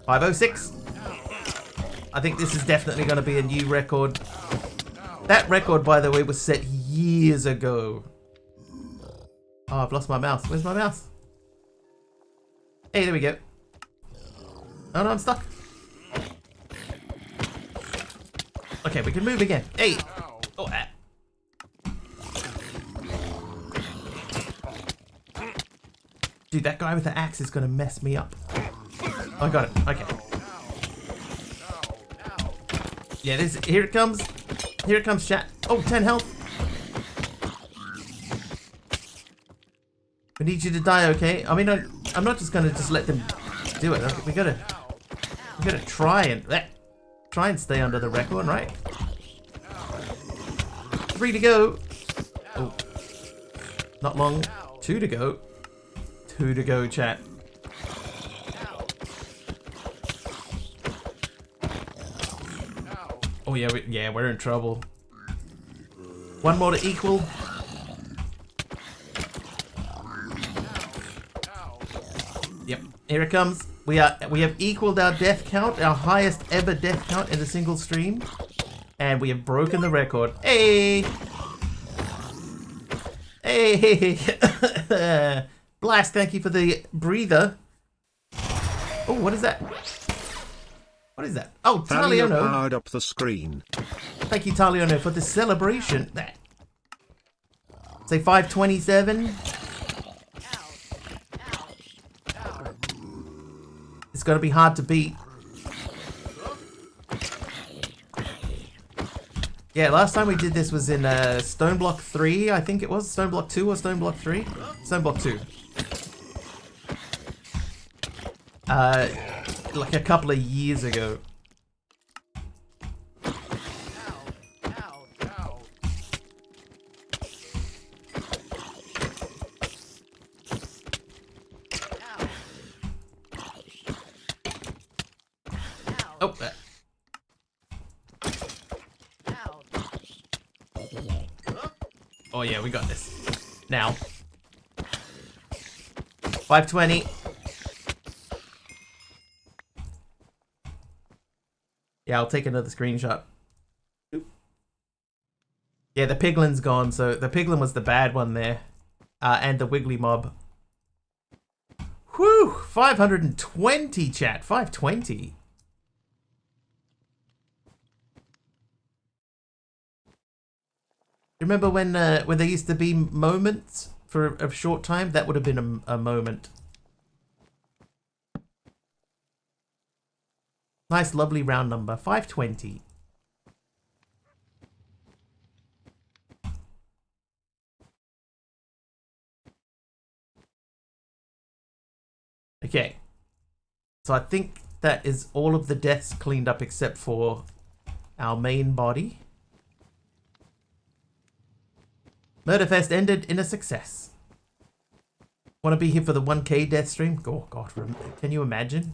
506. I think this is definitely going to be a new record. That record, by the way, was set years ago. Oh, I've lost my mouse. Where's my mouse? Hey, there we go. Oh no, I'm stuck. Okay, we can move again. Hey! Oh, ah. Dude, that guy with the axe is gonna mess me up. Oh, I got it. Okay. Yeah, here it comes. Here it comes, chat. Oh, 10 health. We need you to die, okay? I mean, I'm not just gonna let them do it. We gotta try and stay under the record, right? 3 to go. Oh, not long. 2 to go. 2 to go, chat. Oh yeah, we're in trouble. 1 more to equal. Yep, here it comes. We have equaled our death count, our highest ever death count in a single stream, and we have broken the record. Hey, hey, Blast! Thank you for the breather. Oh, what is that? What is that? Oh, Taliono. Powered up the screen. Thank you, Taliono, for the celebration. Say 527. It's going to be hard to beat. Yeah, last time we did this was in Stone Block 3, I think it was. Stone Block 2 or Stone Block 3? Stone Block 2. Like a couple of years ago. Oh, oh yeah, we got this. Now. 520. Yeah, I'll take another screenshot. Yeah, the piglin's gone, so the piglin was the bad one there. And the wiggly mob. Whew! 520, chat. 520. Remember when there used to be moments for a short time? That would have been a moment. Nice, lovely round number. 520. Okay. So I think that is all of the deaths cleaned up except for our main body. Murderfest ended in a success. Want to be here for the 1K death stream? Oh god, can you imagine?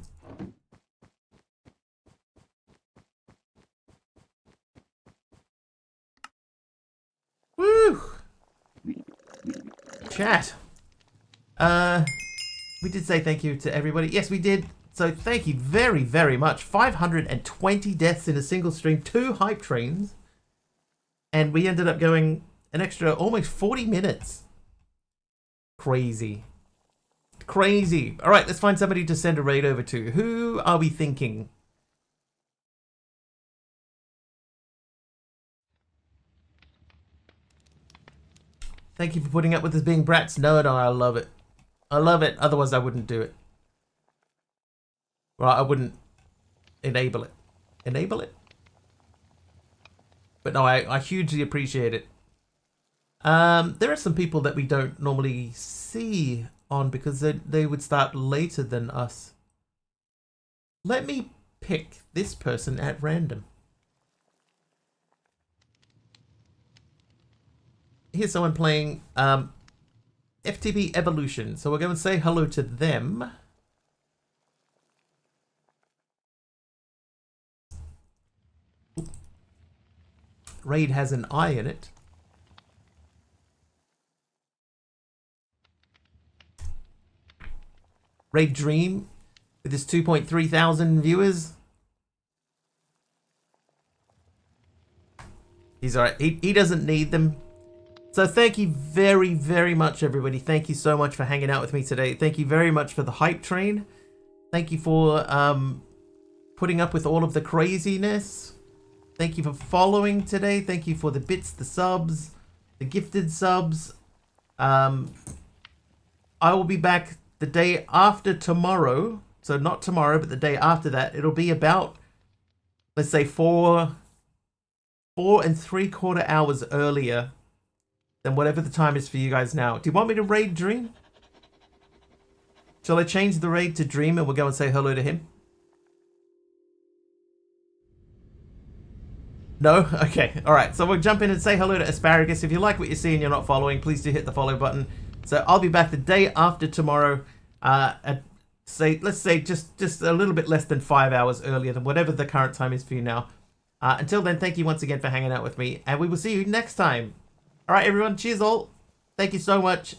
Woo! Chat. We did say thank you to everybody. Yes, we did. So thank you very, very much. 520 deaths in a single stream. 2 hype trains. And we ended up going an extra almost 40 minutes. Crazy. Crazy. All right, let's find somebody to send a raid over to. Who are we thinking? Thank you for putting up with us being brats. No, I love it. I love it. Otherwise, I wouldn't do it. Well, I wouldn't enable it. Enable it? But no, I hugely appreciate it. There are some people that we don't normally see on because they would start later than us. Let me pick this person at random. Here's someone playing FTB Evolution. So we'll go and say hello to them. Ooh. Raid has an eye in it. Raid Dream with his 2.3 thousand viewers. He's alright. He doesn't need them. So thank you very, very much, everybody. Thank you so much for hanging out with me today. Thank you very much for the hype train. Thank you for putting up with all of the craziness. Thank you for following today. Thank you for the bits, the subs, the gifted subs. I will be back the day after tomorrow. So not tomorrow, but the day after that. It'll be about, let's say, 4 3/4 hours earlier than whatever the time is for you guys now. Do you want me to raid Dream? Shall I change the raid to Dream and we'll go and say hello to him? No? Okay. Alright, so we'll jump in and say hello to Asparagus. If you like what you see and you're not following, please do hit the follow button. So I'll be back the day after tomorrow at, let's say just a little bit less than 5 hours earlier than whatever the current time is for you now. Until then, thank you once again for hanging out with me, and we will see you next time. All right, everyone. Cheers all. Thank you so much.